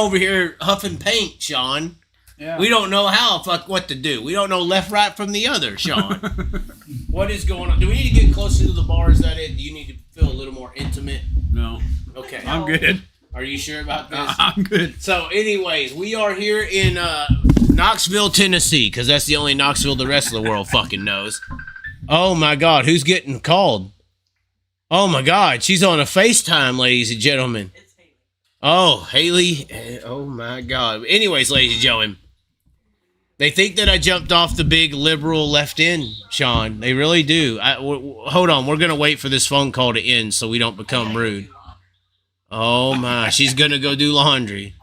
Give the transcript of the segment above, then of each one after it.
over here huffing paint, Sean. Yeah. We don't know what to do. We don't know left, right from the other, Sean. What is going on? Do we need to get closer to the bar? Is that it? Do you need to feel a little more intimate? No. Okay. I'm good. Are you sure about this? I'm good. So, anyways, we are here in Knoxville, Tennessee, because that's the only Knoxville the rest of the world fucking knows. Oh, my God. Who's getting called? Oh, my God. She's on a FaceTime, ladies and gentlemen. It's Haley. Oh, Haley. Oh, my God. Anyways, ladies and gentlemen, they think that I jumped off the big liberal left end, Sean. They really do. Hold on. We're going to wait for this phone call to end so we don't become rude. Oh, my. She's going to go do laundry.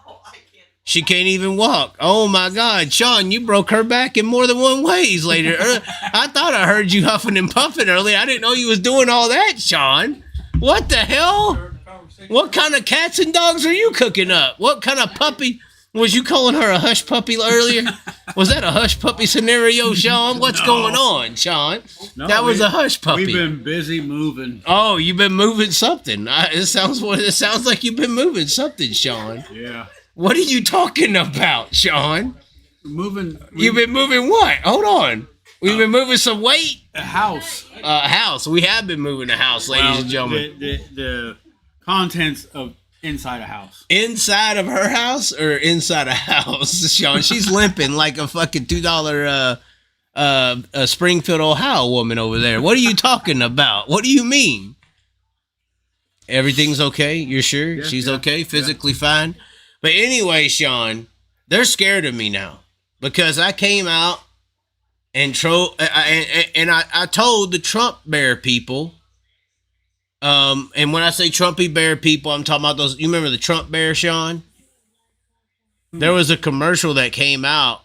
She can't even walk. Oh, my God. Sean, you broke her back in more than one ways later. I thought I heard you huffing and puffing earlier. I didn't know you was doing all that, Sean. What the hell? What kind of cats and dogs are you cooking up? What kind of puppy? Was you calling her a hush puppy earlier? Was that a hush puppy scenario, Sean? What's going on, Sean? No, that was a hush puppy. We've been busy moving. Oh, you've been moving something. It sounds like you've been moving something, Sean. Yeah. What are you talking about, Sean? Moving. You've been moving what? Hold on. We've been moving some weight. A house. A house. We have been moving a house, ladies and gentlemen. The contents of inside a house. Inside of her house or inside a house, Sean? She's limping like a fucking $2 Springfield, Ohio woman over there. What are you talking about? What do you mean? Everything's okay? You're sure? Yeah, She's yeah, okay? Physically fine? But anyway, Sean, they're scared of me now because I came out and I told the Trump bear people, and when I say Trumpy bear people, I'm talking about those. You remember the Trump bear, Sean? There was a commercial that came out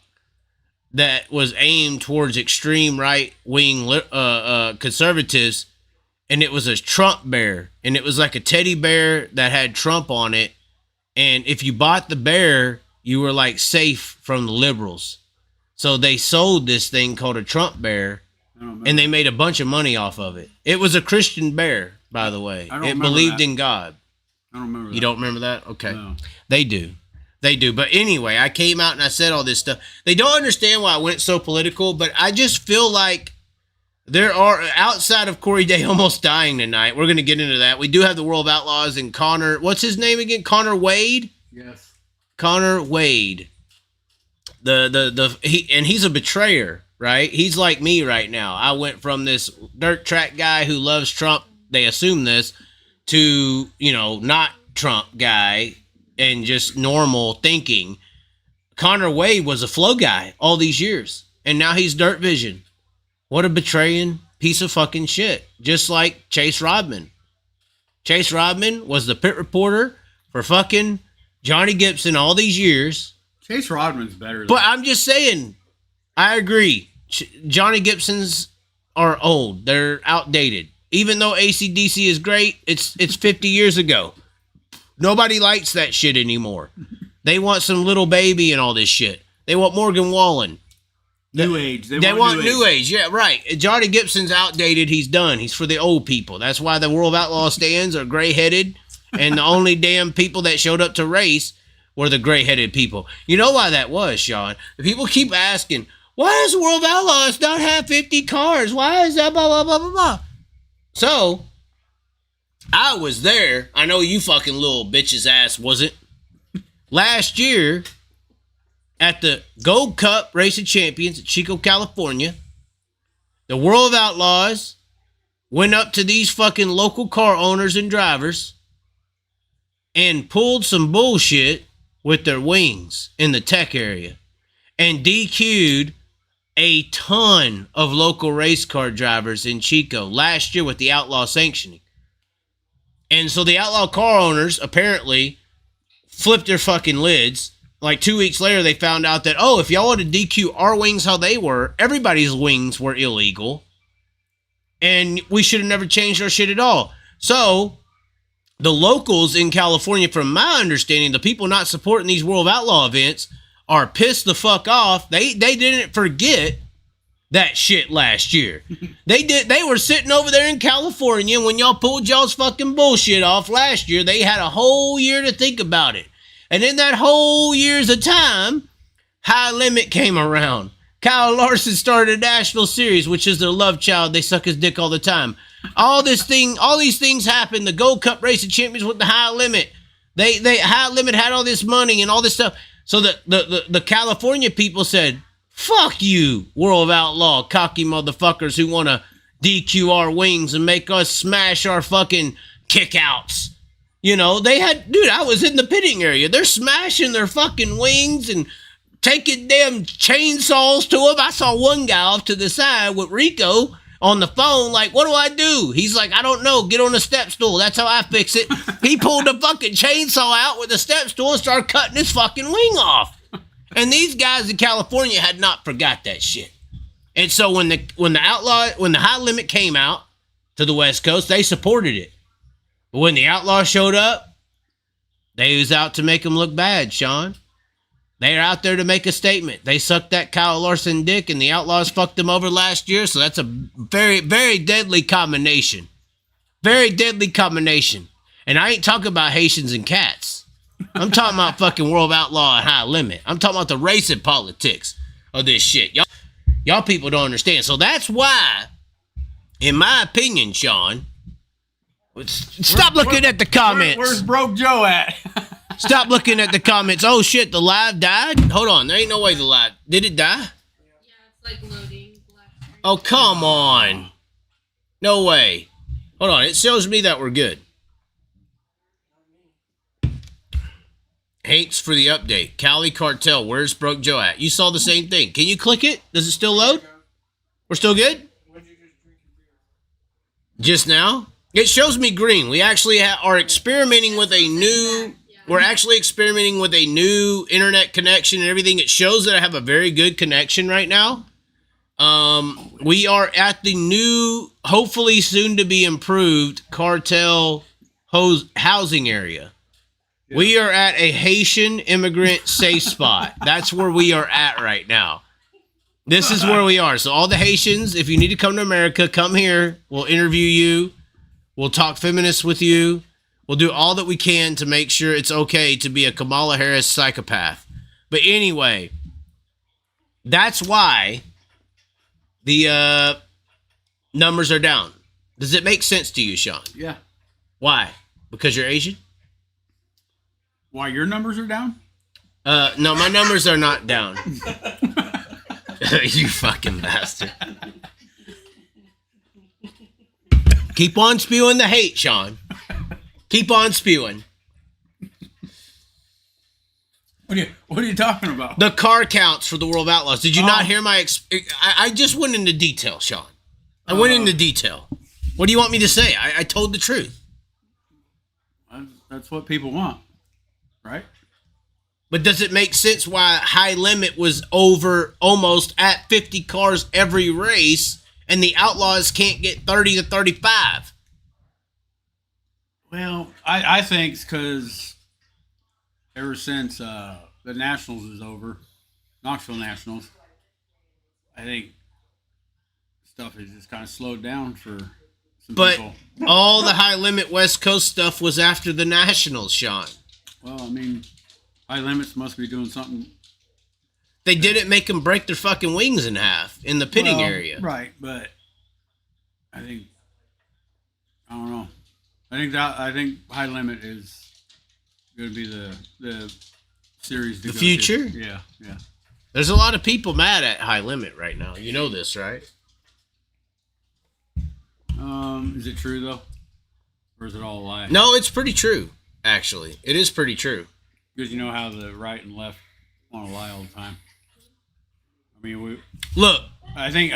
that was aimed towards extreme right-wing conservatives, and it was a Trump bear, and it was like a teddy bear that had Trump on it. And if you bought the bear, you were like safe from the liberals. So they sold this thing called a Trump bear, and they made a bunch of money off of it. It was a Christian bear, by the way. It believed in God. I don't remember that. You don't remember that? Okay. No. They do. They do. But anyway, I came out and I said all this stuff. They don't understand why I went so political, but I just feel like there are, outside of Corey Day almost dying tonight, we're going to get into that. We do have the World of Outlaws and Connor, what's his name again? Connor Wade? Yes. Connor Wade. He's a betrayer, right? He's like me right now. I went from this dirt track guy who loves Trump, they assume this, to, not Trump guy and just normal thinking. Connor Wade was a flow guy all these years, and now he's dirt vision. What a betraying piece of fucking shit. Just like Chase Rodman. Chase Rodman was the pit reporter for fucking Johnny Gibson all these years. Chase Rodman's better. But I'm just saying, I agree. Johnny Gibsons are old. They're outdated. Even though AC/DC is great, it's 50 years ago. Nobody likes that shit anymore. They want some little baby and all this shit. They want Morgan Wallen. New age. They want new age. Yeah, right. Johnny Gibson's outdated. He's done. He's for the old people. That's why the World of Outlaw stands are gray-headed, and the only damn people that showed up to race were the gray-headed people. You know why that was, Sean? The people keep asking, why does the World of Outlaws not have 50 cars? Why is that blah, blah, blah, blah, blah? So, I was there. I know you fucking little bitch's ass wasn't. Last year, at the Gold Cup Race of Champions at Chico, California, the World of Outlaws went up to these fucking local car owners and drivers and pulled some bullshit with their wings in the tech area and DQ'd a ton of local race car drivers in Chico last year with the outlaw sanctioning. And so the outlaw car owners apparently flipped their fucking lids. Like 2 weeks later, they found out that, if y'all want to DQ our wings how they were, everybody's wings were illegal. And we should have never changed our shit at all. So, the locals in California, from my understanding, the people not supporting these World of Outlaw events are pissed the fuck off. They didn't forget that shit last year. They were sitting over there in California when y'all pulled y'all's fucking bullshit off last year. They had a whole year to think about it. And in that whole years of time, High Limit came around. Kyle Larson started a national series, which is their love child. They suck his dick all the time. All these things happened. The Gold Cup Race of Champions with the High Limit. They High Limit had all this money and all this stuff. So the California people said, fuck you, World of Outlaw, cocky motherfuckers who want to DQ our wings and make us smash our fucking kickouts. You know, they had, dude, I was in the pitting area. They're smashing their fucking wings and taking damn chainsaws to them. I saw one guy off to the side with Rico on the phone, like, what do I do? He's like, I don't know. Get on a step stool. That's how I fix it. He pulled the fucking chainsaw out with the step stool and started cutting his fucking wing off. And these guys in California had not forgot that shit. And so when the High Limit came out to the West Coast, they supported it. But when the Outlaw showed up, they was out to make them look bad, Sean. They're out there to make a statement. They sucked that Kyle Larson dick, and the Outlaws fucked them over last year, so that's a very, very deadly combination. Very deadly combination. And I ain't talking about Haitians and cats. I'm talking about fucking World of Outlaw and High Limit. I'm talking about the race and politics of this shit. Y'all people don't understand. So that's why, in my opinion, Sean, stop looking at the comments. Where's Broke Joe at? Stop looking at the comments. Oh shit, the live died? Hold on, there ain't no way the live... Did it die? Yeah, it's like loading. Oh, come on. No way. Hold on, it shows me that we're good. Hates for the update. Cali Cartel, where's Broke Joe at? You saw the same thing. Can you click it? Does it still load? We're still good? Just now? It shows me green. We actually are experimenting with a new... We're actually experimenting with a new internet connection and everything. It shows that I have a very good connection right now. We are at the new, hopefully soon to be improved cartel housing area. Yeah. We are at a Haitian immigrant safe spot. That's where we are at right now. This is where we are. So all the Haitians, if you need to come to America, come here. We'll interview you. We'll talk feminists with you. We'll do all that we can to make sure it's okay to be a Kamala Harris psychopath. But anyway, that's why the numbers are down. Does it make sense to you, Sean? Yeah. Why? Because you're Asian? Why your numbers are down? No, my numbers are not down. You fucking bastard. Keep on spewing the hate, Sean. Keep on spewing. What are you talking about? The car counts for the World of Outlaws. Did you not hear my... I just went into detail, Sean. I went into detail. What do you want me to say? I told the truth. That's what people want, right? But does it make sense why High Limit was over almost at 50 cars every race and the Outlaws can't get 30 to 35? Well, I think it's because ever since the Nationals is over, Knoxville Nationals, I think stuff has just kind of slowed down for some people. But all the High Limit West Coast stuff was after the Nationals, Sean. Well, I mean, High Limits must be doing something. They didn't make them break their fucking wings in half in the pitting area. Right, but I don't know. I think High Limit is going to be the series to the go future. To. Yeah. There's a lot of people mad at High Limit right now. You know this, right? Is it true though, or is it all a lie? No, it's pretty true. Actually, it is pretty true. Because you know how the right and left want to lie all the time. I mean, look. I think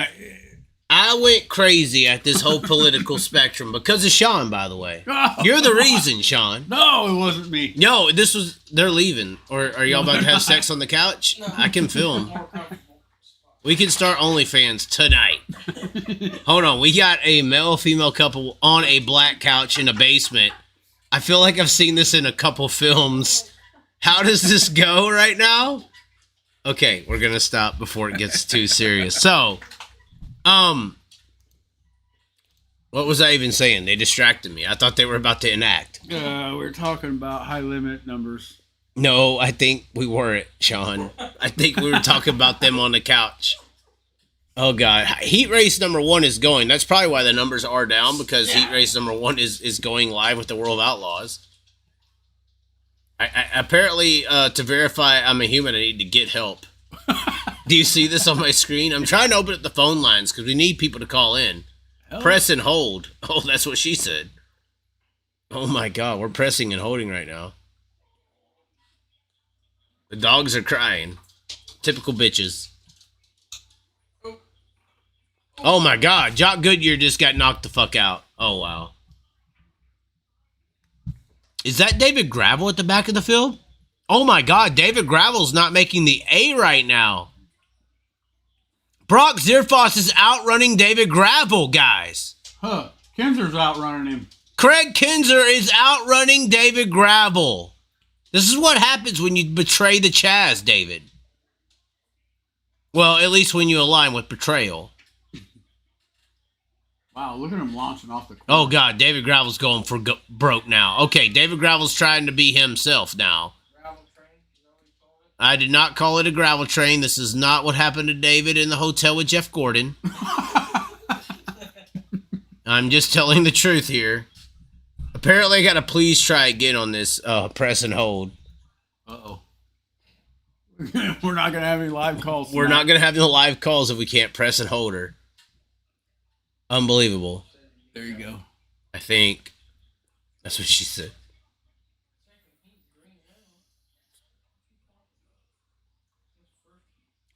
I went crazy at this whole political spectrum because of Sean, by the way. You're the reason, Sean. No, it wasn't me. No, they're leaving. Or are y'all about to have sex on the couch? No. I can film. We can start OnlyFans tonight. Hold on. We got a male-female couple on a black couch in a basement. I feel like I've seen this in a couple films. How does this go right now? Okay, we're going to stop before it gets too serious. So... what was I even saying? They distracted me. I thought they were about to enact. We're talking about High Limit numbers. No, I think we weren't, Sean. I think we were talking about them on the couch. Oh, God. Heat Race number 1 is going. That's probably why the numbers are down, because Heat Race number 1 is going live with the World of Outlaws. I apparently, to verify I'm a human, I need to get help. Do you see this on my screen? I'm trying to open up the phone lines because we need people to call in. Hell. Press and hold. Oh, that's what she said. Oh, my God. We're pressing and holding right now. The dogs are crying. Typical bitches. Oh my God, Jock Goodyear just got knocked the fuck out. Oh wow. Is that David Gravel at the back of the field? Oh my God, David Gravel's not making the A right now. Brock Zierfoss is outrunning David Gravel, guys. Huh. Kinzer's outrunning him. Craig Kinzer is outrunning David Gravel. This is what happens when you betray the Chaz, David. Well, at least when you align with betrayal. Wow, look at him launching off the corner. Oh, God, David Gravel's going for broke now. Okay, David Gravel's trying to be himself now. Gravel train, is that what you call it? I did not call it a gravel train. This is not what happened to David in the hotel with Jeff Gordon. I'm just telling the truth here. Apparently, I got to please try again on this press and hold. Uh-oh. We're not going to have any live calls tonight. We're not going to have any live calls if we can't press and hold her. Unbelievable. There you go. I think that's what she said.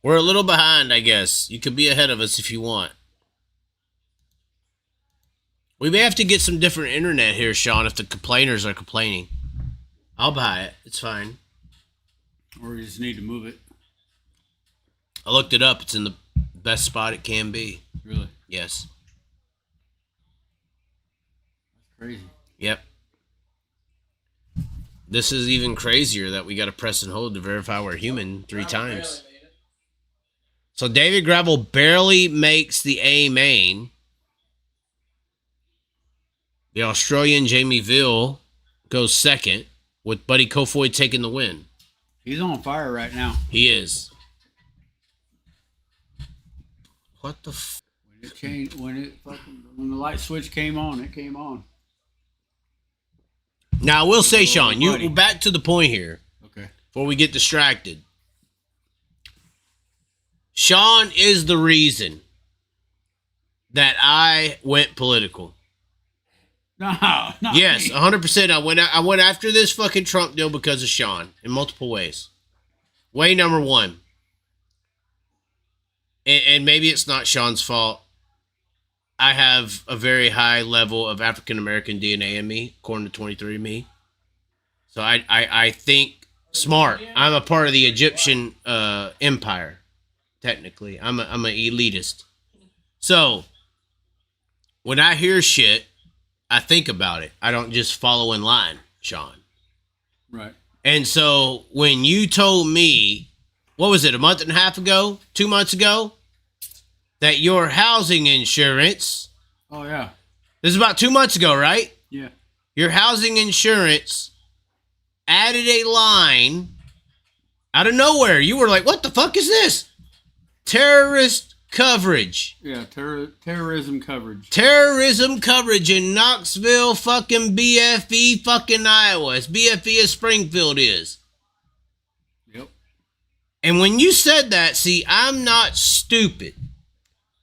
We're a little behind, I guess. You could be ahead of us if you want. We may have to get some different internet here, Sean, if the complainers are complaining. I'll buy it. It's fine. Or you just need to move it. I looked it up. It's in the best spot it can be. Really? Yes. Crazy. Yep. This is even crazier that we got to press and hold to verify we're human 3 times. So David Gravel barely makes the A main. The Australian Jamie Ville goes second, with Buddy Kofoid taking the win. He's on fire right now. He is. What the f... When it changed, when the light switch came on, it came on. Now, I will say, Sean, we're back to the point here. Okay. Before we get distracted. Sean is the reason that I went political. No, not Yes, me. 100%. I went after this fucking Trump deal because of Sean in multiple ways. Way number 1. And maybe it's not Sean's fault. I have a very high level of African American DNA in me, according to 23andMe. So I think smart. I'm a part of the Egyptian empire, technically. I'm an elitist. So when I hear shit, I think about it. I don't just follow in line, Sean. Right. And so when you told me, what was it, a month and a half ago, 2 months ago, that your housing insurance, Oh, yeah. this is about 2 months ago, right? Yeah. Your housing insurance added a line out of nowhere. You were like, what the fuck is this? Terrorist coverage. Yeah, terrorism coverage. Terrorism coverage in Knoxville, fucking BFE, fucking Iowa. It's BFE as Springfield is. Yep. And when you said that, see, I'm not stupid.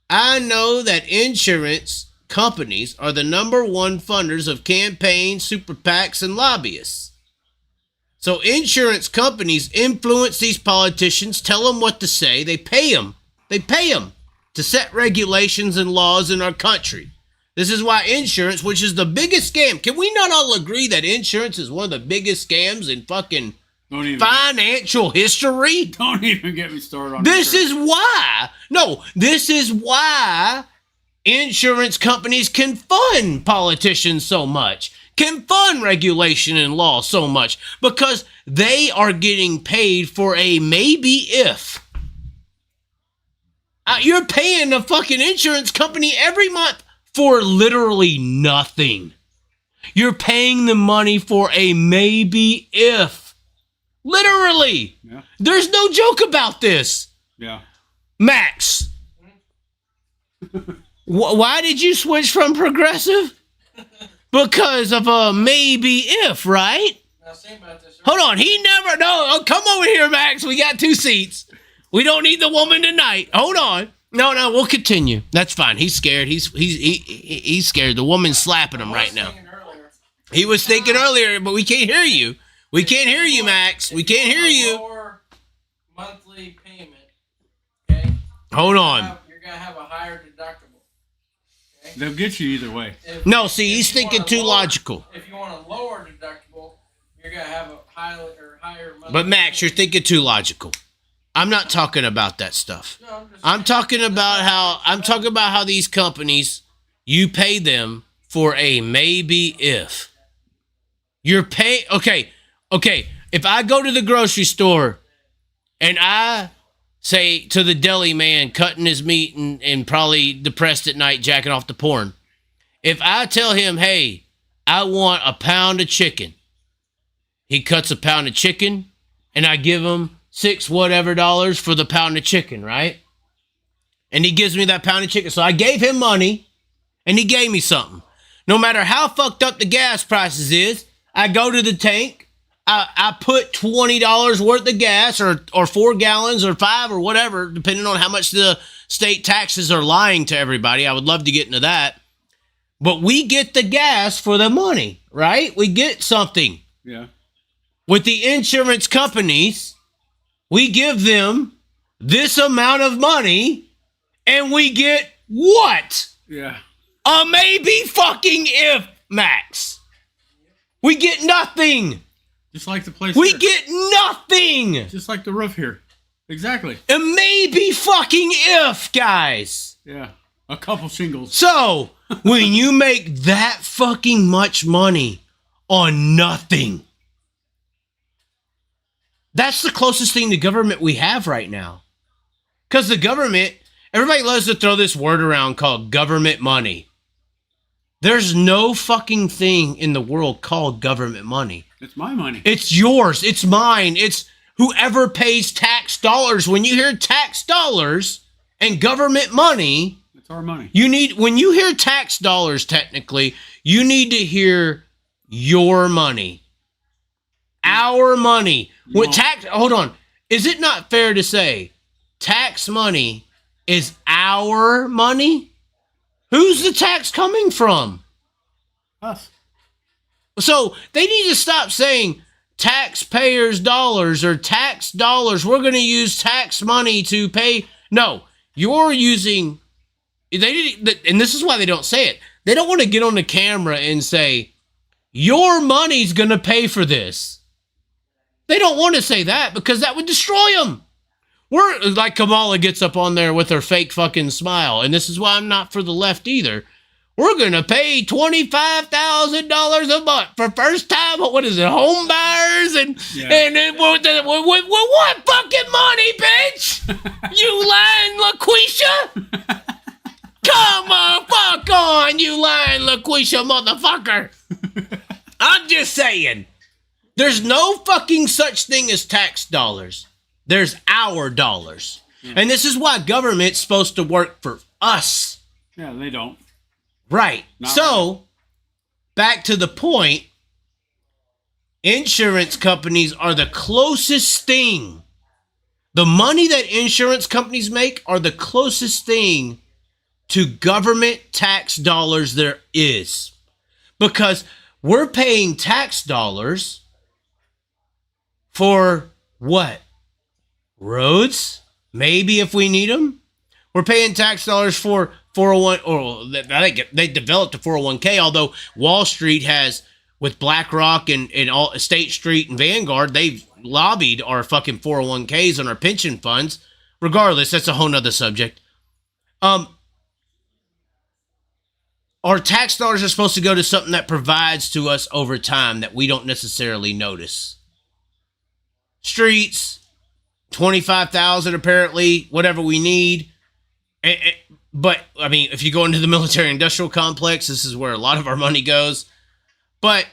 I know that insurance companies are the number 1 funders of campaigns, super PACs, and lobbyists. So insurance companies influence these politicians, tell them what to say. They pay them. They pay them to set regulations and laws in our country. This is why insurance, which is the biggest scam. Can we not all agree that insurance is one of the biggest scams in fucking financial history? Don't even get me started on This is why. No, this is why insurance companies can fund politicians so much, can fund regulation and law so much, because they are getting paid for a maybe if. You're paying a fucking insurance company every month for literally nothing. You're paying the money for a maybe if. Literally. Yeah. There's no joke about this. Yeah. Max, why did you switch from progressive? Because of a maybe if, right? Now, say about this. Hold on, he never. No, oh, come over here, Max. We got 2 seats. We don't need the woman tonight. Hold on. No, we'll continue. That's fine. He's scared. He's scared. The woman's slapping him right now. He was thinking earlier, but we can't hear you. We can't hear you, Max. We can't hear you. Lower monthly payment. Okay. Hold on. You're gonna have a higher deductible. Okay? They'll get you either way. No, see, he's thinking too logical. If you want a lower deductible, you're gonna have a higher monthly. But Max, you're thinking too logical. I'm not talking about that stuff. No, I'm talking about how these companies, you pay them for a maybe if. You're pay okay. If I go to the grocery store and I say to the deli man cutting his meat and probably depressed at night jacking off the porn, if I tell him, hey, I want a pound of chicken, he cuts a pound of chicken and I give him $6 whatever for the pound of chicken, right? And he gives me that pound of chicken. So I gave him money and he gave me something. No matter how fucked up the gas prices is, I go to the tank, I put $20 worth of gas or 4 gallons or 5 or whatever, depending on how much the state taxes are lying to everybody. I would love to get into that. But we get the gas for the money, right? We get something. Yeah. With the insurance companies, we give them this amount of money and we get what? Yeah. A maybe fucking if, Max. We get nothing. Just like the place We here. get nothing. Just like the roof here. Exactly. A maybe fucking if, guys. Yeah. A couple shingles. So, when you make that fucking much money on nothing, that's the closest thing to government we have right now. Because the government, everybody loves to throw this word around called government money. There's no fucking thing in the world called government money. It's my money. It's yours. It's mine. It's whoever pays tax dollars. When you hear tax dollars and government money, It's our money. when you hear tax dollars, technically, you need to hear your money. Our money. Hold on. Is it not fair to say tax money is our money? Who's the tax coming from? Us. So they need to stop saying taxpayers' dollars or tax dollars. We're going to use tax money to pay. No, you're using. And this is why they don't say it. They don't want to get on the camera and say, your money's going to pay for this. They don't want to say that because that would destroy them. We're like Kamala gets up on there with her fake fucking smile. And this is why I'm not for the left either. We're going to pay $25,000 a month for first time. What is it? Home buyers and then with what fucking money, bitch? You lying LaQuisha? Come on, fuck on, you lying LaQuisha motherfucker. I'm just saying. There's no fucking such thing as tax dollars. There's our dollars. Yeah. And this is why government's supposed to work for us. Yeah, they don't. Right. Back to the point, insurance companies are the closest thing. The money that insurance companies make are the closest thing to government tax dollars there is. Because we're paying tax dollars for what? Roads? Maybe if we need them. We're paying tax dollars for 401, or I think they developed a 401k, although Wall Street has, with BlackRock and all State Street and Vanguard, they've lobbied our fucking 401ks and our pension funds. Regardless, that's a whole nother subject. Our tax dollars are supposed to go to something that provides to us over time that we don't necessarily notice. Streets, 25,000 apparently, whatever we need. But, I mean, if you go into the military-industrial complex, this is where a lot of our money goes. But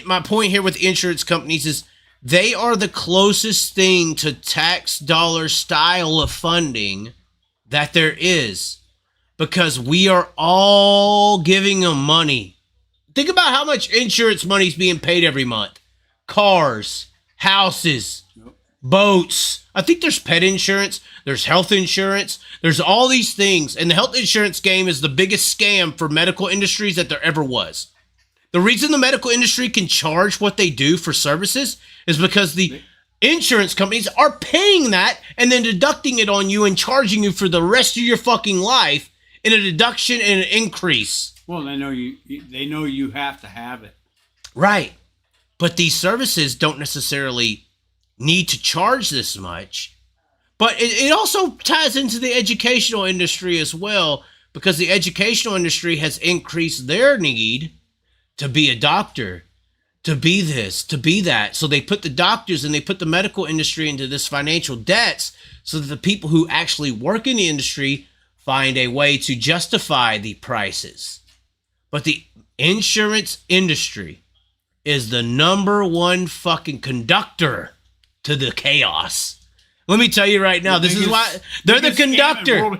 my point here with insurance companies is They are the closest thing to tax dollar style of funding that there is, because we are all giving them money. Think about how much insurance money is being paid every month. Cars, houses, boats. I think there's pet insurance. There's health insurance. There's all these things. And the health insurance game is the biggest scam for medical industries that there ever was. The reason the medical industry can charge what they do for services is because the insurance companies are paying that and then deducting it on you and charging you for the rest of your fucking life in a deduction and an increase. Well, they know you have to have it. Right. But these services don't necessarily need to charge this much. But it also ties into the educational industry as well, because the educational industry has increased their need to be a doctor, to be this, to be that. So they put the doctors and they put the medical industry into this financial debts so that the people who actually work in the industry find a way to justify the prices. But the insurance industry is the number one fucking conductor to the chaos. Let me tell you right now, this is why they're the conductor.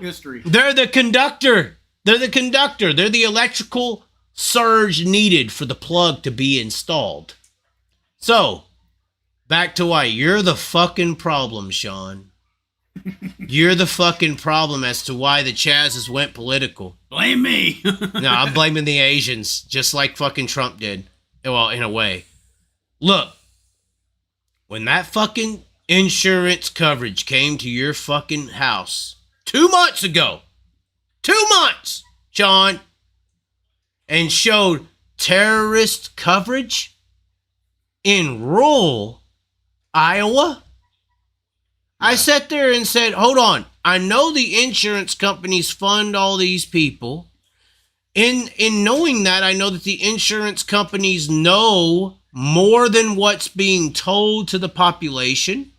They're the conductor. They're the conductor. They're the electrical surge needed for the plug to be installed. So, back to why you're the fucking problem, Sean. You're the fucking problem as to why the Chazes went political. Blame me. No, I'm blaming the Asians, just like fucking Trump did. Well, in a way. Look, when that fucking insurance coverage came to your fucking house 2 months ago, 2 months, Sean, and showed terrorist coverage in rural Iowa, I sat there and said, hold on. I know the insurance companies fund all these people. In knowing that, I know that the insurance companies know more than what's being told to the population.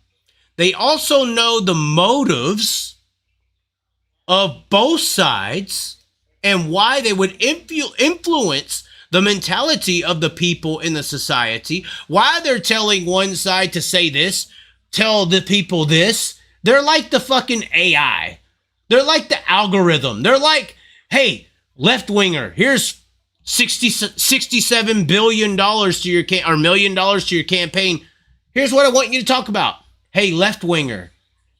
They also know the motives of both sides and why they would influence the mentality of the people in the society. Why they're telling one side to say this, tell the people this. They're like the fucking AI. They're like the algorithm. They're like, hey, left-winger, here's $67 billion to your or $1 million to your campaign. Here's what I want you to talk about. Hey, left-winger,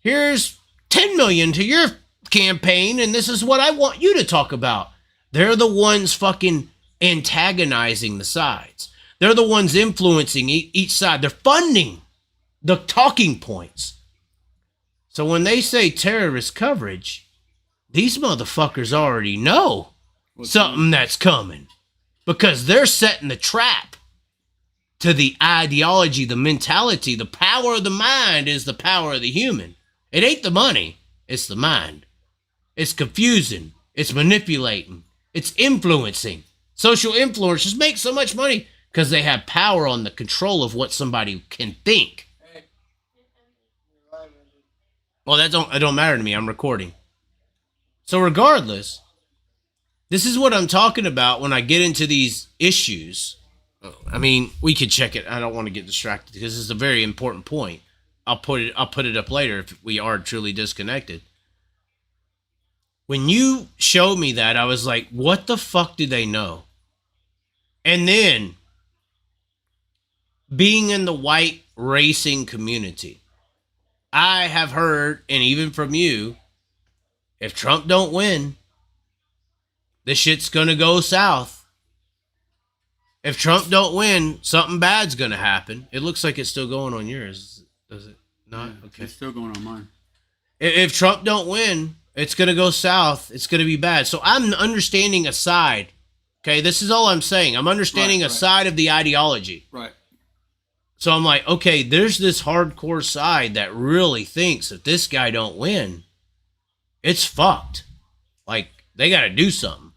here's $10 million to your campaign, and this is what I want you to talk about. They're the ones fucking antagonizing the sides. They're the ones influencing each side. They're funding the talking points. So when they say terrorist coverage, these motherfuckers already know something that's coming, because they're setting the trap to the ideology, the mentality. The power of the mind is the power of the human. It ain't the money, it's the mind. It's confusing, it's manipulating, it's influencing. Social influencers make so much money because they have power on the control of what somebody can think. Well, that don't matter to me. I'm recording. So regardless, this is what I'm talking about when I get into these issues. I mean, we could check it. I don't want to get distracted because this is a very important point. I'll put it up later if we are truly disconnected. When you showed me that, I was like, what the fuck do they know? And then, being in the white racing community, I have heard, and even from you, if Trump don't win, this shit's gonna go south. If Trump don't win, something bad's gonna happen. It looks like it's still going on yours. Does it not? Yeah, okay. It's still going on mine. If Trump don't win, it's gonna go south. It's gonna be bad. So I'm understanding a side. Okay, this is all I'm saying. I'm understanding a side of the ideology. Right. So I'm like, okay, there's this hardcore side that really thinks if this guy don't win, it's fucked. Like, they got to do something.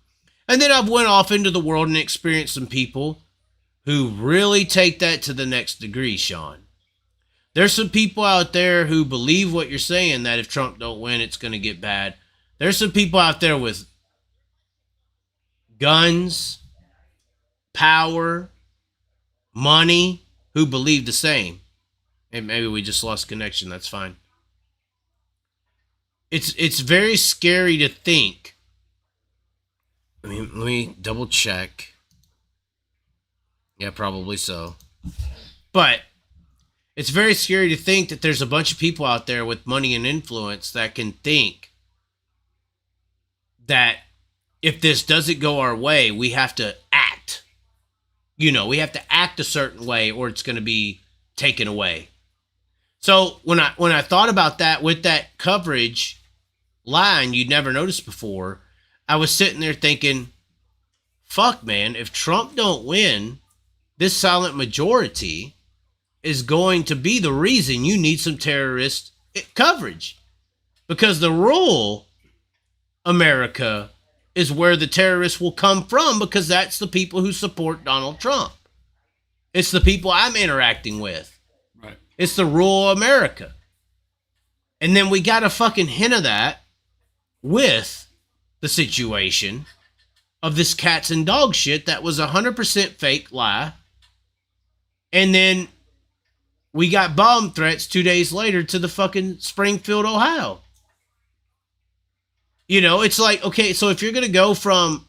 And then I've went off into the world and experienced some people who really take that to the next degree, Sean. There's some people out there who believe what you're saying, that if Trump don't win, it's going to get bad. There's some people out there with guns, power, money, who believe the same. And maybe we just lost connection. That's fine. It's very scary to think. Let me double check. Yeah, probably so. But it's very scary to think that there's a bunch of people out there with money and influence that can think that if this doesn't go our way, we have to act. You know, we have to act a certain way or it's going to be taken away. So when I thought about that with that coverage line you'd never noticed before, I was sitting there thinking, fuck, man, if Trump don't win, this silent majority is going to be the reason you need some terrorist coverage. Because the rural America is where the terrorists will come from, because that's the people who support Donald Trump. It's the people I'm interacting with. Right. It's the rural America. And then we got a fucking hint of that with the situation of this cats and dog shit that was 100% fake lie. And then we got bomb threats 2 days later to the fucking Springfield, Ohio. You know, it's like, okay, so if you're going to go from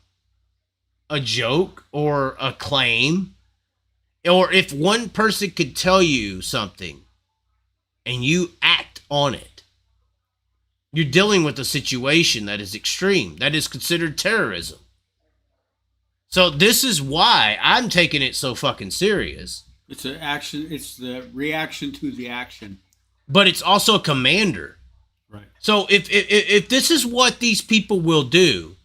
a joke or a claim, or if one person could tell you something and you act on it, you're dealing with a situation that is extreme, that is considered terrorism. So this is why I'm taking it so fucking serious. It's an action. It's the reaction to the action. But it's also a commander. Right. So if this is what these people will do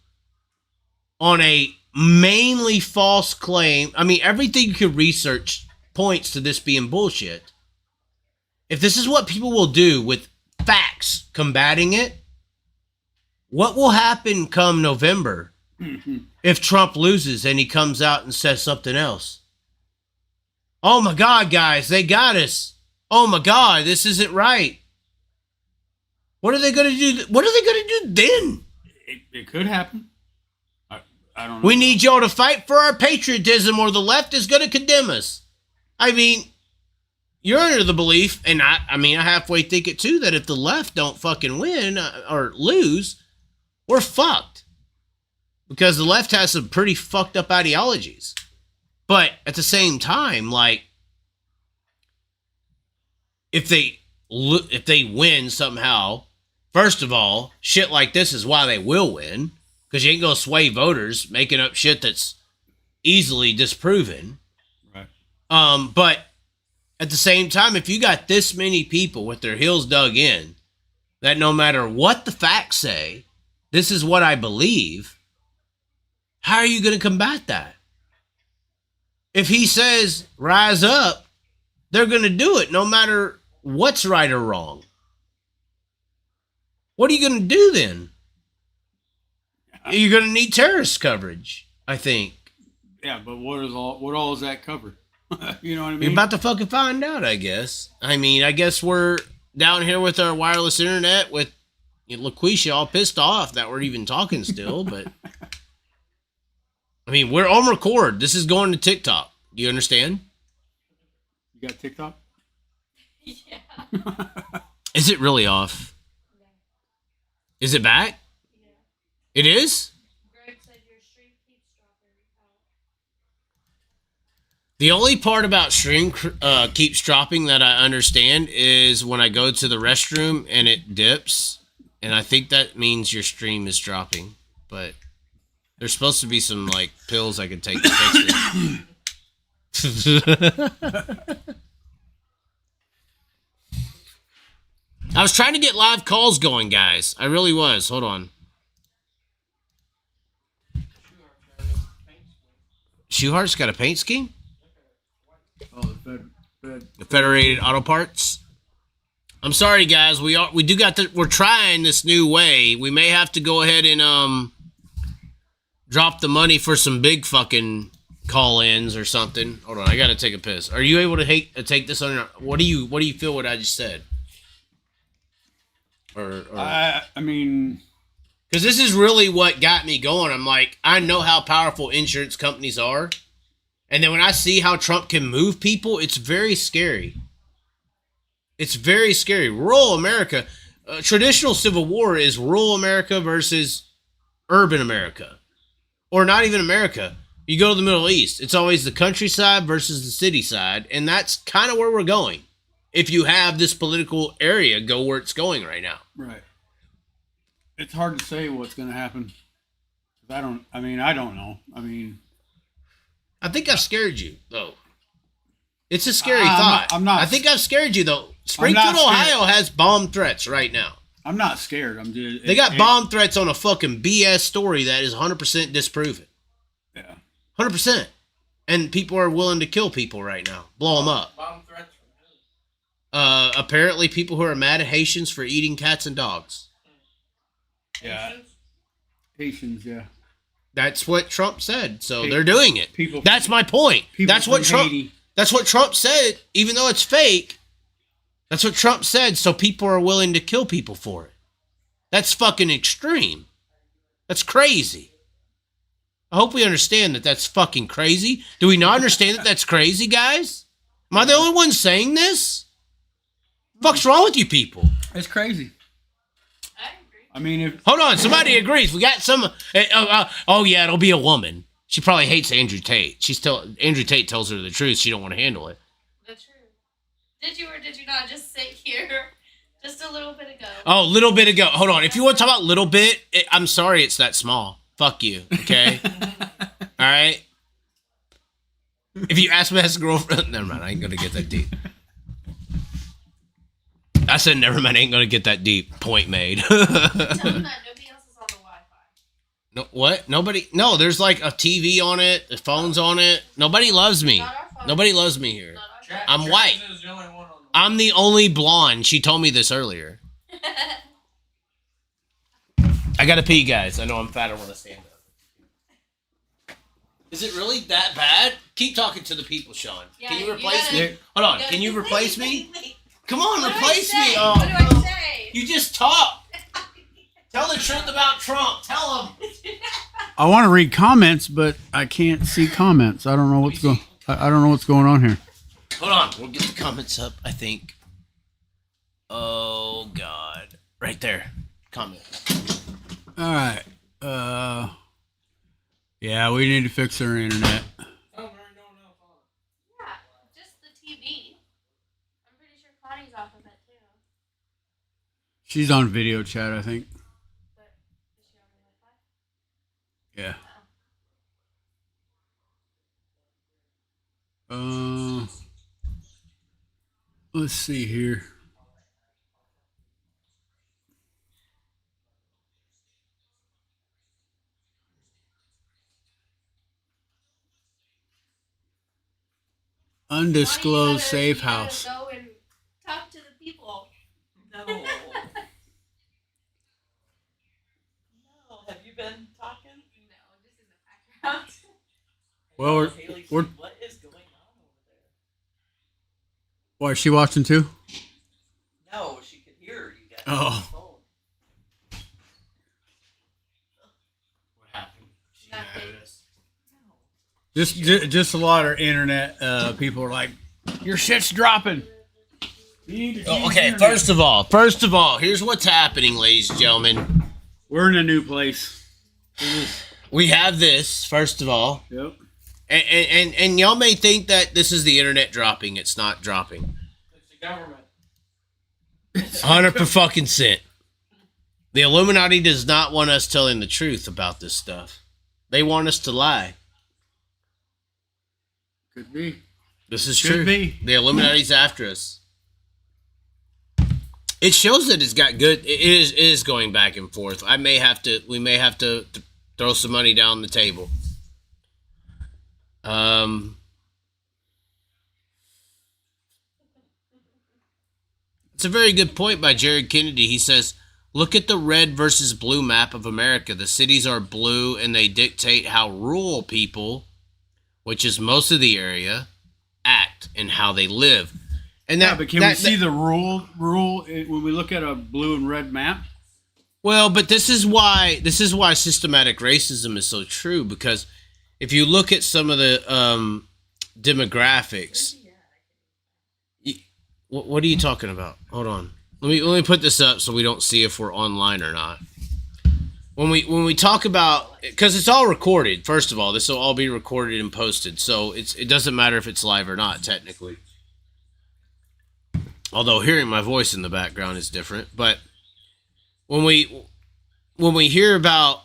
on a mainly false claim, I mean, everything you can research points to this being bullshit. If this is what people will do with facts combating it, what will happen come November if Trump loses and he comes out and says something else? Oh my God, guys, they got us. Oh my God, this isn't right. What are they going to do? What are they going to do then? It could happen. I don't know. We need y'all to fight for our patriotism or the left is going to condemn us. I mean, you're under the belief, and I halfway think it too, that if the left don't fucking win or lose, we're fucked. Because the left has some pretty fucked up ideologies. But at the same time, like, if they win somehow, first of all, shit like this is why they will win, because you ain't gonna sway voters making up shit that's easily disproven. Right. But at the same time, if you got this many people with their heels dug in, that no matter what the facts say, this is what I believe, how are you gonna combat that? If he says, rise up, they're going to do it no matter what's right or wrong. What are you going to do then? You're going to need terrorist coverage, I think. Yeah, but what all does that cover? You know what I mean? You're about to fucking find out, I guess. I mean, I guess we're down here with our wireless internet with LaQuisha all pissed off that we're even talking still, but... I mean, we're on record. This is going to TikTok. Do you understand? You got TikTok? Yeah. Is it really off? Yeah. Is it back? Yeah. It is? Greg said your stream keeps dropping out. The only part about stream keeps dropping that I understand is when I go to the restroom and it dips. And I think that means your stream is dropping. But... there's supposed to be some, like, pills I could take to fix it. I was trying to get live calls going, guys. I really was. Hold on. Shoeheart's got a paint scheme? Oh, The Federated Auto Parts? I'm sorry, guys. We're trying this new way. We may have to go ahead and, drop the money for some big fucking call-ins or something. Hold on, I gotta take a piss. Are you able to take this on? What do you feel what I just said? I mean, because this is really what got me going. I'm like, I know how powerful insurance companies are, and then when I see how Trump can move people, it's very scary. It's very scary. Rural America, traditional Civil War is rural America versus urban America. Or not even America. You go to the Middle East, it's always the countryside versus the city side, and that's kind of where we're going. If you have this political area go where it's going right now. Right. It's hard to say what's going to happen. I don't know. I think I've scared you, though. It's a scary thought. I'm not. I think I've scared you, though. Springfield, Ohio has bomb threats right now. I'm not scared. They got bomb threats on a fucking BS story that is 100% disproven. Yeah. 100%. And people are willing to kill people right now. Blow them up. Bomb threats from who? Apparently people who are mad at Haitians for eating cats and dogs. Yeah. Haitians, yeah. That's what Trump said. So they're doing it. People. That's my point. That's what Trump. Haiti. That's what Trump said. Even though it's fake, that's what Trump said. So people are willing to kill people for it. That's fucking extreme. That's crazy. I hope we understand that that's fucking crazy. Do we not understand that that's crazy, guys? Am I the only one saying this? Fuck's wrong with you people? It's crazy. I agree. If Hold on, somebody agrees. We got some. Oh yeah, it'll be a woman. She probably hates Andrew Tate. Andrew Tate tells her the truth. She don't want to handle it. The truth. Did you or did you not just sit here just a little bit ago? Oh, little bit ago. Hold on. If you want to talk about little bit, I'm sorry it's that small. Fuck you. Okay. All right. If you ask me as a girlfriend, never mind. I ain't gonna get that deep. I said never mind. I ain't gonna get that deep. Point made. Tell them that nobody else is on the Wi-Fi. No, what? Nobody? No, there's like a TV on it, the phone's on it. Nobody loves me. Not our phone. Nobody loves me here. Not our Chaz- I'm Chaz white. is the only one on the I'm the only blonde. She told me this earlier. I gotta pee, guys. I know I'm fat. I want to stand up. Is it really that bad? Keep talking to the people, Sean. Yeah, Can you you replace gotta- me? Hold on. You Can you gotta- replace me? Come on, What do I replace say? me. Oh, What do I say? you just talk. Tell the truth about Trump. Tell him. I want to read comments, but I can't see comments. I don't know what's going. I don't know what's going on here. Hold on. We'll get the comments up, I think. Oh, God. Right there. Comment. All right. Yeah, we need to fix our internet. Oh, there ain't no one else on it. Yeah, just the TV. I'm pretty sure Connie's off of it too. She's on video chat, I think. But is she on the Wi-Fi? Yeah. Let's see here. Undisclosed safe house. Go and talk to the people. No. No. Have you been talking? No, just in the background. Well, Haley's we're like, what is going on over why is she watching too? there? No, she could hear you guys Oh. on the phone. What happened? She Nothing. mad at us. Just a lot of internet people are like, your shit's dropping. Oh, okay, first of all, here's what's happening, ladies and gentlemen. We're in a new place. We have this, first of all. Yep. And y'all may think that this is the internet dropping. It's not dropping. It's the government. 100%. The Illuminati does not want us telling the truth about this stuff. They want us to lie. Could be. This is Could true. be. The Illuminati's after us. It shows that it's got good. It is going back and forth. We may have to throw some money down the table. It's a very good point by Jared Kennedy. He says, look at the red versus blue map of America. The cities are blue and they dictate how rural people, which is most of the area, act and how they live. And Yeah, but can we see the rule when we look at a blue and red map? Well, but this is why systematic racism is so true, because if you look at some of the demographics, What are you talking about? Hold on. Let me put this up so we don't see if we're online or not. When we talk about, because it's all recorded. First of all, this will all be recorded and posted, so it doesn't matter if it's live or not technically. Although hearing my voice in the background is different, but when we hear about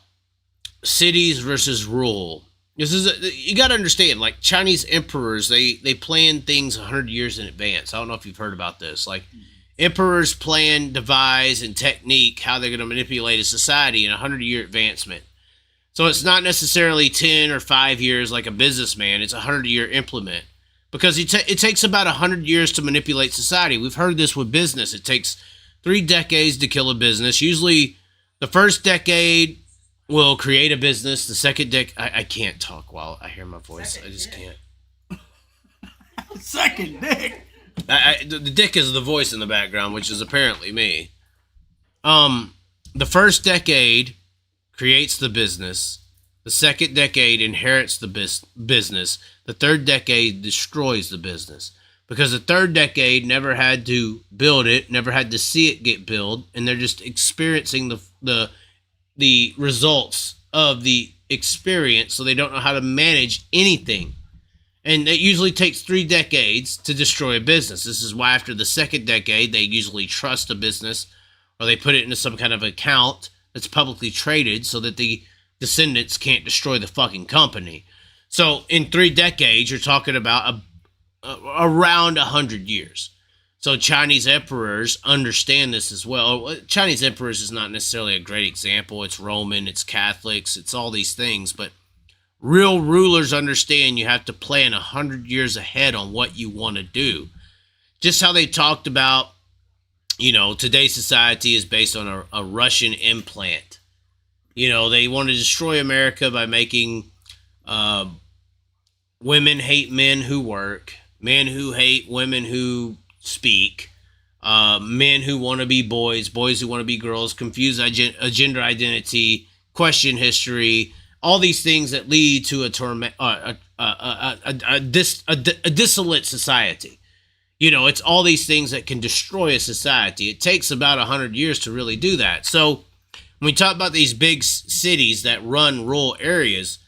cities versus rural, this is you got to understand. Like Chinese emperors, they plan things 100 years in advance. I don't know if you've heard about this. Like emperors plan, devise, and technique how they're going to manipulate a society in 100-year advancement. So it's not necessarily 10 or 5 years like a businessman. It's a 100-year implement. Because it takes about 100 years to manipulate society. We've heard this with business. It takes 3 decades to kill a business. Usually the first decade will create a business. The second I can't talk while I hear my voice. I just can't. Second dick. The dick is the voice in the background, which is apparently me. The first decade creates the business. The second decade inherits the business. The third decade destroys the business. Because the third decade never had to build it, never had to see it get built, and they're just experiencing the results of the experience, so they don't know how to manage anything. And it usually takes 3 decades to destroy a business. This is why after the second decade, they usually trust a business, or they put it into some kind of account that's publicly traded so that the descendants can't destroy the fucking company. So in 3 decades, you're talking about around 100 years. So Chinese emperors understand this as well. Chinese emperors is not necessarily a great example. It's Roman, it's Catholics, it's all these things. But real rulers understand you have to plan 100 years ahead on what you want to do. Just how they talked about, today's society is based on a Russian implant. They want to destroy America by making women hate men who work, men who hate women who speak, men who want to be boys, boys who want to be girls, confuse gender identity, question history, all these things that lead to a dissolute society. It's all these things that can destroy a society. It takes about 100 years to really do that. So when we talk about these big cities that run rural areas,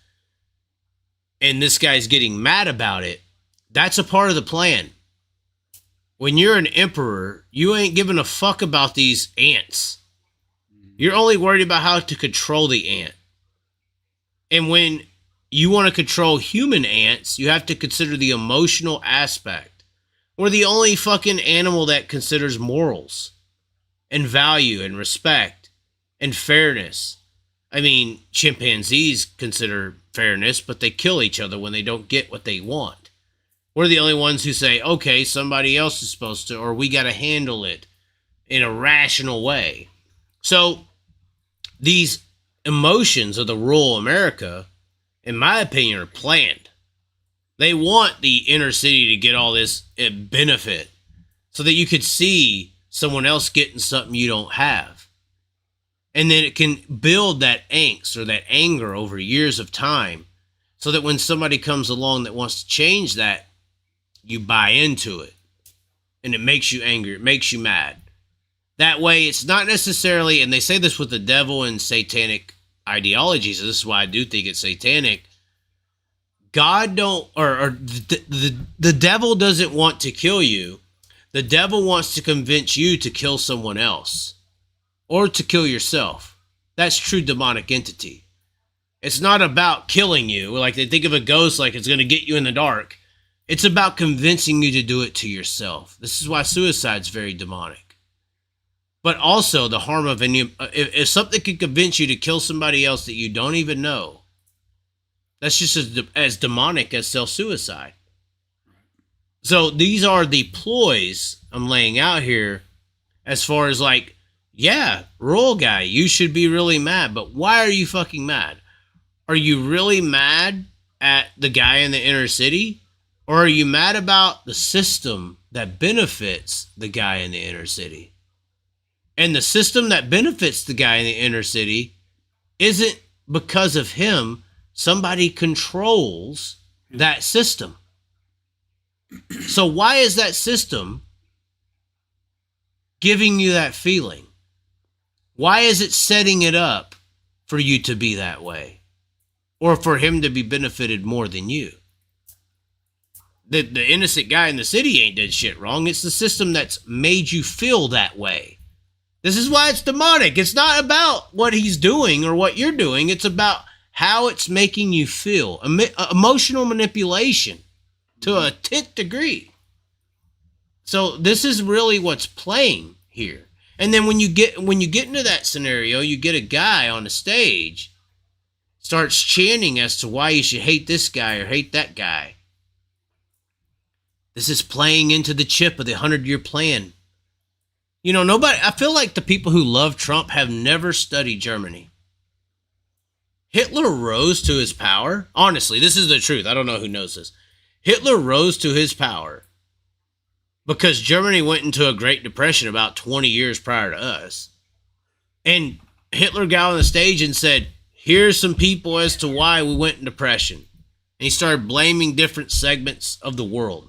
and this guy's getting mad about it, that's a part of the plan. When you're an emperor, you ain't giving a fuck about these ants. You're only worried about how to control the ant. And when you want to control human ants, you have to consider the emotional aspect. We're the only fucking animal that considers morals and value and respect and fairness. I mean, chimpanzees consider fairness, but they kill each other when they don't get what they want. We're the only ones who say, okay, somebody else is supposed to, or we got to handle it in a rational way. So these emotions of the rural America, in my opinion, are planned. They want the inner city to get all this benefit so that you could see someone else getting something you don't have. And then it can build that angst or that anger over years of time so that when somebody comes along that wants to change that, you buy into it. And it makes you angry. It makes you mad. That way, it's not necessarily, and they say this with the devil and satanic ideologies, and this is why I do think it's satanic. God the devil doesn't want to kill you. The devil wants to convince you to kill someone else or to kill yourself. That's true demonic entity. It's not about killing you. Like they think of a ghost like it's going to get you in the dark. It's about convincing you to do it to yourself. This is why suicide's very demonic. But also the harm of if something can convince you to kill somebody else that you don't even know, that's just as demonic as self-suicide. So these are the ploys I'm laying out here as far as like, yeah, rural guy, you should be really mad, but why are you fucking mad? Are you really mad at the guy in the inner city? Or are you mad about the system that benefits the guy in the inner city? And the system that benefits the guy in the inner city isn't because of him. Somebody controls that system. So why is that system giving you that feeling? Why is it setting it up for you to be that way? Or for him to be benefited more than you? The innocent guy in the city ain't did shit wrong. It's the system that's made you feel that way. This is why it's demonic. It's not about what he's doing or what you're doing. It's about how it's making you feel. Emotional manipulation to a 10th degree. So this is really what's playing here. And then when you get into that scenario, you get a guy on the stage starts chanting as to why you should hate this guy or hate that guy. This is playing into the chip of the 100-year plan. You know, I feel like the people who love Trump have never studied Germany. Hitler rose to his power. Honestly, this is the truth. I don't know who knows this. Hitler rose to his power because Germany went into a Great Depression about 20 years prior to us. And Hitler got on the stage and said, here's some people as to why we went in depression. And he started blaming different segments of the world.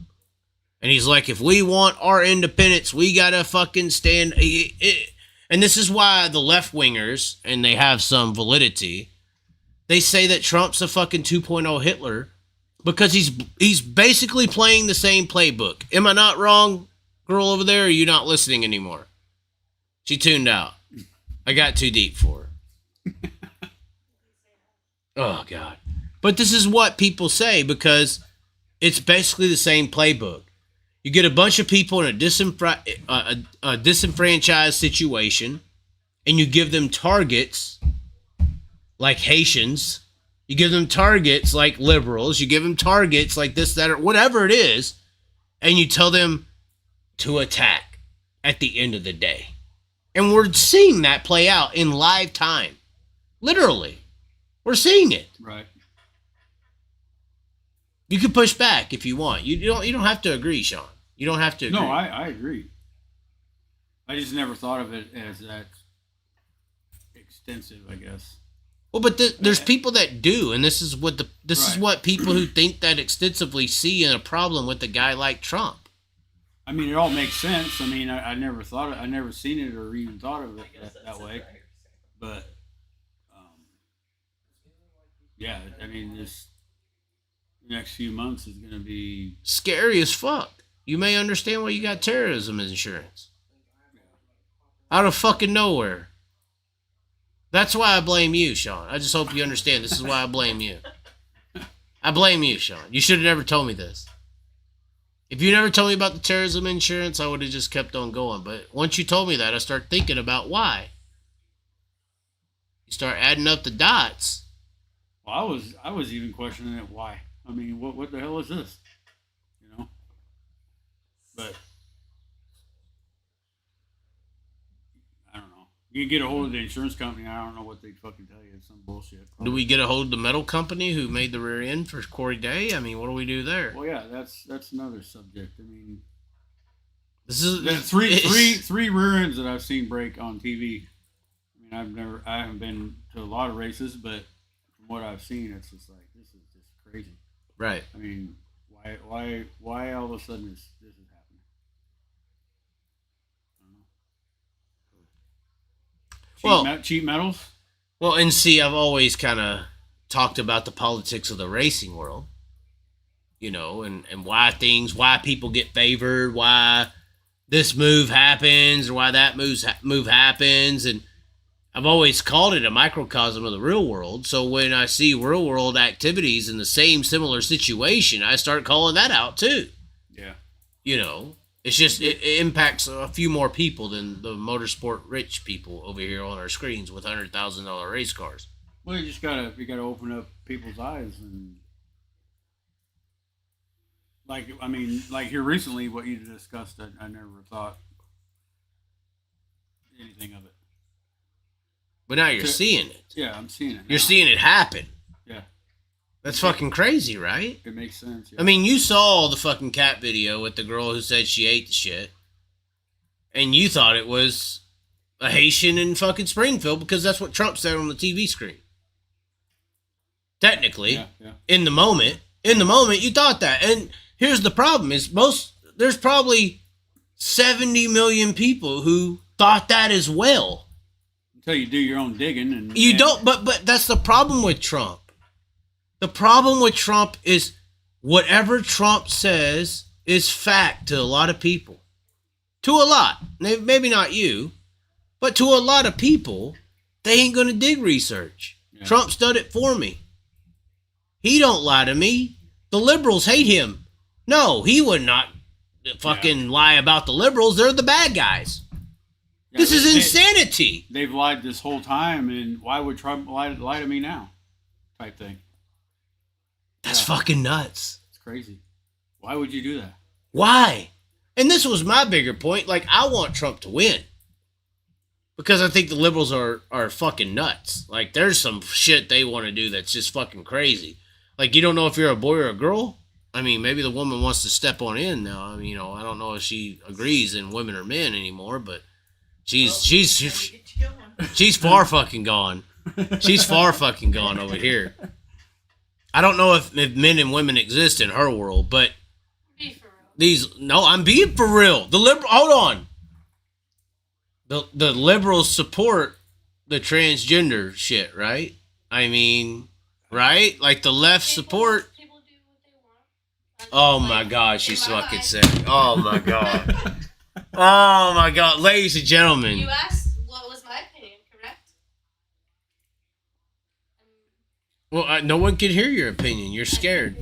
And he's like, if we want our independence, we gotta fucking stand. And this is why the left-wingers, and they have some validity, they say that Trump's a fucking 2.0 Hitler because he's basically playing the same playbook. Am I not wrong, girl over there, or are you not listening anymore? She tuned out. I got too deep for her. Oh, God. But this is what people say because it's basically the same playbook. You get a bunch of people in a disenfranchised situation, and you give them targets like Haitians. You give them targets like liberals. You give them targets like this, that, or whatever it is, and you tell them to attack at the end of the day. And we're seeing that play out in live time. Literally. We're seeing it. Right. You can push back if you want. You don't have to agree, Sean. You don't have to agree. No, I agree. I just never thought of it as that extensive, I guess. Well, but there's people that do, and this is what is what people who think that extensively see in a problem with a guy like Trump. I mean, it all makes sense. I mean, I never thought it. I never seen it or even thought of it that way. But yeah, I mean, this next few months is going to be scary as fuck. You may understand why you got terrorism insurance. Out of fucking nowhere. That's why I blame you, Sean. I just hope you understand. This is why I blame you. I blame you, Sean. You should have never told me this. If you never told me about the terrorism insurance, I would have just kept on going. But once you told me that, I start thinking about why. You start adding up the dots. Well, I was even questioning it. Why? I mean, what the hell is this? You know. But I don't know. You can get a hold of the insurance company. I don't know what they fucking tell you. It's some bullshit. Probably. Do we get a hold of the metal company who made the rear end for Corey Day? I mean, what do we do there? Well, yeah, that's another subject. I mean, this is three rear ends that I've seen break on TV. I mean, I haven't been to a lot of races, but from what I've seen, it's just like this is just crazy. Right. I mean, why all of a sudden this is happening? I don't know. Cheap metals. Well, and see, I've always kind of talked about the politics of the racing world, you know, and why people get favored, why this move happens, or why that move happens, and I've always called it a microcosm of the real world. So when I see real world activities in the same similar situation, I start calling that out too. Yeah. You know, it's just, it impacts a few more people than the motorsport rich people over here on our screens with $100,000 race cars. Well, you gotta open up people's eyes and like here recently, what you discussed, I never thought anything of it. But now you're seeing it. Yeah, I'm seeing it. You're seeing it happen. Yeah. That's fucking crazy, right? It makes sense. Yeah. I mean, you saw the fucking cat video with the girl who said she ate the shit. And you thought it was a Haitian in fucking Springfield because that's what Trump said on the TV screen. Technically, in the moment, you thought that. And here's the problem is there's probably 70 million people who thought that as well. Until you do your own digging, and You don't, but that's the problem with Trump. The problem with Trump is whatever Trump says is fact to a lot of people. To a lot. Maybe not you, but to a lot of people, they ain't going to dig research. Yeah. Trump's done it for me. He don't lie to me. The liberals hate him. No, he would not fucking lie about the liberals. They're the bad guys. Yeah, this is insanity. They've lied this whole time, and why would Trump lie to me now? Type thing. That's fucking nuts. It's crazy. Why would you do that? Why? And this was my bigger point. Like, I want Trump to win. Because I think the liberals are fucking nuts. Like, there's some shit they want to do that's just fucking crazy. Like, you don't know if you're a boy or a girl? I mean, maybe the woman wants to step on in now. I mean, you know, I don't know if she agrees in women or men anymore, but she's far fucking gone. She's far fucking gone over here. I don't know if men and women exist in her world, but I'm being for real. Hold on. The liberals support the transgender shit, right? I mean, right? Like the left support. People do what they want. Oh my God, she's fucking sick. Oh my God. Oh my God, ladies and gentlemen. You asked what was my opinion, correct? Well, no one can hear your opinion. You're scared.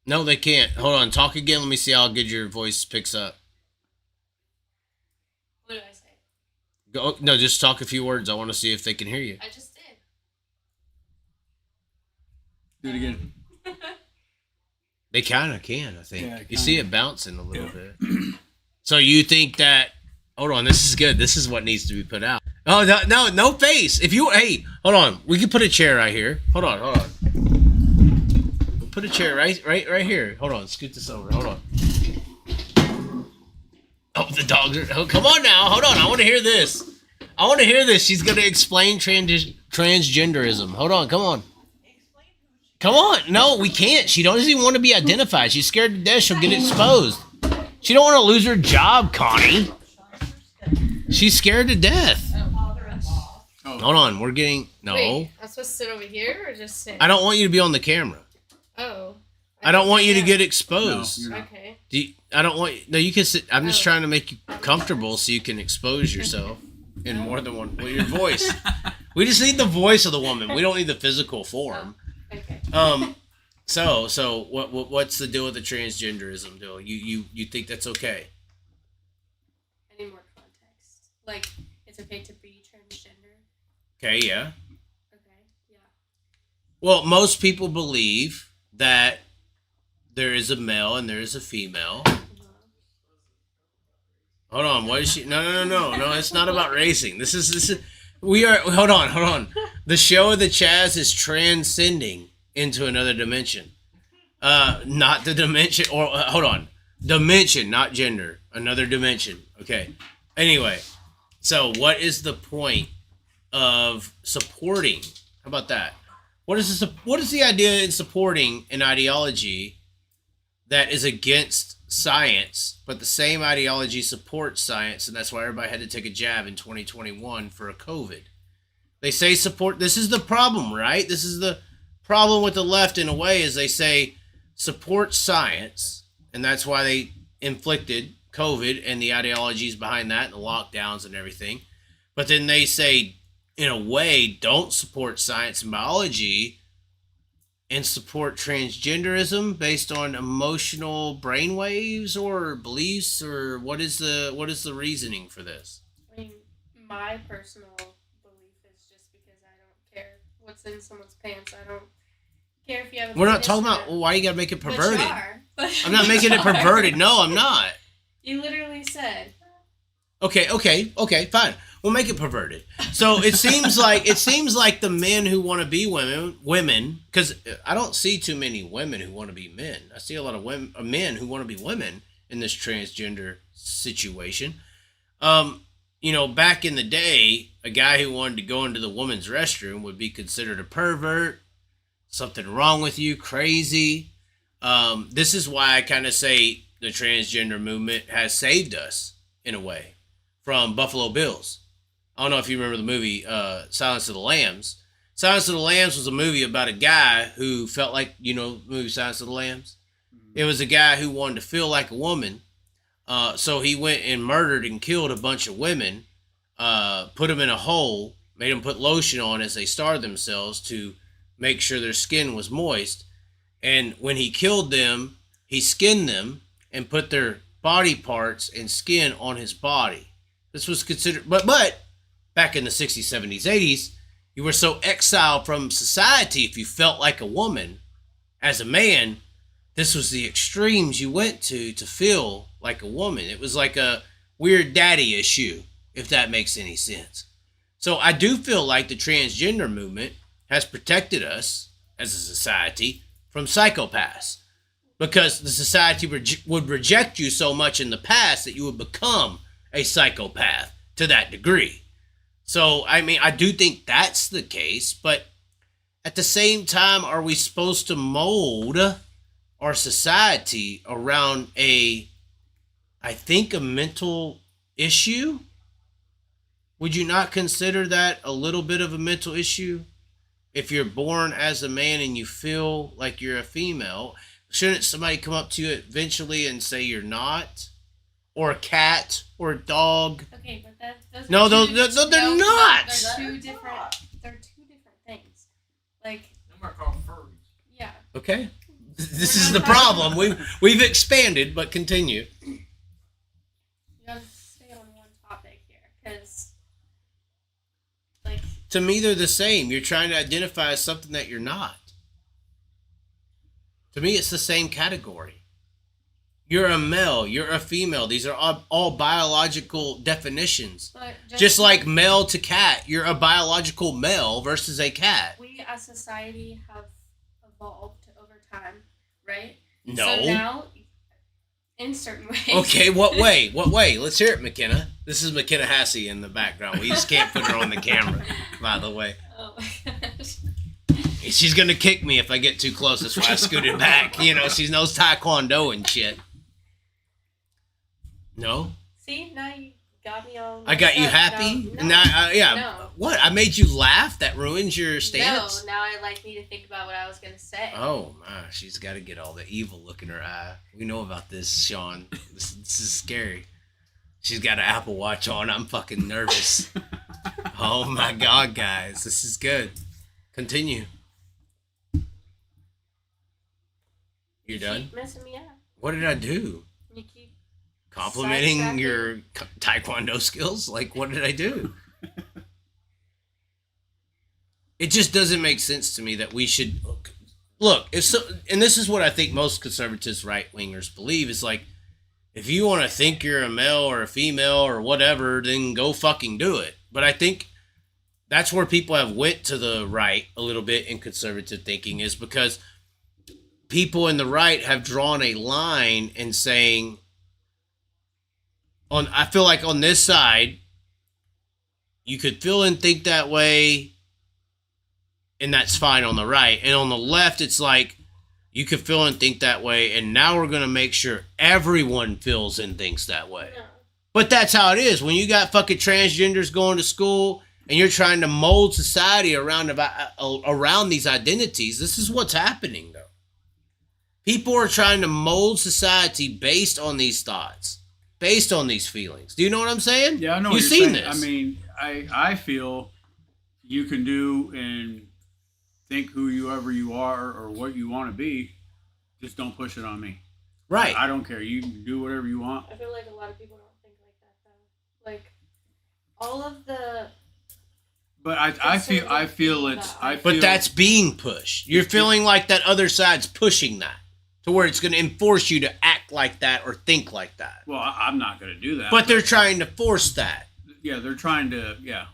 No, they can't. Hold on. Talk again. Let me see how good your voice picks up. What did I say? Go. No, just talk a few words. I want to see if they can hear you. I just did. Do it again. They kind of can, I think. Yeah, you see it bouncing a little bit. So you think that... Hold on. This is good. This is what needs to be put out. Oh, no face. Hey, hold on. We can put a chair right here. Hold on. We'll put a chair right here. Hold on. Scoot this over. Hold on. Oh, the dogs are... Oh, come on now. Hold on. I want to hear this. She's going to explain transgenderism. Hold on. Come on. Come on. No, we can't. She doesn't even want to be identified. She's scared to death. She'll get exposed. She don't want to lose her job, Connie. She's scared to death. Hold on. We're getting... No. Wait, I'm supposed to sit over here or just sit? I don't want you to be on the camera. Oh. I don't want you to get exposed. No, okay. I don't want... No, you can sit... I'm just trying to make you comfortable so you can expose yourself in more than one... Well, your voice. We just need the voice of the woman. We don't need the physical form. Okay. So what's the deal with the transgenderism deal? You think that's okay? I need more context. Like, it's okay to be transgender? Okay, yeah. Okay, yeah. Well, most people believe that there is a male and there is a female. Hold on, what is she? No, it's not about racing. This is hold on. The show of the Chaz is transcending into another dimension. Not the dimension, or hold on. Dimension, not gender. Another dimension. Okay. Anyway, so what is the point of supporting? How about that? What is the idea in supporting an ideology that is against science, but the same ideology supports science, and that's why everybody had to take a jab in 2021 for a COVID. They say support. This is the problem, right? This is the problem with the left in a way, is they say support science, and that's why they inflicted COVID and the ideologies behind that and the lockdowns and everything. But then they say, in a way, don't support science and biology and support transgenderism based on emotional brainwaves or beliefs, or what is the reasoning for this? I mean, my personal belief is just because I don't care what's in someone's pants. I don't care if you have a We're not talking about why you gotta make it perverted. But you are. I'm not making it perverted. No, I'm not. You literally said. Okay, fine. We'll make it perverted. So it seems like the men who want to be women, because I don't see too many women who want to be men. I see a lot of men who want to be women in this transgender situation. Back in the day, a guy who wanted to go into the woman's restroom would be considered a pervert, something wrong with you, crazy. This is why I kind of say the transgender movement has saved us in a way from Buffalo Bills. I don't know if you remember the movie Silence of the Lambs. Silence of the Lambs was a movie about a guy who felt like, the movie Silence of the Lambs? It was a guy who wanted to feel like a woman. So he went and murdered and killed a bunch of women, put them in a hole, made them put lotion on as they starved themselves to make sure their skin was moist. And when he killed them, he skinned them and put their body parts and skin on his body. This was considered, but back in the 60s, 70s, 80s, you were so exiled from society if you felt like a woman. As a man, this was the extremes you went to feel like a woman. It was like a weird daddy issue, if that makes any sense. So I do feel like the transgender movement has protected us as a society from psychopaths, because the society would reject you so much in the past that you would become a psychopath to that degree. So, I mean, I do think that's the case, but at the same time, are we supposed to mold our society around a mental issue? Would you not consider that a little bit of a mental issue? If you're born as a man and you feel like you're a female, shouldn't somebody come up to you eventually and say you're not? Or a cat or a dog? Okay, but those they're not. They're two different things. Like, Them are called furries. yeah. Okay. This is the problem. We've expanded, but continue. You gotta stay on one topic here, because, like, To me, they're the same. You're trying to identify as something that you're not. To me, it's the same category. You're a male. You're a female. These are all biological definitions. but Just like male to cat, you're a biological male versus a cat. we as society have evolved over time, right? No. So now, in certain ways. Okay, what way? What way? Let's hear it, McKenna. This is McKenna Hassey in the background. We just can't put her on the camera, by the way. Oh my gosh. She's going to kick me if I get too close. That's why I scooted back. She knows Taekwondo and shit. No? See, now you got me on. I got you happy? No. Now, yeah. No. What? I made you laugh? That ruins your stance? No, now I need to think about what I was going to say. Oh, my. She's got to get all the evil look in her eye. We know about this, Sean. This is scary. She's got an Apple Watch on. I'm fucking nervous. Oh, my God, guys. This is good. Continue. You're done? Keep messing me up. What did I do? You keep Complimenting sidetracking. your Taekwondo skills? Like, what did I do? It just doesn't make sense to me that we should look. And this is what I think most conservatives, right wingers believe is like, if you want to think you're a male or a female or whatever, then go fucking do it. But I think that's where people have went to the right a little bit in conservative thinking, is because people in the right have drawn a line and saying, I feel like on this side, you could feel and think that way, and that's fine on the right. And on the left, it's like, you could feel and think that way, and now we're going to make sure everyone feels and thinks that way. No. But that's how it is. When you got fucking transgenders going to school, and you're trying to mold society around these identities, this is what's happening, though. People are trying to mold society based on these thoughts, based on these feelings. Do you know what I'm saying? Yeah, I know. You've what you're seen saying. this. I mean, I feel you can do and think whoever you are or what you want to be. Just don't push it on me. Right. I don't care. You can do whatever you want. I feel like a lot of people don't think like that, though. Like, all of the... But I feel it's. But that's being pushed. You're feeling like that other side's pushing that to where it's going to enforce you to act like that or think like that. Well, I'm not going to do that. But they're trying to force that. Yeah, they're trying to. Yeah.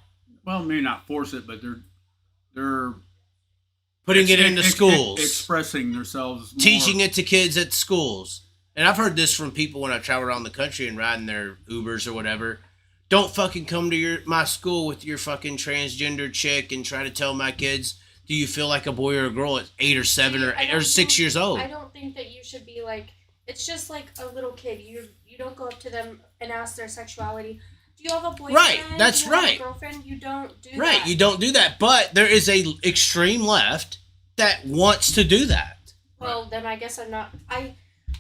Well, maybe not force it, but they're Putting it into schools. Expressing themselves more. Teaching it to kids at schools. And I've heard this from people when I travel around the country and riding their Ubers or whatever. Don't fucking come to my school with your fucking transgender chick and try to tell my kids, do you feel like a boy or a girl at 8 or 7 or 6 years old? I don't think that you should be, like, It's just like a little kid. You don't go up to them and ask their sexuality. Do you have a boyfriend? Right, that's do you have right. a girlfriend? You don't do that. Right, you don't do that. But there is a extreme left that wants to do that. Well, then I guess I'm not. I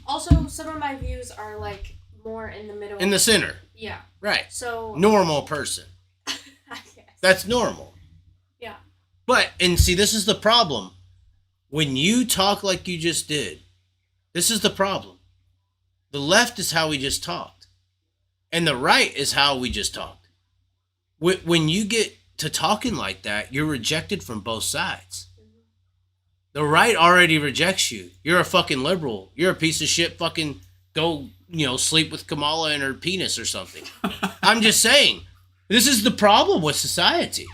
also, some of my views are like more in the middle. In the center. Yeah. Right. So normal person. I guess. That's normal. Yeah. But, and see, this is the problem. When you talk like you just did, this is the problem. The left is how we just talked. And the right is how we just talked. When you get to talking like that, you're rejected from both sides. The right already rejects you. You're a fucking liberal. You're a piece of shit. Fucking go, sleep with Kamala and her penis or something. I'm just saying. This is the problem with society.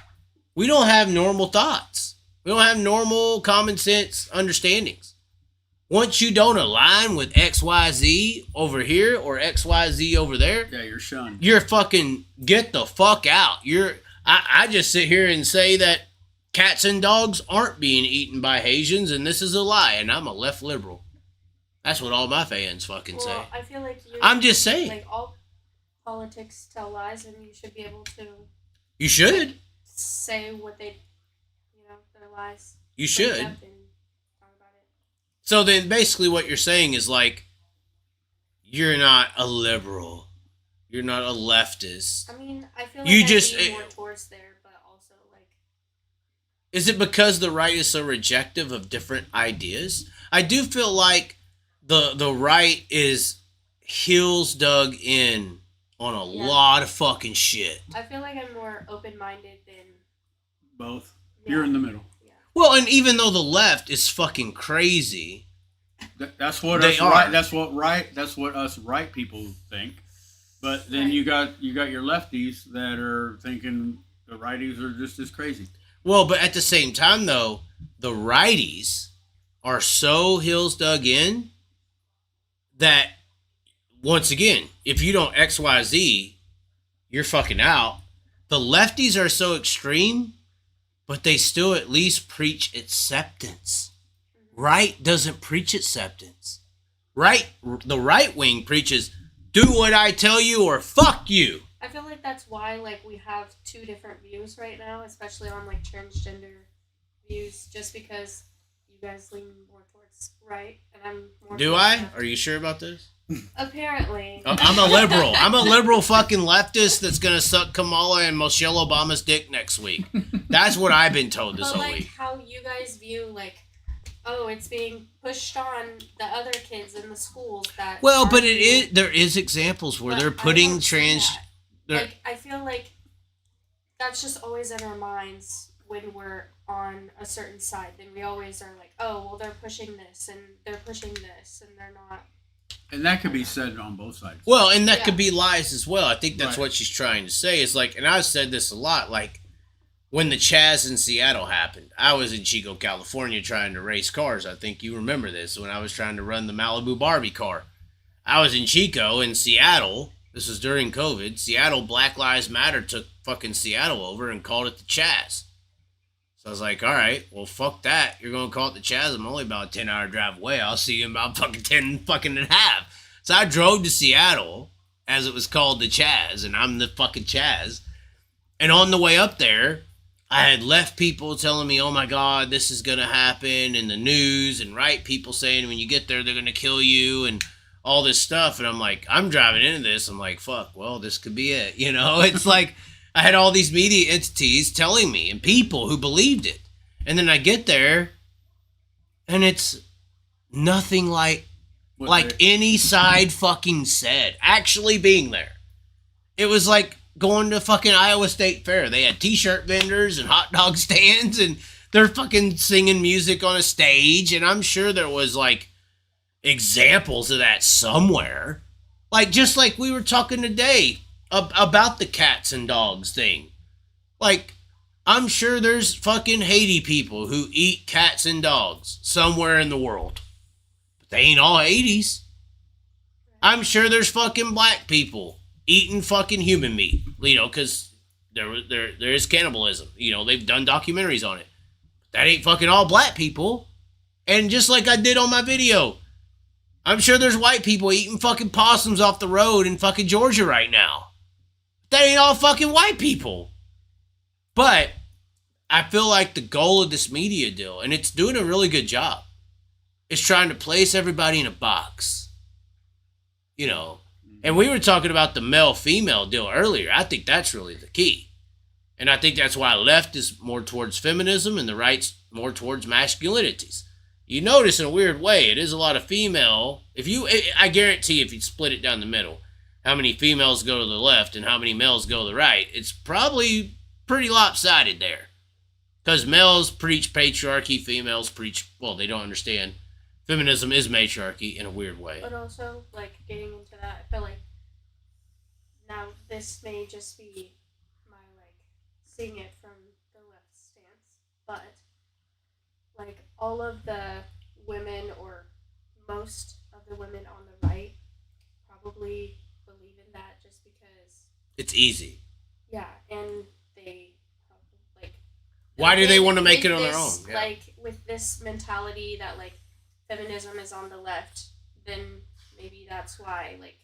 We don't have normal thoughts. We don't have normal common sense understandings. Once you don't align with XYZ over here or XYZ over there, Yeah, you're shunned. you're fucking get the fuck out. I just sit here and say that cats and dogs aren't being eaten by Haitians, and this is a lie, and I'm a left liberal. That's what all my fans fucking say. Well, I feel like I'm just saying. Like all politics tell lies, and you should be able to You should. say what they, their lies. You Bring it should. up and talk about it. So then basically what you're saying is like, you're not a liberal. You're not a leftist. I mean, I feel like You I just- lean more towards there, but also like. Is it because the right is so rejective of different ideas? I do feel like the right is heels dug in on a Yeah. lot of fucking shit. I feel like I'm more open-minded than. Both. Yeah. You're in the middle. Yeah. Well, and even though the left is fucking crazy, That's what They us are. right. That's what us right people think. But then Right. you got your lefties that are thinking the righties are just as crazy. well, but at the same time though, the righties are so heels dug in that once again, if you don't XYZ, you're fucking out. The lefties are so extreme, but they still at least preach acceptance. Right doesn't preach acceptance. The right wing preaches, do what I tell you or fuck you. I feel like that's why like we have two different views right now, especially on like transgender views, just because you guys lean more towards right and I'm more. Do towards I? left. Are you sure about this? Apparently. I'm a liberal. I'm a liberal fucking leftist that's gonna suck Kamala and Michelle Obama's dick next week. That's what I've been told this But whole like week. how you guys view like, oh, it's being pushed on the other kids in the schools that. Well, but aren't there is examples where But they're I putting don't see trans. that. they're- Like I feel like that's just always in our minds when we're on a certain side. Then we always are like, oh, well, they're pushing this and they're pushing this and they're not. And that could be said on both sides. Well, and that Yeah. could be lies as well. I think that's Right. what she's trying to say. Is like, and I've said this a lot. Like when the Chaz in Seattle happened, I was in Chico, California, trying to race cars. I think you remember this when I was trying to run the Malibu Barbie car. I was in Chico in Seattle. This was during COVID. Seattle Black Lives Matter took fucking Seattle over and called it the Chaz. So I was like, all right, well, fuck that. You're going to call it the Chaz. I'm only about a 10-hour drive away. I'll see you in about fucking 10 fucking and a half. So I drove to Seattle, as it was called the Chaz, and I'm the fucking Chaz. And on the way up there, I had left people telling me, oh my God, this is going to happen in the news, and right people saying when you get there, they're going to kill you, and all this stuff. And I'm like, I'm driving into this. I'm like, fuck, well, this could be it. It's like I had all these media entities telling me and people who believed it. And then I get there and it's nothing like any side fucking said actually being there. It was like going to fucking Iowa State Fair. They had t-shirt vendors and hot dog stands and they're fucking singing music on a stage. And I'm sure there was like examples of that somewhere. Like, just like we were talking today about the cats and dogs thing. Like, I'm sure there's fucking Haiti people who eat cats and dogs somewhere in the world. But they ain't all Hades. I'm sure there's fucking black people eating fucking human meat. Because there is cannibalism. They've done documentaries on it. But that ain't fucking all black people. And just like I did on my video, I'm sure there's white people eating fucking possums off the road in fucking Georgia right now. That ain't all fucking white people. But I feel like the goal of this media deal, and it's doing a really good job, is trying to place everybody in a box. You know, and we were talking about the male-female deal earlier. I think that's really the key. And I think that's why left is more towards feminism and the right's more towards masculinities. You notice in a weird way, it is a lot of female. I guarantee if you split it down the middle, how many females go to the left and how many males go to the right, it's probably pretty lopsided there. Because males preach patriarchy, females preach, well, they don't understand. Feminism is matriarchy in a weird way. But also, like, getting into that, I feel like now this may just be my, like, seeing it from the left stance, but, like, all of the women, or most of the women on the right, probably believe in that just because... It's easy. Yeah, and they probably, like... Why do they want to make it on their own? Yeah. Like, with this mentality that, like, feminism is on the left, then maybe that's why, like,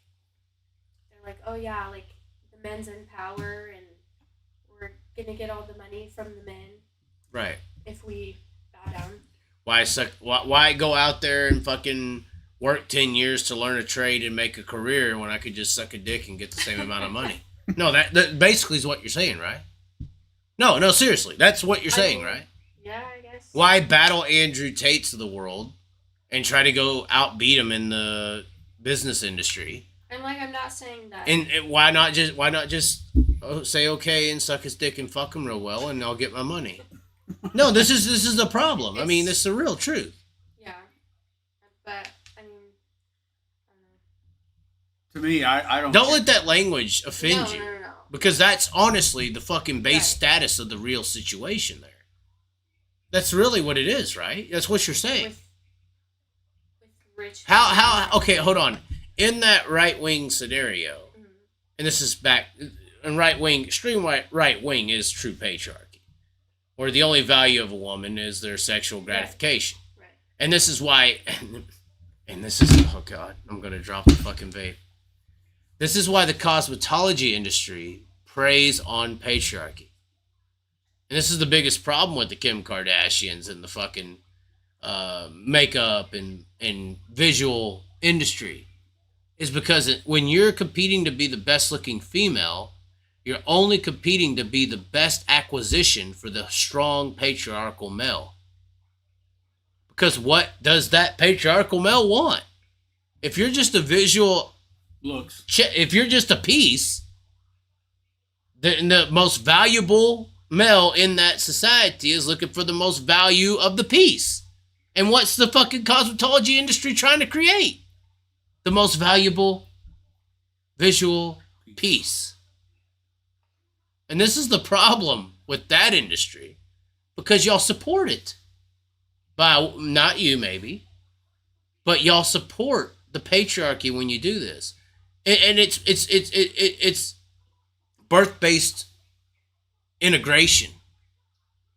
they're like, oh yeah, like, the men's in power and we're gonna get all the money from the men. Right. If we bow down. Why go out there and fucking work 10 years to learn a trade and make a career when I could just suck a dick and get the same amount of money? No, that basically is what you're saying, right? No, seriously. That's what you're saying, right? Yeah, I guess. Why battle Andrew Tates of the world and try to go outbeat him in the business industry? And, like, I'm not saying that. And why not just say okay and suck his dick and fuck him real well and I'll get my money? No, this is the problem. I mean, this is the real truth. Yeah. But, I mean, I To me, I don't... Don't let that language offend you. No. Because that's honestly the fucking base Right. status of the real situation there. That's really what it is, right? That's what you're saying. With rich... How okay, hold on. In that right-wing scenario, Mhm. and this is back, and right-wing, extreme right-wing is true patriarchy, where the only value of a woman is their sexual gratification. Right. And this is why, and this is, oh God, I'm going to drop the fucking vape. This is why the cosmetology industry preys on patriarchy. And this is the biggest problem with the Kim Kardashians and the fucking makeup and visual industry. Is because when you're competing to be the best looking female, you're only competing to be the best acquisition for the strong patriarchal male. Because what does that patriarchal male want? If you're just a visual... Looks. If you're just a piece, the most valuable male in that society is looking for the most value of the piece. And what's the fucking cosmetology industry trying to create? The most valuable visual piece. And this is the problem with that industry, because y'all support it. By not you maybe, but y'all support the patriarchy when you do this. And it's birth-based integration.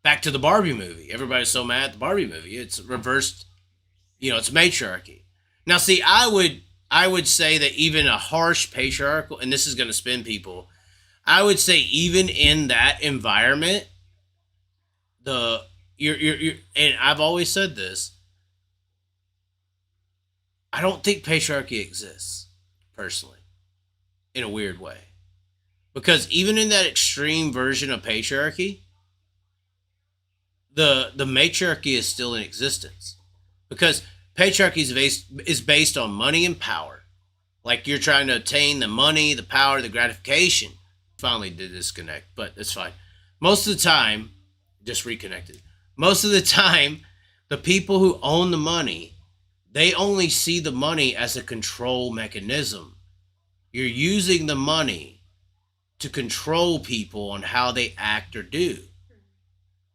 Back to the Barbie movie. Everybody's so mad at the Barbie movie. It's reversed, it's matriarchy. Now, see, I would say that even a harsh patriarchal, and this is going to spin people, I would say even in that environment, and I've always said this, I don't think patriarchy exists, personally, in a weird way. Because even in that extreme version of patriarchy, the matriarchy is still in existence. Because patriarchy is based on money and power. Like you're trying to obtain the money, the power, the gratification. Finally did disconnect, but it's fine. Most of the time, just reconnected. Most of the time, the people who own the money, they only see the money as a control mechanism. You're using the money to control people on how they act or do.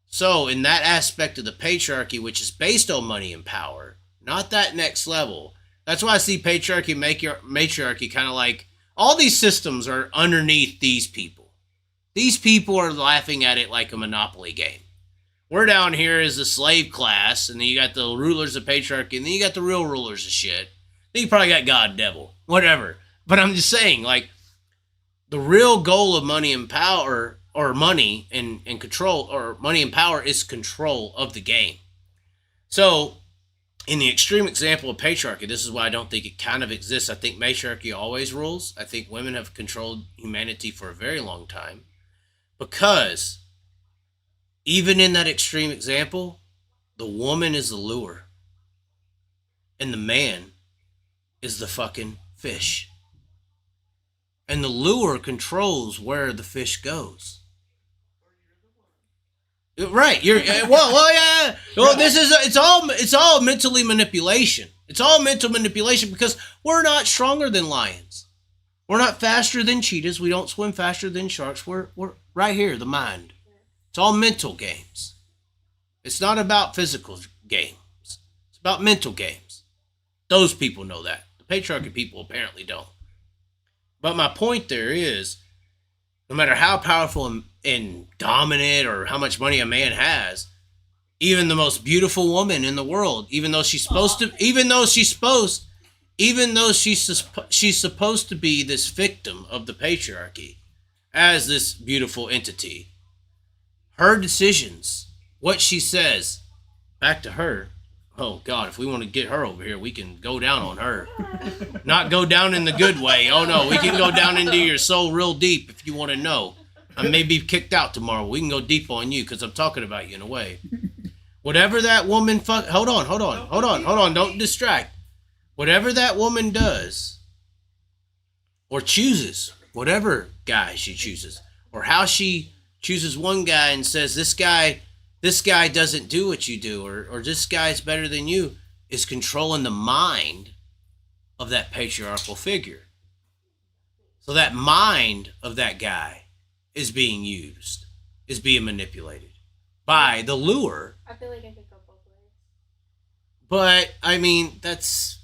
So in that aspect of the patriarchy, which is based on money and power, not that next level. That's why I see patriarchy, matriarchy kind of like all these systems are underneath these people. These people are laughing at it like a Monopoly game. We're down here as the slave class, and then you got the rulers of patriarchy, and then you got the real rulers of shit. You probably got God, devil, whatever. But I'm just saying, like, the real goal of money and power, or money and control, or money and power, is control of the game. So, in the extreme example of patriarchy, this is why I don't think it kind of exists. I think matriarchy always rules. I think women have controlled humanity for a very long time. Because, even in that extreme example, the woman is the lure. And the man is the fucking fish. And the lure controls where the fish goes. Right, you're well, yeah. Well, it's all mentally manipulation. It's all mental manipulation because we're not stronger than lions. We're not faster than cheetahs. We don't swim faster than sharks. We're right here, the mind. It's all mental games. It's not about physical games. It's about mental games. Those people know that. The patriarchy people apparently don't. But my point there is, no matter how powerful and dominant or how much money a man has, even the most beautiful woman in the world, even though she's supposed to be this victim of the patriarchy as this beautiful entity, her decisions, what she says, back to her. Oh, God, if we want to get her over here, we can go down on her. Not go down in the good way. Oh, no, we can go down into your soul real deep if you want to know. I may be kicked out tomorrow. We can go deep on you because I'm talking about you in a way. Whatever that woman... Hold on. Don't distract. Whatever that woman does or chooses, whatever guy she chooses, or how she chooses one guy and says, this guy doesn't do what you do, or this guy's better than you, is controlling the mind of that patriarchal figure. So that mind of that guy is being used, is being manipulated by the lure. I feel like I could go both ways. But, I mean, that's...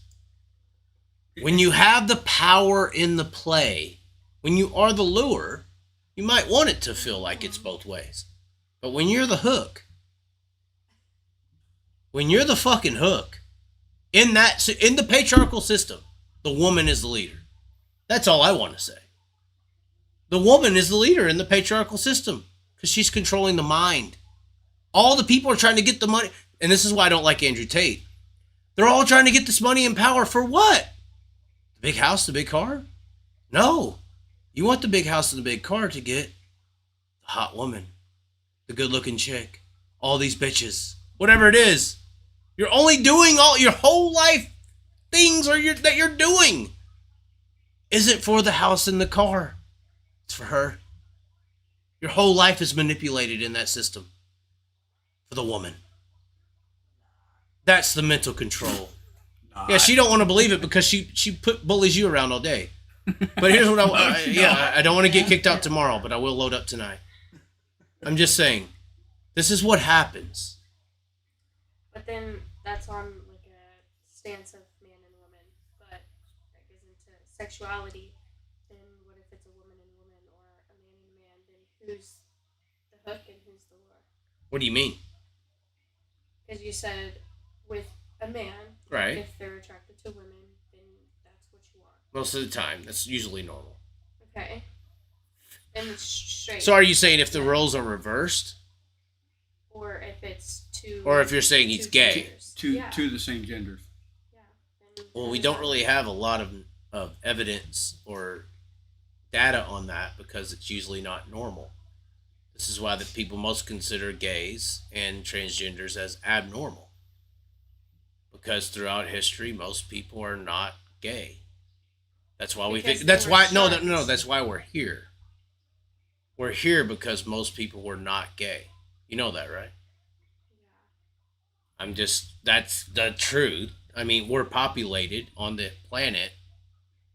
When you have the power in the play, when you are the lure, you might want it to feel like it's both ways. But when you're the hook, when you're the fucking hook, in the patriarchal system, the woman is the leader. That's all I want to say. The woman is the leader in the patriarchal system because she's controlling the mind. All the people are trying to get the money. And this is why I don't like Andrew Tate. They're all trying to get this money and power for what? The big house, the big car? No. You want the big house and the big car to get the hot woman, the good-looking chick, all these bitches, whatever it is. You're only doing all your whole life things that you're doing isn't for the house and the car. It's for her. Your whole life is manipulated in that system for the woman. That's the mental control. Yeah, she don't want to believe it because she bullies you around all day. But here's what I don't want to get kicked out tomorrow, but I will load up tonight. I'm just saying, this is what happens. But then that's on like a stance of man and woman. But that goes into sexuality. Then what if it's a woman and woman or a man and man? Then who's the hook and who's the lure? What do you mean? Because you said with a man, right? If they're attracted to women, then that's what you want. Most of the time, that's usually normal. Okay. And straight. So are you saying if the roles are reversed? Or if it's two... Or if you're saying he's gay. Two the same genders. Yeah. Well, we don't really have a lot of evidence or data on that because it's usually not normal. This is why the people most consider gays and transgenders as abnormal. Because throughout history, most people are not gay. That's why we think... That's why... No, that's why we're here. We're here because most people were not gay. You know that, right? Yeah. That's the truth. I mean, we're populated on the planet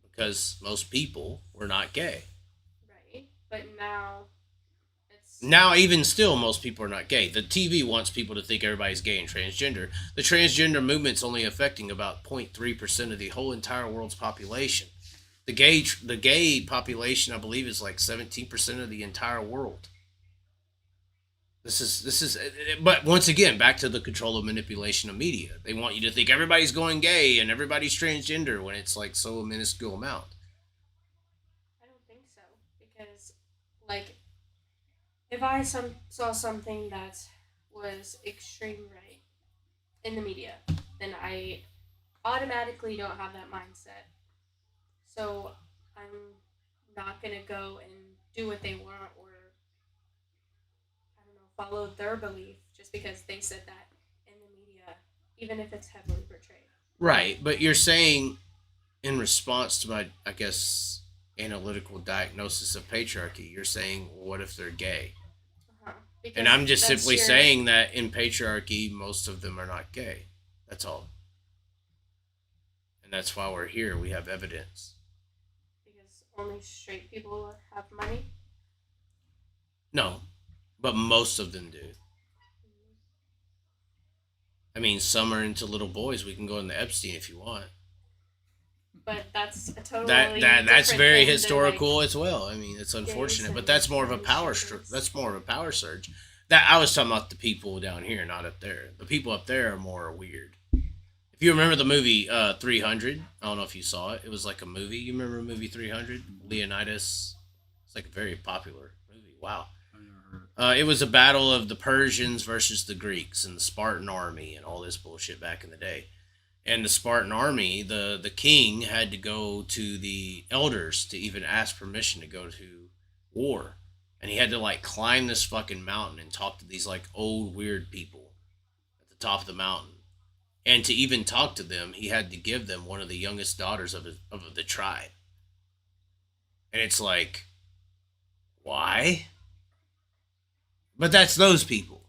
because most people were not gay. Right. But now Now, even still, most people are not gay. The TV wants people to think everybody's gay and transgender. The transgender movement's only affecting about 0.3% of the whole entire world's population. The gay population, I believe, is like 17% of the entire world. This is, but once again, back to the control of manipulation of media. They want you to think everybody's going gay and everybody's transgender when it's like so a minuscule amount. I don't think so, because like if I saw something that was extreme right in the media, then I automatically don't have that mindset. So I'm not gonna go and do what they want, or I don't know, follow their belief just because they said that in the media, even if it's heavily portrayed. Right, but you're saying in response to my, I guess, analytical diagnosis of patriarchy, you're saying, what if they're gay? Uh-huh. And I'm just simply saying that in patriarchy, most of them are not gay. That's all. And that's why we're here. We have evidence. Because only straight people have money? No, but most of them do. I mean, some are into little boys. We can go into Epstein if you want. But that's a totally that's very thing historical than, as well. I mean, it's unfortunate, but and that's more of a power. That's more of a power surge. That I was talking about the people down here, not up there. The people up there are more weird. If you remember the movie 300, I don't know if you saw it. It was like a movie. You remember movie 300? Leonidas. It's like a very popular movie. Wow. It was a battle of the Persians versus the Greeks and the Spartan army and all this bullshit back in the day. And the Spartan army, the king had to go to the elders to even ask permission to go to war. And he had to like climb this fucking mountain and talk to these like old weird people at the top of the mountain. And to even talk to them, he had to give them one of the youngest daughters of the tribe. And it's like, why? But that's those people.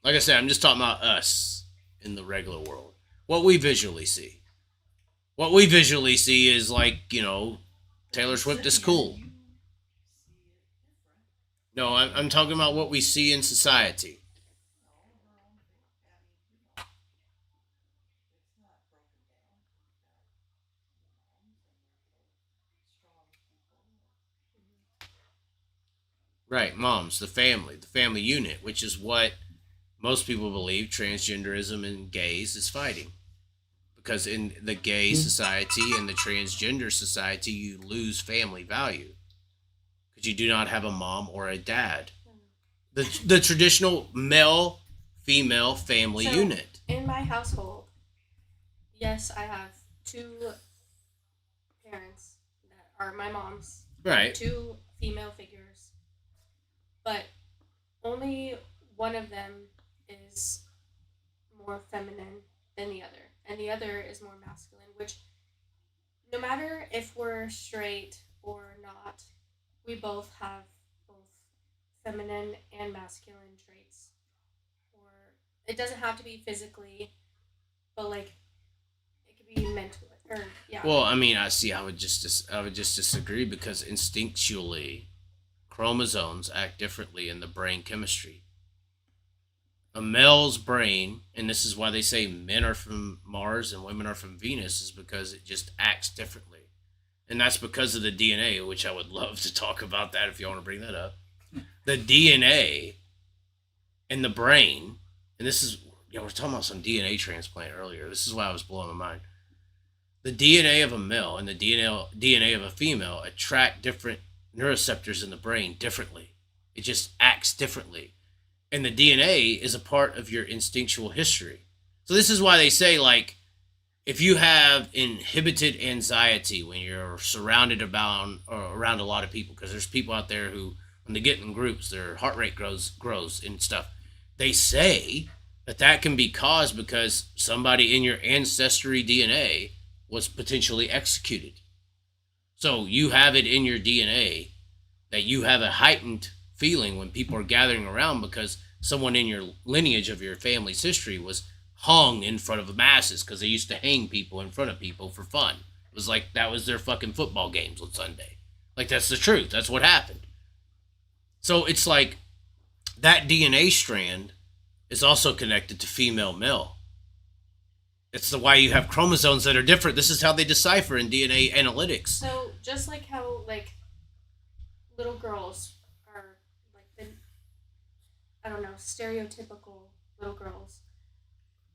Like I said, I'm just talking about us in the regular world. What we visually see. What we visually see is like, Taylor Swift is cool. No, I'm talking about what we see in society. Right, moms, the family unit, which is what most people believe transgenderism and gays is fighting. Because in the gay society and the transgender society, you lose family value. Because you do not have a mom or a dad. The traditional male-female family unit. In my household, yes, I have two parents that are my moms. Right. Two female figures. But only one of them is more feminine than the other. And the other is more masculine, which no matter if we're straight or not, we both have both feminine and masculine traits. Or it doesn't have to be physically, but like it could be mentally. Or yeah. Well, I mean, I would just disagree because instinctually, chromosomes act differently in the brain chemistry. A male's brain, and this is why they say men are from Mars and women are from Venus, is because it just acts differently. And that's because of the DNA, which I would love to talk about that if you want to bring that up. The DNA in the brain, and this is, we're talking about some DNA transplant earlier. This is why I was blowing my mind. The DNA of a male and the DNA of a female attract different neuroreceptors in the brain differently. It just acts differently. And the DNA is a part of your instinctual history. So this is why they say, like, if you have inhibited anxiety when you're surrounded around a lot of people, because there's people out there who, when they get in groups, their heart rate grows and stuff. They say that can be caused because somebody in your ancestry DNA was potentially executed. So you have it in your DNA that you have a heightened feeling when people are gathering around because someone in your lineage of your family's history was hung in front of the masses because they used to hang people in front of people for fun. It was like that was their fucking football games on Sunday. Like, that's the truth. That's what happened. So it's like that DNA strand is also connected to female-male. It's the why you have chromosomes that are different. This is how they decipher in DNA analytics. So just like how like little girls are like I don't know, stereotypical little girls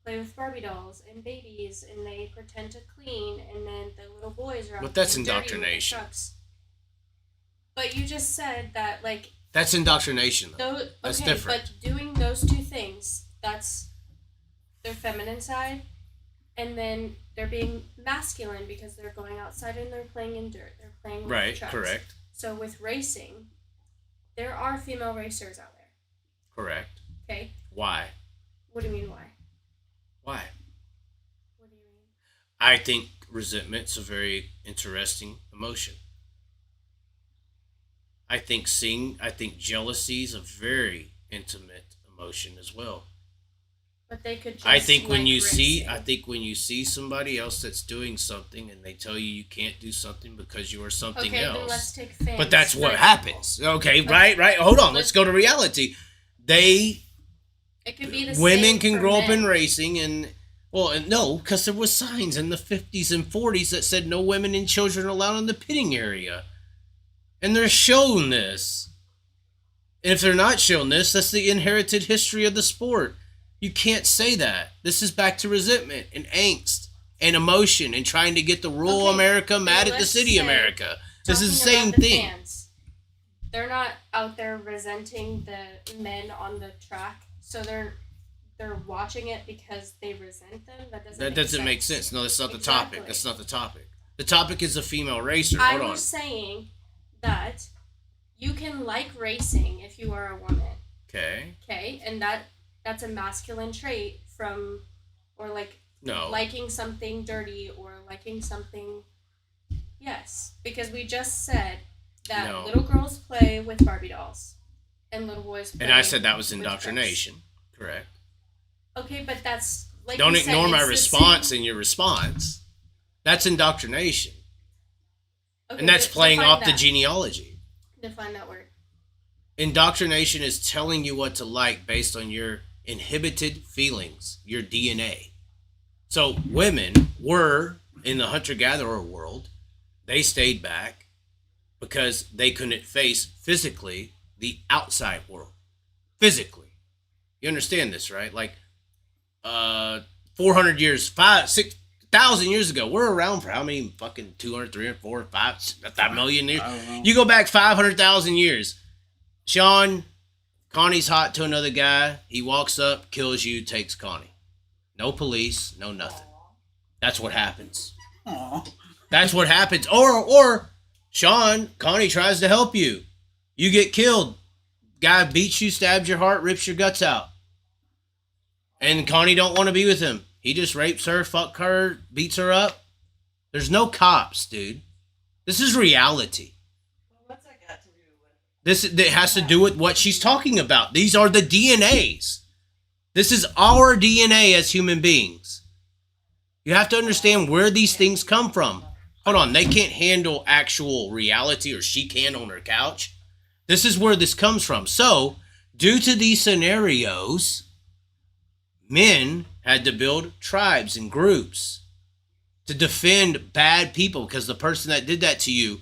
play with Barbie dolls and babies, and they pretend to clean, and then the little boys are out But that's being dirty with the indoctrination. trucks. But you just said that, like, That's indoctrination, though. those, That's okay, different. but doing those two things, that's their feminine side, and then they're being masculine because they're going outside and they're playing in dirt. They're playing with Right, trucks. correct. So with racing, there are female racers out there. Correct. Okay? Why? What do you mean why? Why? What do you mean? I think resentment's a very interesting emotion. I think jealousy is a very intimate emotion as well. But they could just I think when you racing. see somebody else that's doing something and they tell you you can't do something because you are something okay, else. then let's take fans. But that's what for happens. Okay, Let's- right. Hold on. Let's go to reality. It could be the Women same can for grow up in men. racing and no, because there was signs in the 50s and 40s that said no women and children are allowed in the pitting area. And they're shown this. And if they're not shown this, that's the inherited history of the sport. You can't say that. This is back to resentment and angst and emotion and trying to get the rural Okay, America then mad at the let's city say, America. This is the Talking same about the thing. Fans, they're not out there resenting the men on the track, so they're watching it because they resent them. That doesn't make sense. No, that's not the topic. Exactly. That's not the topic. The topic is a female racer. I Hold on. was saying that you can like racing if you are a woman. Okay. Okay, and that's a masculine trait from, or like No. liking something dirty or liking something. Yes, because we just said that No. little girls play with Barbie dolls, and little boys play. And I said that was with indoctrination. Correct. trucks. Okay, but that's like. Don't you said, ignore my it's the response same- in your response. That's indoctrination. Okay, And that's playing define off the that. genealogy. Define that word. Indoctrination is telling you what to like based on your inhibited feelings, your DNA. So women were in the hunter-gatherer world. They stayed back because they couldn't face physically the outside world. Physically. You understand this, right? Like 400 years, 6,000 years ago. We're around for how many fucking 200, 300, 400, 500, 1 million years? I don't know. You go back 500,000 years. Sean, Connie's hot to another guy. He walks up, kills you, takes Connie. No police, no nothing. That's what happens. Aw. That's what happens. Or Sean, Connie tries to help you. You get killed. Guy beats you, stabs your heart, rips your guts out. And Connie don't want to be with him. He just rapes her, fuck her, beats her up. There's no cops, dude. This is reality. Well, what's that got to do with? It has to do with what she's talking about. These are the DNAs. This is our DNA as human beings. You have to understand where these things come from. Hold on, they can't handle actual reality, or she can on her couch. This is where this comes from. So, due to these scenarios, men had to build tribes and groups to defend bad people, because the person that did that to you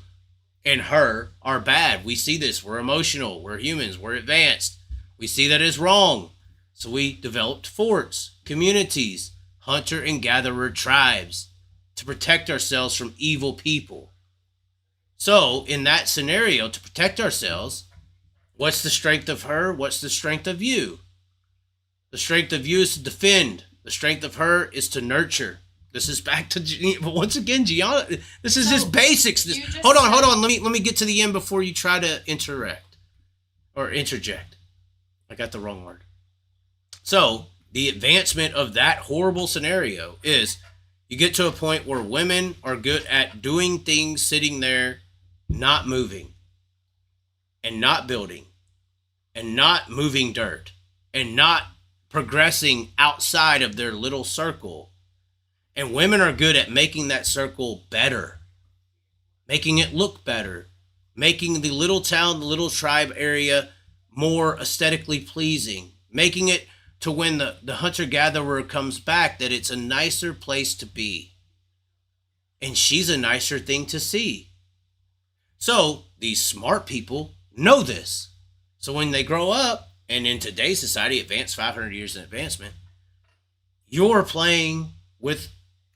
and her are bad. We see this. We're emotional. We're humans. We're advanced. We see that it's wrong. So we developed forts, communities, hunter and gatherer tribes to protect ourselves from evil people. So in that scenario, to protect ourselves, what's the strength of her? What's the strength of you? The strength of you is to defend. The strength of her is to nurture. This is back to, but once again, Gianna, this is just basics. you just Hold on. Let me get to the end before you try to interject. I got the wrong word. So the advancement of that horrible scenario is you get to a point where women are good at doing things, sitting there, not moving, and not building, and not moving dirt, and not progressing outside of their little circle. And women are good at making that circle better, making it look better, making the little town, the little tribe area more aesthetically pleasing, making it to when the hunter-gatherer comes back that it's a nicer place to be. And she's a nicer thing to see. So these smart people know this. So when they grow up, and in today's society, advanced 500 years in advancement, you're playing with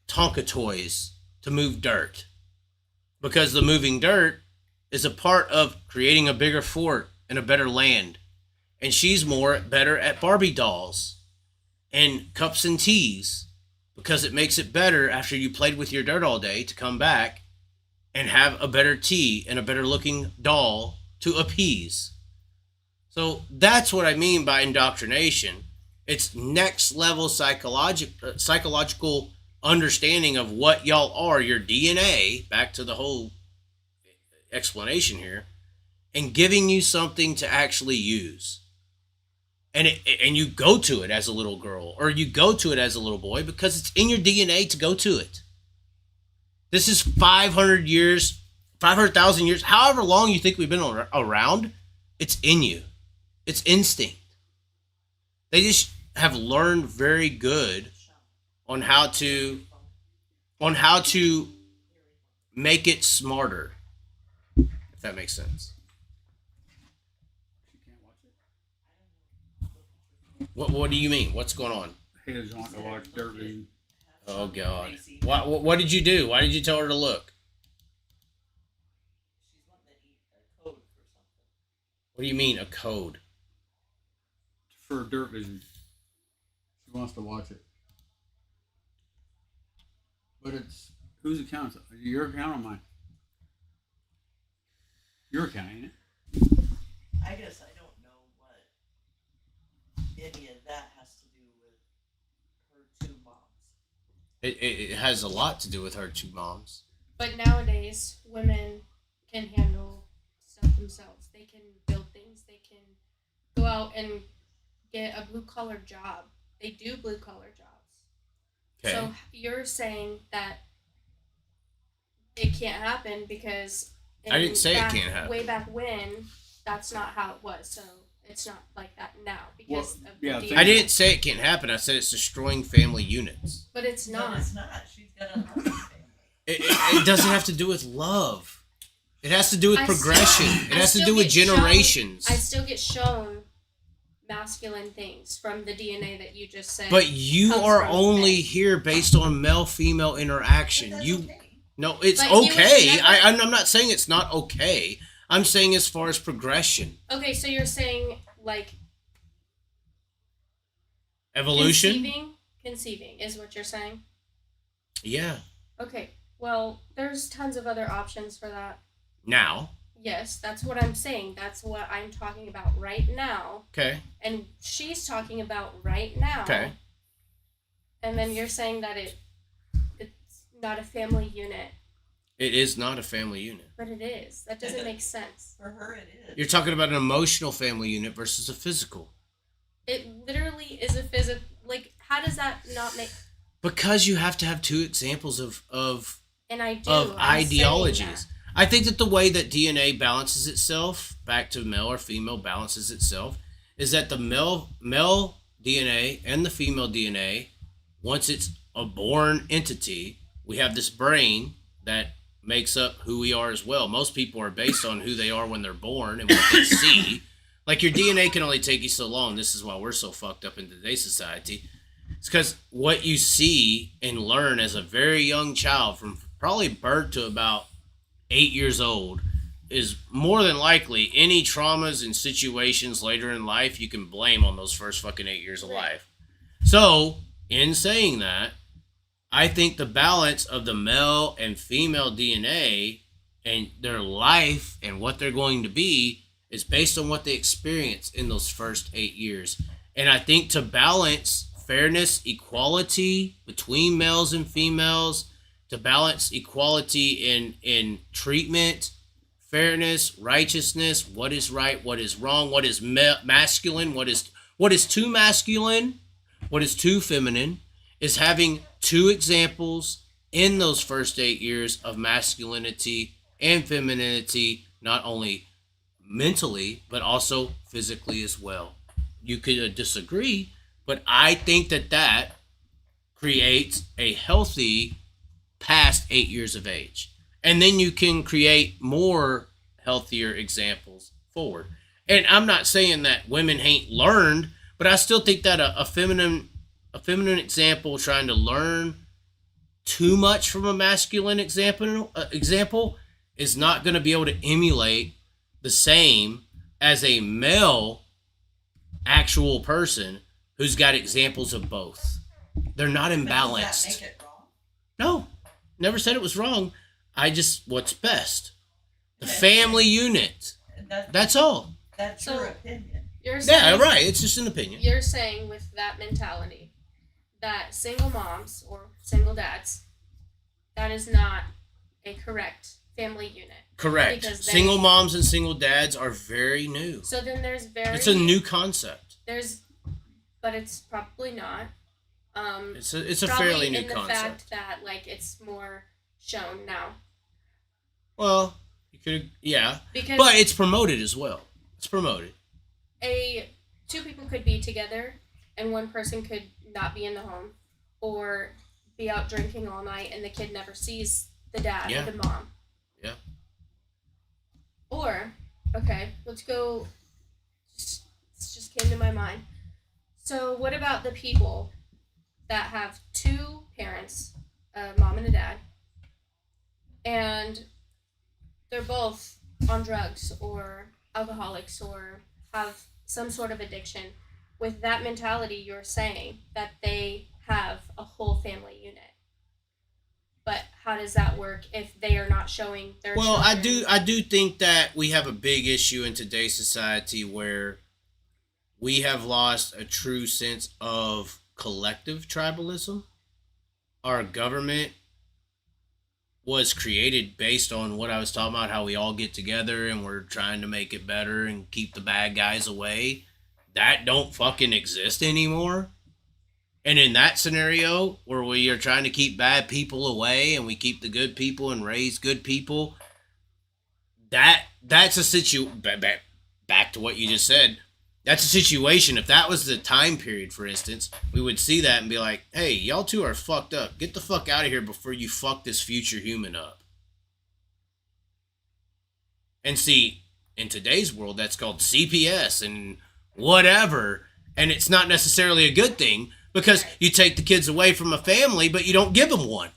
Tonka toys to move dirt. Because the moving dirt is a part of creating a bigger fort and a better land. And she's better at Barbie dolls and cups and teas, because it makes it better after you played with your dirt all day to come back and have a better tea and a better looking doll to appease. So that's what I mean by indoctrination. It's next level psychological understanding of what y'all are, your DNA, back to the whole explanation here, and giving you something to actually use. And you go to it as a little girl, or you go to it as a little boy, because it's in your DNA to go to it. This is 500 years, 500,000 years, however long you think we've been around, it's in you. It's instinct. They just have learned very good on how to make it smarter, if that makes sense. What do you mean? What's going on? He doesn't want to watch durring. Oh God! What did you do? Why did you tell her to look? She's wanting to eat a code for something. What do you mean a code? For dirt vision. She wants to watch it. But it's whose account? Your account or mine? Your account, ain't it? I guess I don't know what any of that has to do with her two moms. It has a lot to do with her two moms. But nowadays, women can handle stuff themselves. They can build things. They can go out and get a blue-collar job. They do blue-collar jobs. Okay. So you're saying that it can't happen because... I didn't say it can't happen. Way back when, that's not how it was. So it's not like that now because of yeah, the I didn't say it can't happen. I said it's destroying family units. But it's not. No, it's not. She's got a loving family. It doesn't have to do with love. It has to do with progression. It has to do with get generations. I still get shown masculine things from the DNA that you just said. But you comes are from only men. here based on male-female interaction. But that's You okay. No, it's But he was okay. never- I'm not saying it's not okay. I'm saying as far as progression. Okay, so you're saying like Evolution? Conceiving is what you're saying? Yeah. Okay. Well, there's tons of other options for that. Now. Yes, that's what I'm saying. That's what I'm talking about right now. Okay. And she's talking about right now. Okay. And then you're saying that it's not a family unit. It is not a family unit. But it is. That doesn't make sense. For her, it is. You're talking about an emotional family unit versus a physical. It literally is a physical. Like, how does that not make? Because you have to have two examples of And I do. of I'm saying ideologies. that. I think that the way that DNA balances itself, back to male or female balances itself, is that the male DNA and the female DNA, once it's a born entity, we have this brain that makes up who we are as well. Most people are based on who they are when they're born and what they see. Like, your DNA can only take you so long. This is why we're so fucked up in today's society. It's because what you see and learn as a very young child, from probably birth to about 8 years old, is more than likely any traumas and situations later in life you can blame on those first fucking 8 years of life. So, in saying that, I think the balance of the male and female DNA and their life and what they're going to be is based on what they experience in those first 8 years. And I think to balance fairness, equality between males and females, to balance equality in treatment, fairness, righteousness, what is right, what is wrong, what is masculine, what is too masculine, what is too feminine, is having two examples in those first 8 years of masculinity and femininity, not only mentally, but also physically as well. You could disagree, but I think that creates a healthy past 8 years of age. And then you can create more healthier examples forward. And I'm not saying that women ain't learned, but I still think that a feminine example trying to learn too much from a masculine example is not going to be able to emulate the same as a male actual person who's got examples of both. They're not imbalanced. Does that make it wrong? No, never said it was wrong. I just, what's best? The family unit. That's all. That's your opinion. You're saying, Yeah, right. It's just an opinion. You're saying with that mentality that single moms or single dads, that is not a correct family unit. Correct. Single moms and single dads are very new. So then It's a new concept. But it's probably not. It's a fairly new concept. The concept. fact that like it's more shown now. Well, you could, yeah. Because but it's promoted as well. It's promoted. Two people could be together, and one person could not be in the home, or be out drinking all night, and the kid never sees the dad or the mom. Yeah. Or, okay, let's go. This just came to my mind. So, what about the people that have two parents, a mom and a dad, and they're both on drugs or alcoholics or have some sort of addiction? With that mentality, you're saying that they have a whole family unit. But how does that work if they are not showing their children? I do think that we have a big issue in today's society where we have lost a true sense of collective tribalism. Our government was created based on what I was talking about, how we all get together and we're trying to make it better and keep the bad guys away. That don't fucking exist anymore. And in that scenario where we are trying to keep bad people away and we keep the good people and raise good people, that's a situation. Back to what you just said. That's a situation. If that was the time period, for instance, we would see that and be like, hey, y'all two are fucked up. Get the fuck out of here before you fuck this future human up. And see, in today's world, that's called CPS and whatever. And it's not necessarily a good thing because you take the kids away from a family, but you don't give them one.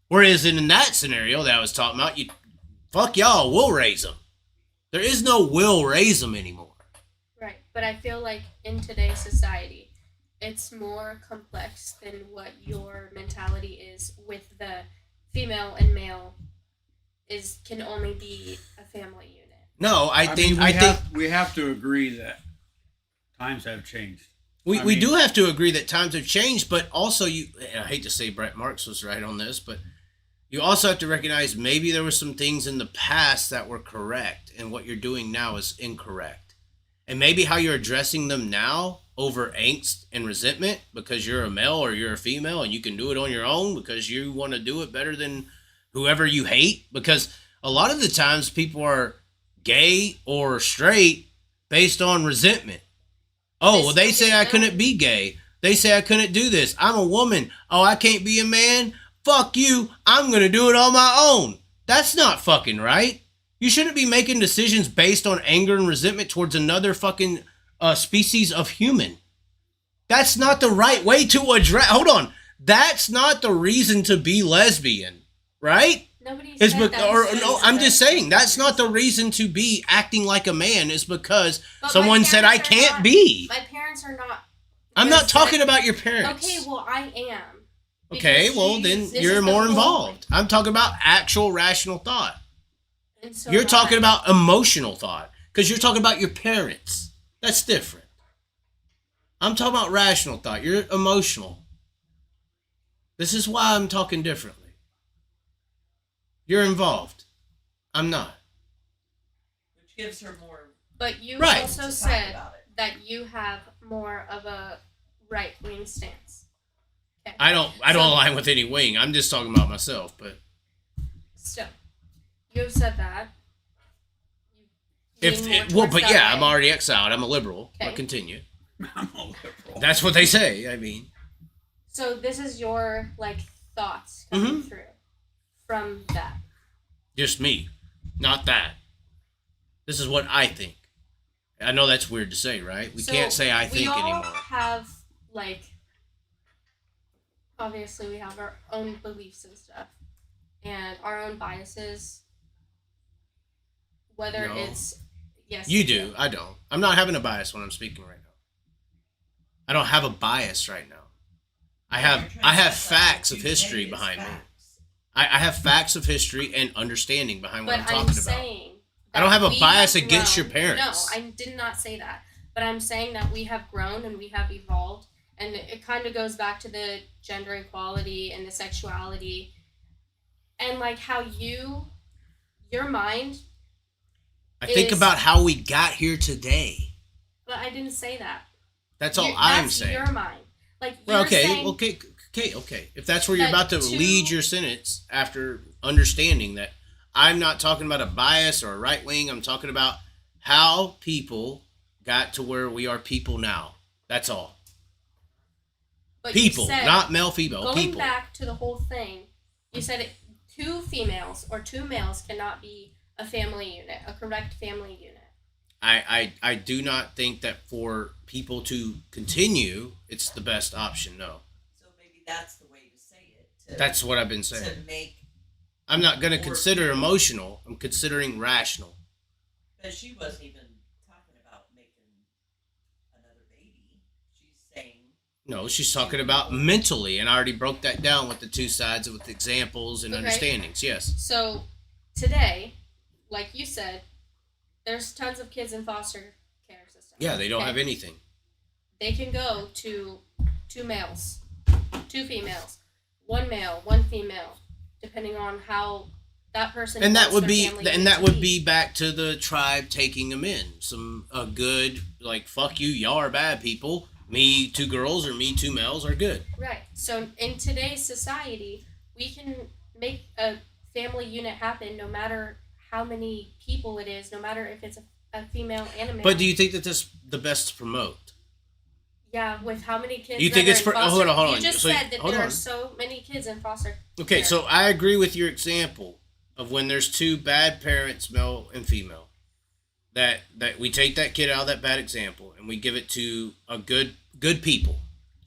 Whereas in that scenario that I was talking about, you fuck y'all, we'll raise them. There is no will raise them anymore. Right, but I feel like in today's society, it's more complex than what your mentality is with the female and male can only be a family unit. No, I think we have to agree that times have changed. We do have to agree that times have changed, but also I hate to say Brett Marx was right on this, but you also have to recognize maybe there were some things in the past that were correct and what you're doing now is incorrect. And maybe how you're addressing them now over angst and resentment because you're a male or you're a female and you can do it on your own because you want to do it better than whoever you hate. Because a lot of the times people are gay or straight based on resentment. Oh, well, they say I couldn't be gay. They say I couldn't do this. I'm a woman. Oh, I can't be a man? Fuck you. I'm going to do it on my own. That's not fucking right. You shouldn't be making decisions based on anger and resentment towards another fucking species of human. That's not the right way to address. Hold on. That's not the reason to be lesbian, right? Nobody said that. No, I'm just saying that's not the reason to be acting like a man is because someone said I can't be. My parents are not. I'm not talking about your parents. Okay, well I am. Okay, well then you're more involved. I'm talking about actual rational thought. And so you're talking about emotional thought because you're talking about your parents. That's different. I'm talking about rational thought. You're emotional. This is why I'm talking differently. You're involved. I'm not. Which gives her more. But you also said that you have more of a right-wing stance. Okay. I don't align with any wing. I'm just talking about myself, but still, you have said that. I'm already exiled. I'm a liberal. Okay. But continue. I'm a liberal. That's what they say. I mean. So this is your thoughts coming through from that. Just me, not that. This is what I think. I know that's weird to say, right? We So, can't say I think we all anymore. have, like, obviously we have our own beliefs and stuff, and our own biases. Whether No. it's yes, You do. I don't. I'm not having a bias when I'm speaking right now. I don't have a bias right now. I have facts of history behind me. I have facts of history and understanding behind what But I'm talking I'm about. saying I don't have a we bias have against your grown. parents. No, I did not say that. But I'm saying that we have grown and we have evolved, and it kind of goes back to the gender equality and the sexuality, and like how your mind. I think about how we got here today. But I didn't say that. That's all I'm that's saying. Your mind. Like you're Well, okay, saying, okay. If that's where you're about to to- lead your sentence after understanding that I'm not talking about a bias or a right wing, I'm talking about how people got to where we are people now. That's all. but People, you said, not male, female. going People. back to the whole thing, you said two females or two males cannot be a family unit, a correct family unit. I do not think that for people to continue, it's the best option. No. So maybe that's the way to say it. That's what I've been saying. To make, I'm not going to Or- consider emotional. I'm considering rational. because she wasn't even talking about making another baby. She's saying, No, she's talking about mentally, and I already broke that down with the two sides with examples and Okay. understandings. Yes. So today, like you said, there's tons of kids in foster care systems. Yeah, they don't okay? have anything. They can go to two males, two females, one male, one female, depending on how that person. And that wants would their be, family and unit that to would be back to the tribe taking them in. Some good, like, fuck you, y'all are bad people. Me, two girls, or me, two males are good. right. So in today's society, we can make a family unit happen no matter how many people it is, no matter if it's a female and a male. But do you think that this is the best to promote? Yeah, with how many kids? You that think are it's in foster, hold on. You just So, said that hold there on. are so many kids in foster. Okay, care. so I agree with your example of when there's two bad parents, male and female, that we take that kid out of that bad example and we give it to a good people,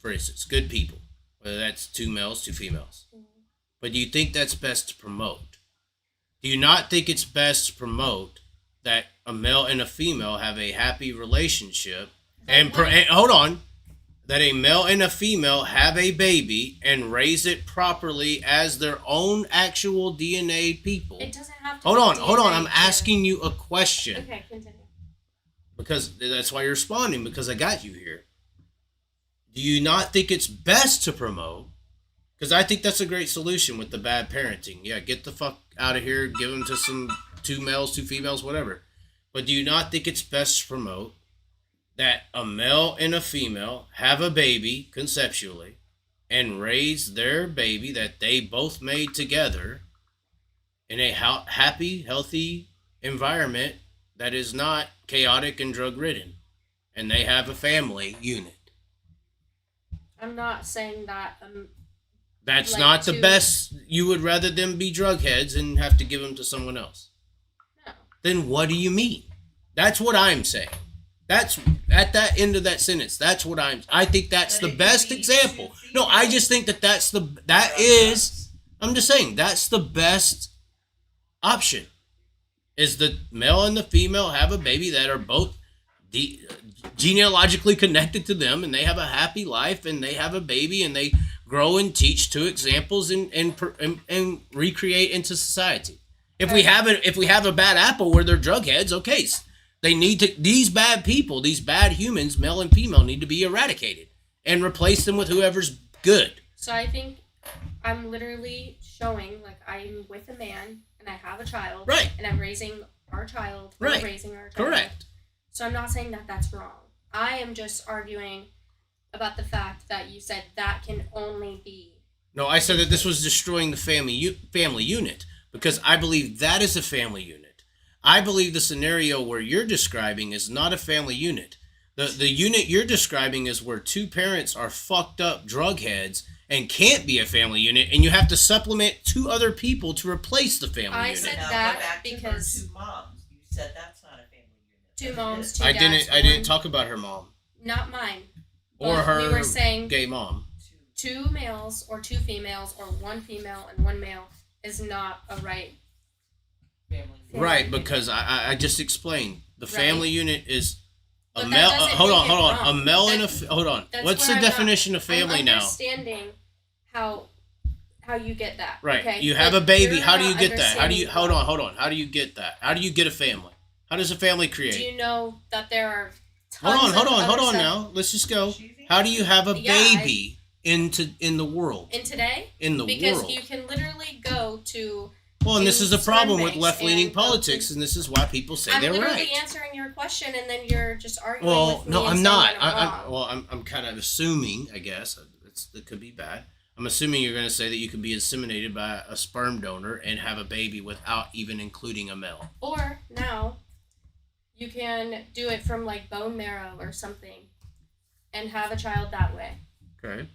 for instance, good people, whether that's two males, two females. But do you think that's best to promote? Do you not think it's best to promote that a male and a female have a happy relationship and hold on, that a male and a female have a baby and raise it properly as their own actual DNA people? It doesn't have to. Hold be on. DNA I'm to- asking you a question Okay, continue. because that's why you're responding, because I got you here. Do you not think it's best to promote? Because I think that's a great solution with the bad parenting. Yeah, get the fuck out of here, give them to some two males, two females, whatever. But do you not think it's best to promote that a male and a female have a baby conceptually and raise their baby that they both made together in a happy, healthy environment that is not chaotic and drug-ridden, and they have a family unit? I'm not saying that. That's Like not the to- best. You would rather them be drug heads and have to give them to someone else. No. Then what do you mean? That's what I'm saying. That's at that end of that sentence. That's what I think that's But the it best could be example. two No, I just think that is. I'm just saying that's the best option. Is the male and the female have a baby that are both genealogically connected to them, and they have a happy life, and they have a baby, and they grow and teach two examples and recreate into society. If we have a bad apple where they're drug heads, okay, they need to, these bad people, these bad humans, male and female, need to be eradicated and replace them with whoever's good. So I think I'm literally showing like I'm with a man and I have a child. Right. And I'm raising our child. Right. We're raising our child. Correct. So I'm not saying that that's wrong. I am just arguing about the fact that you said that can only be. No, I said that this was destroying the family unit, because I believe that is a family unit. I believe the scenario where you're describing is not a family unit. The unit you're describing is where two parents are fucked up drug heads and can't be a family unit, and you have to supplement two other people to replace the family I unit. said Now that go back to her because- two moms. You said that's not a family unit. two moms, two I dads. didn't talk about her mom Not mine. or But her we were saying gay mom. two males or two females or one female and one male is not a right. Family. Right, because I just explained the family unit is a But that male. doesn't Hold make on, it hold on. wrong. A male and a That's- hold on. that's What's where the I'm definition of family I'm now? understanding how you get that. Right. Okay? You have But a baby. you're How do you not get that? How do you understanding hold on? How do you get that? How do you get a family? How does a family Do create? you know that there are Hold tons on of other stuff now. Let's just go. How do you have a Yeah, baby in the world? in today? In the Because world. you can literally go to. Well, and this is a problem with sperm left-leaning banks and politics, and this is why people say I'm they're literally right. answering your question, and then you're just arguing Well, with me. no, and I'm saying not. that I'm wrong. I'm kind of assuming, I guess, it could be bad. I'm assuming you're going to say that you could be inseminated by a sperm donor and have a baby without even including a male. Or now, you can do it from like bone marrow or something, and have a child that way. Okay.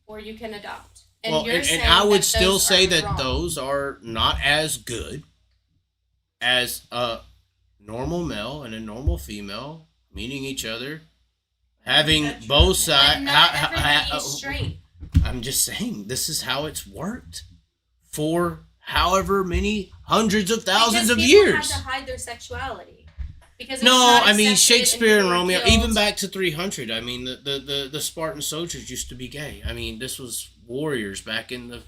Or you can adopt. And Well, you're and saying I would that still those say are that wrong. those are not as good as a normal male and a normal female meeting each other, having That's both true. sides. But not everybody is straight. I'm just saying, this is how it's worked for however many hundreds of thousands Because of people years. had to hide their sexuality. Because it No, was not I mean accepted Shakespeare and they were Romeo, killed. even back to 300. I mean the Spartan soldiers used to be gay. I mean this was warriors back in the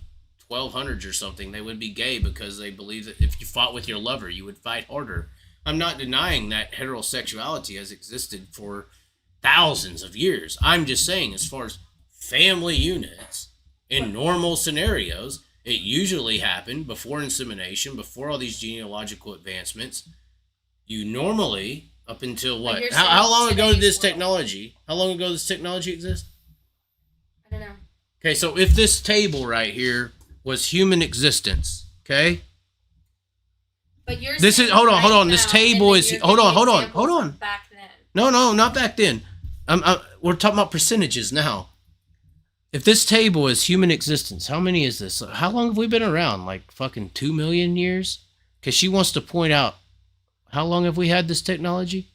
1200s or something. They would be gay because they believed that if you fought with your lover, you would fight harder. I'm not denying that heterosexuality has existed for thousands of years. I'm just saying, as far as family units in normal scenarios, it usually happened before insemination, before all these genealogical advancements. You normally, up until But what? you're How saying long ago did this today's world. technology? How long ago did this technology exist? I don't know. Okay, so if this table right here was human existence, okay? But you're This saying is hold right on. This now, table and is then you're hold on, giving hold on, examples hold of on. Back then. No, not back then. We're talking about percentages now. If this table is human existence, how many is this? How long have we been around? Like fucking 2 million years? Because she wants to point out, how long have we had this technology?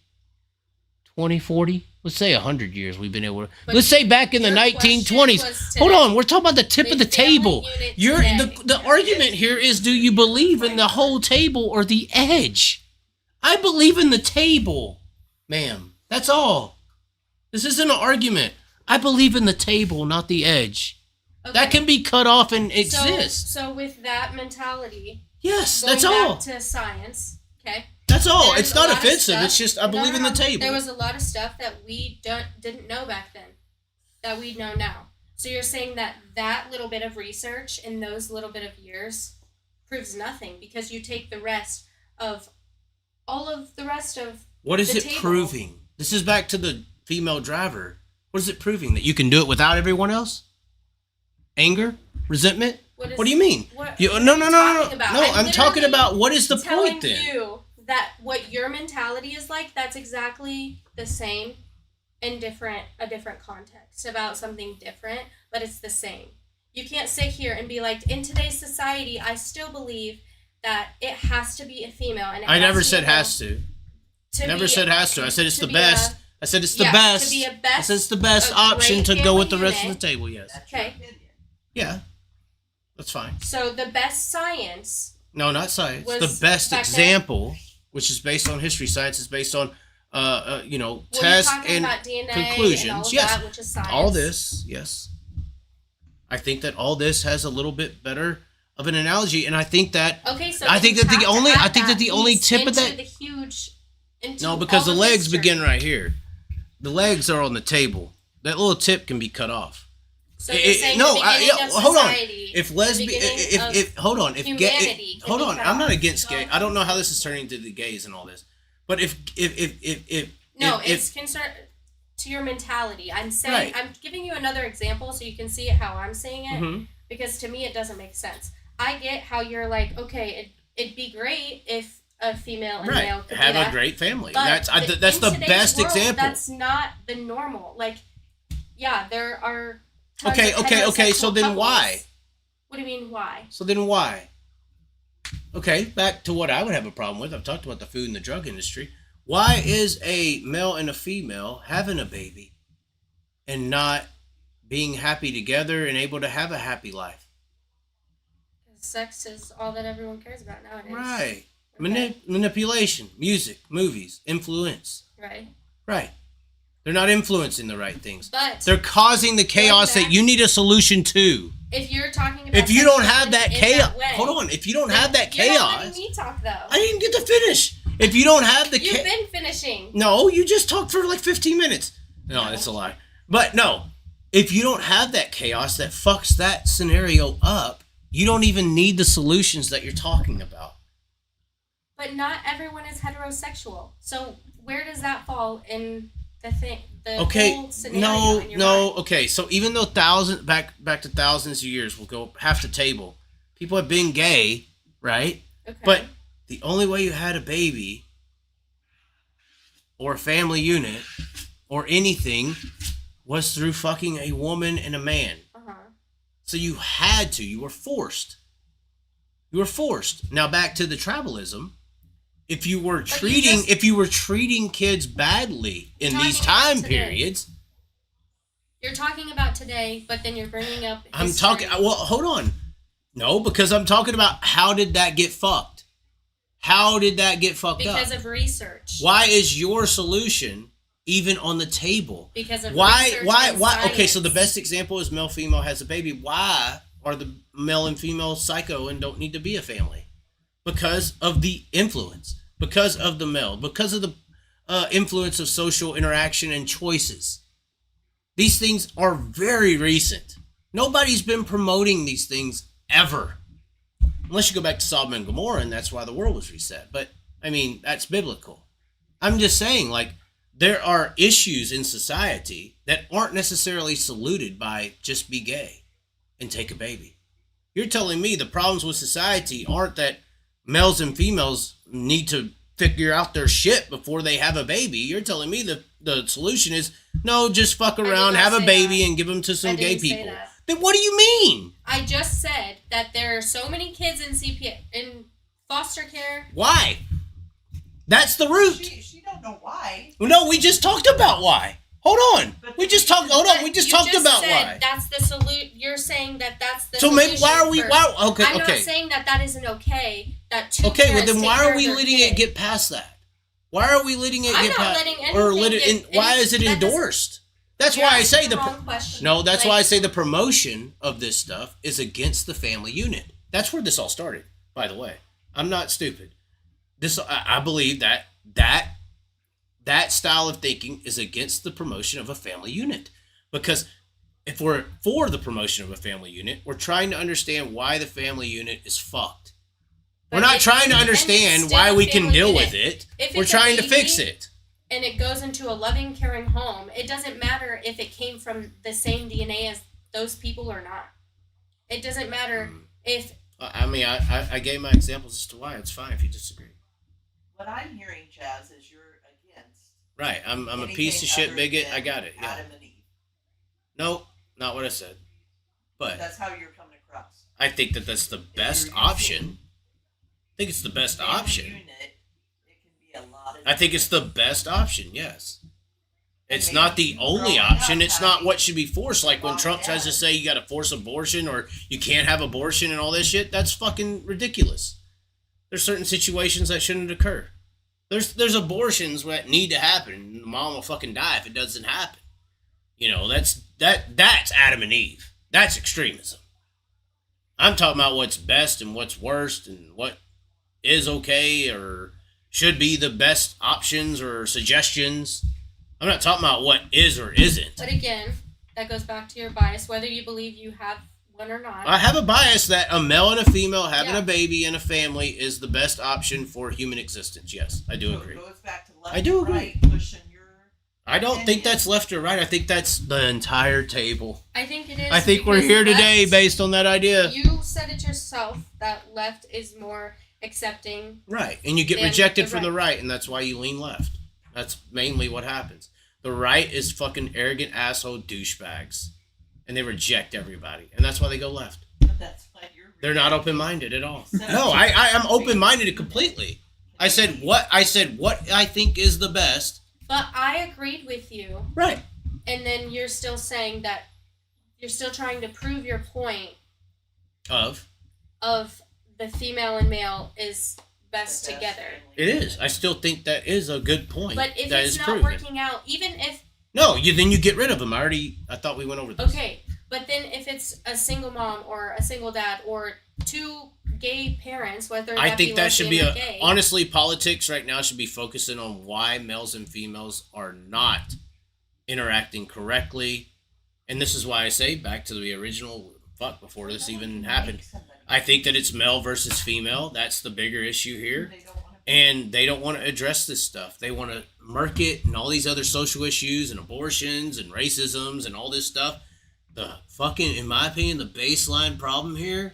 20, 40? Let's say 100 years we've been able to. But Let's say back in the your question 1920s. was Hold today. on, we're talking about the tip The of the family table. unit You're today. the argument here is, do you believe in the whole table or the edge? I believe in the table, ma'am. That's all. This isn't an argument. I believe in the table, not the edge. Okay. That can be cut off and exist. So with that mentality, Yes, going that's all. back to science, okay? That's all. There's It's a not lot of offensive. stuff- It's just I believe in the table. There was a lot of stuff that we didn't know back then that we know now. So you're saying that little bit of research in those little bit of years proves nothing because you take the rest of all of the rest of What is the it table. proving? This is back to the female driver. What is it proving? That you can do it without everyone else? Anger? Resentment? What do you mean? What are No. you talking about? No, I'm talking literally about what is the telling point then? you that what your mentality is like, that's exactly the same in a different context about something different, but it's the same. You can't sit here and be like, in today's society, I still believe that it has to be a female. And I never said has to. Never be- said has to. I said it's to the be a- best. I said it's the yeah, best. to be a I best- said it's the best a option to great go with the family rest of unit. the table. Yes. That's your Okay. opinion. Yeah. That's fine. So the best science. No, not science. Was The best back then. example, which is based on history. Science is based on, Well, you're tests talking and about DNA conclusions. and all of Yes. that, which is science. all this. Yes. I think that all this has a little bit better of an analogy, and I think that Okay, so I think you that the have to only- add I think that the only piece tip of into that- the huge, into no, because the all of legs history. begin right here. The legs are on the table. That little tip can be cut off. So you're saying no, the beginning of hold on. society, If the lesbian, beginning of if hold on, if humanity can hold be on, cut I'm not off. against gay. I don't know how this is turning into the gays and all this, but if no, if- it's concerned to your mentality. I'm saying Right. I'm giving you another example so you can see it how I'm seeing it Mhm. because to me it doesn't make sense. I get how you're like, okay, it'd be great if a female and male right, could have do a that. great family. But That's in the today's best world, example. That's not the normal. Like, yeah, there are. tons Okay, of okay. So heterosexual then couples. why? What do you mean why? So then why? Okay, back to what I would have a problem with. I've talked about the food and the drug industry. Why is a male and a female having a baby and not being happy together and able to have a happy life? Sex is all that everyone cares about nowadays. Right. Okay. Manipulation, music, movies, influence. Right. Right. They're not influencing the right things. But they're causing the chaos that you need a solution to. If you're talking about if you don't have that chaos, that hold on. If you don't have that you're chaos, not letting me talk though. I didn't get to finish. If you don't have the You've been finishing. No, you just talked for like 15 minutes. No, that's a lie. But no, if you don't have that chaos that fucks that scenario up, you don't even need the solutions that you're talking about. But not everyone is heterosexual. So where does that fall in the thing? The whole scenario in your mind? Okay. So even though back to thousands of years, we'll go half the table. People have been gay, right? Okay. But the only way you had a baby or a family unit or anything was through fucking a woman and a man. Uh-huh. So you had to. You were forced. You were forced. Now back to the tribalism. If you were treating kids badly in these time periods. You're talking about today, but then you're bringing up history. I'm talking. Well, hold on. No, because I'm talking about how did that get fucked? How did that get fucked up? Because of research. Why is your solution even on the table? Because of research. Why? Science. Okay, so the best example is male female has a baby. Why are the male and female psycho and don't need to be a family? Because of the influence, because of the male, because of the influence of social interaction and choices. These things are very recent. Nobody's been promoting these things ever. Unless you go back to Sodom and Gomorrah, and that's why the world was reset. But, I mean, that's biblical. I'm just saying, like, there are issues in society that aren't necessarily saluted by just be gay and take a baby. You're telling me the problems with society aren't that males and females need to figure out their shit before they have a baby. You're telling me the solution is, no, just fuck around, have a baby, and give them to some gay people. Then what do you mean? I just said that there are so many kids in foster care. Why? That's the root. She don't know why. No, we just talked about why. Hold on. We just talked about why. That's the solution. You're saying that that's the so solution. So maybe why are we? I'm not saying that isn't okay. Okay, well then why are we letting it get past that? Why are we letting it get past? Why is it endorsed? That's why I say that's why I say the promotion of this stuff is against the family unit. That's where this all started, by the way. I'm not stupid. I believe that style of thinking is against the promotion of a family unit. Because if we're for the promotion of a family unit, we're trying to understand why the family unit is fucked. We're not trying to understand why we can deal with it. We're trying to fix it. And it goes into a loving, caring home. It doesn't matter if it came from the same DNA as those people or not. It doesn't matter if... I mean, I gave my examples as to why. It's fine if you disagree. What I'm hearing, Chaz, is you're against... Right, I'm a piece of shit bigot. I got it, yeah. Adam and Eve. No, not what I said. But... That's how you're coming across. I think that's the best option. I think it's the best option. Unit, it can be a lot of I think it's the best option, yes. It's not the only option. It's not what should be forced. Like when Trump tries to say you got to force abortion or you can't have abortion and all this shit. That's fucking ridiculous. There's certain situations that shouldn't occur. There's abortions that need to happen. Mom will fucking die if it doesn't happen. You know, that's Adam and Eve. That's extremism. I'm talking about what's best and what's worst and what is okay or should be the best options or suggestions. I'm not talking about what is or isn't. But again, that goes back to your bias, whether you believe you have one or not. I have a bias that a male and a female having a baby and a family is the best option for human existence. Yes, I do agree. It goes back to left I do agree. Right, pushing your I don't think that's left or right. I think that's the entire table. I think it is. I think we're here today based on that idea. You said it yourself that left is more accepting. Right, and you get rejected from the right, and that's why you lean left. That's mainly what happens. The right is fucking arrogant asshole douchebags. And they reject everybody. And that's why they go left. That's why you're They're not open-minded at all. No, I am open-minded completely. I said what I think is the best. But I agreed with you. Right. And then you're still saying that you're still trying to prove your point Of the female and male is best The best together. family. it is. I still think that is a good point. But if that it's is not proven. working out, even if No, then you get rid of them. I thought we went over this. okay, but then if it's a single mom or a single dad or two gay parents, whether I that think be that should be lesbian or gay, honestly, politics right now should be focusing on why males and females are not interacting correctly. And this is why I say back to the original before this even happened. I think that it's male versus female. That's the bigger issue here. They don't want to. And they don't want to address this stuff. They want to murk it and all these other social issues and abortions and racisms and all this stuff. The fucking, in my opinion, the baseline problem here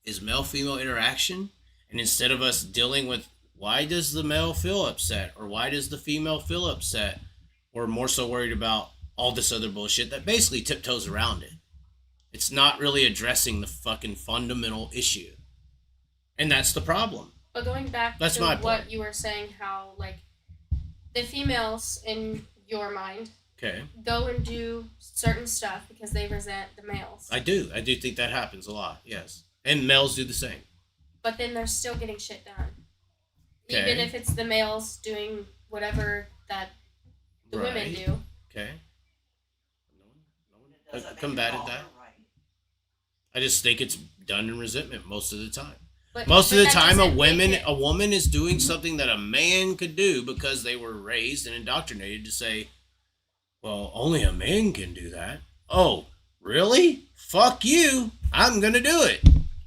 is male-female interaction. And instead of us dealing with why does the male feel upset or why does the female feel upset, we're more so worried about all this other bullshit that basically tiptoes around it. It's not really addressing the fucking fundamental issue. And that's the problem. But going back That's to my what point. you were saying, how like the females in your mind Okay. go and do certain stuff because they resent the males. I do think that happens a lot, yes. And males do the same. But then they're still getting shit done. Okay. Even if it's the males doing whatever that the women Right. do. Okay. No one It doesn't make combated it wrong that. or right. I just think it's done in resentment most of the time. But, Most of but the that time, doesn't make it- a woman is doing something that a man could do because they were raised and indoctrinated to say, well, only a man can do that. Oh, really? Fuck you. I'm going to do it.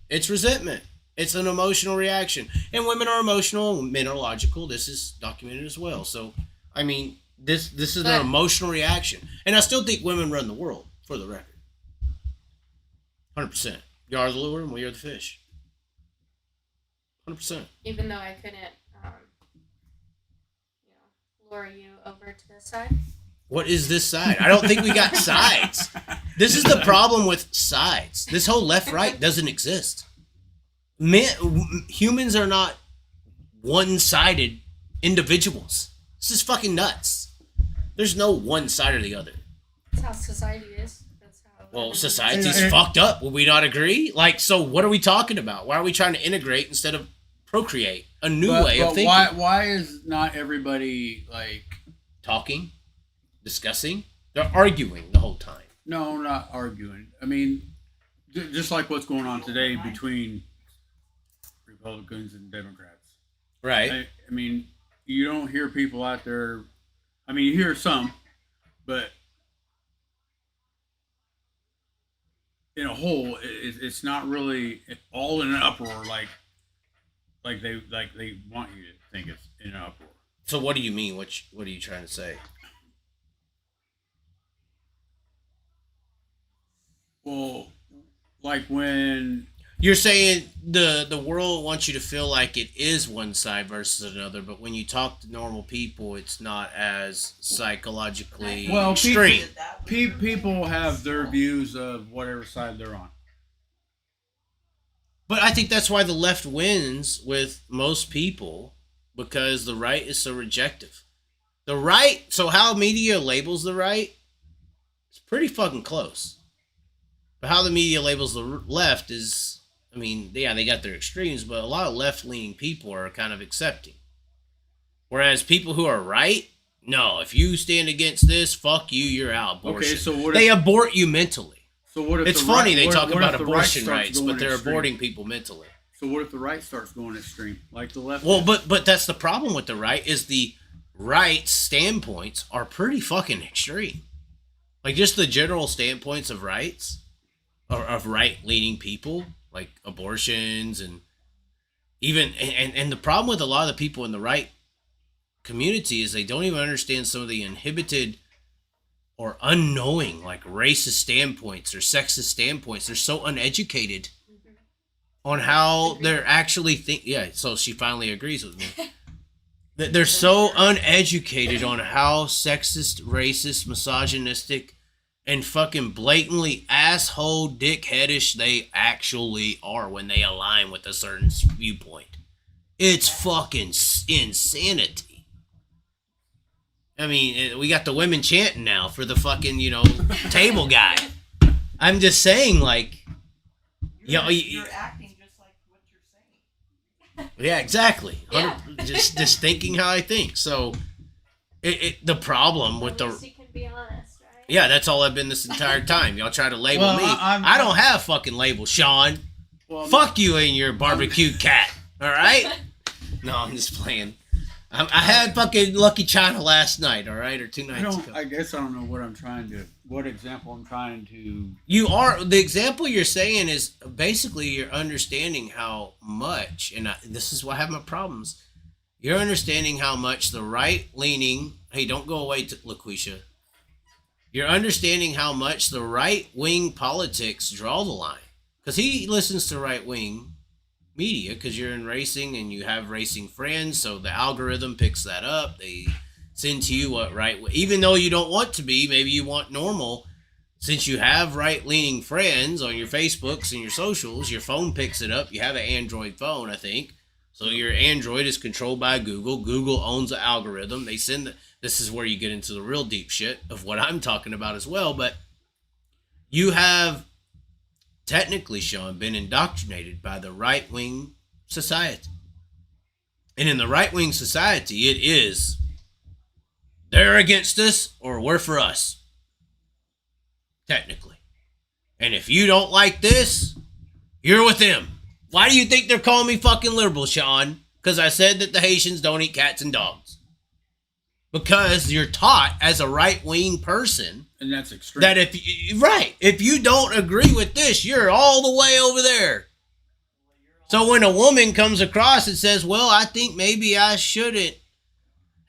It's resentment. It's an emotional reaction. And women are emotional, men are logical. This is documented as well. So, I mean, this is But- an emotional reaction. And I still think women run the world, for the record. 100%. You are the lure and we are the fish. 100%. even though I couldn't, lure you over to this side. What is this side? I don't think we got sides. This is the problem with sides. This whole left-right doesn't exist. Humans are not one-sided individuals. This is fucking nuts. There's no one side or the other. That's how society is. That's how. Well, society's fucked up. Would we not agree? Like, so what are we talking about? Why are we trying to integrate instead of procreate? A new way of thinking. Why is not everybody like Talking, discussing. They're arguing the whole time. no, not arguing? I mean, just like what's going on today between Republicans and Democrats. Right. I mean, you don't hear people out there. I mean, you hear some, but in a whole, it's not really all in an uproar like they want you to think it's in an uproar. So what do you mean? What are you trying to say? Well, like when You're saying the world wants you to feel like it is one side versus another, but when you talk to normal people, it's not as psychologically Well, extreme. people have their views of whatever side they're on. But I think that's why the left wins with most people, because the right is so rejective. The right, so how media labels the right, it's pretty fucking close. But how the media labels the left is, I mean, yeah, they got their extremes, but a lot of left-leaning people are kind of accepting. Whereas people who are right, no, if you stand against this, fuck you, you're out. Abortion. Okay, so what if, They abort you mentally. so what if It's the funny right, they what- talk what about if the right abortion starts rights, going but they're extreme? aborting people mentally. So what if the right starts going extreme, like the left? Well, is? but that's the problem with the right is the right standpoints are pretty fucking extreme. Like just the general standpoints of rights, or of right-leaning people, like abortions and even and the problem with a lot of the people in the right community is they don't even understand some of the inhibited or unknowing like racist standpoints or sexist standpoints. They're so uneducated on how they're actually yeah, so she finally agrees with me. They're so uneducated on how sexist, racist, misogynistic, and fucking blatantly asshole dickheadish they actually are when they align with a certain viewpoint. It's fucking insanity. I mean, we got the women chanting now for the fucking, table guy. I'm just saying, like, You're acting just like what you're saying. yeah, exactly. Yeah. Just thinking how I think. So, the problem with At least you can be honest, right? yeah, that's all I've been this entire time. Y'all try to label Well, me. I'm- I don't have fucking labels, Sean. Well, Fuck you and your barbecue cat. All right? No, I'm just playing. I had fucking Lucky China last night, all right, or 2 nights ago. I guess I don't know what example I'm trying to. The example you're saying is basically you're understanding how much, and this is why I have my problems. You're understanding how much the right-leaning. Hey, don't go away, LaQuisha. You're understanding how much the right-wing politics draw the line, because he listens to right-wing media because you're in racing and you have racing friends, so the algorithm picks that up. They send to you what even though you don't want to be, maybe you want normal. Since you have right-leaning friends on your Facebooks and your socials, your phone picks it up. You have an Android phone, I think, so your Android is controlled by Google. Google owns the algorithm. They send this is where you get into the real deep shit of what I'm talking about as well. But you have technically, Sean, been indoctrinated by the right-wing society. And in the right-wing society, it is they're against us or we're for us. Technically. And if you don't like this, you're with them. Why do you think they're calling me fucking liberal, Sean? Because I said that the Haitians don't eat cats and dogs. Because you're taught as a right-wing person, And that's extreme. that if you don't agree with this, you're all the way over there. So when a woman comes across and says, well, I think maybe I shouldn't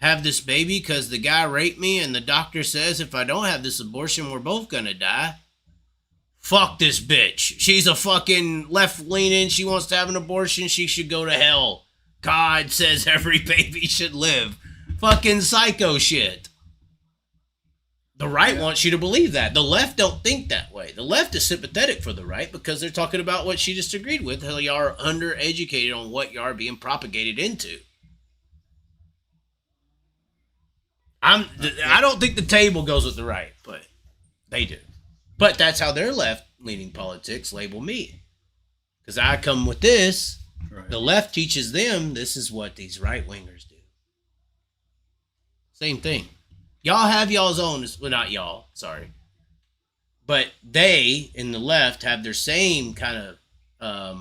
have this baby because the guy raped me and the doctor says if I don't have this abortion, we're both gonna die. Fuck this bitch. She's a fucking left-leaning. She wants to have an abortion. She should go to hell. God says every baby should live. Fucking psycho shit. The right wants you to believe that. The left don't think that way. The left is sympathetic for the right because they're talking about what she just agreed with. Hell, y'all are undereducated on what y'all are being propagated into. I don't think the table goes with the right, but they do. But that's how their left-leaning politics label me. Because I come with this. Right. The left teaches them this is what these right-wingers do. Same thing. Y'all have y'all's own, well, not y'all, sorry. But they, in the left, have their same kind of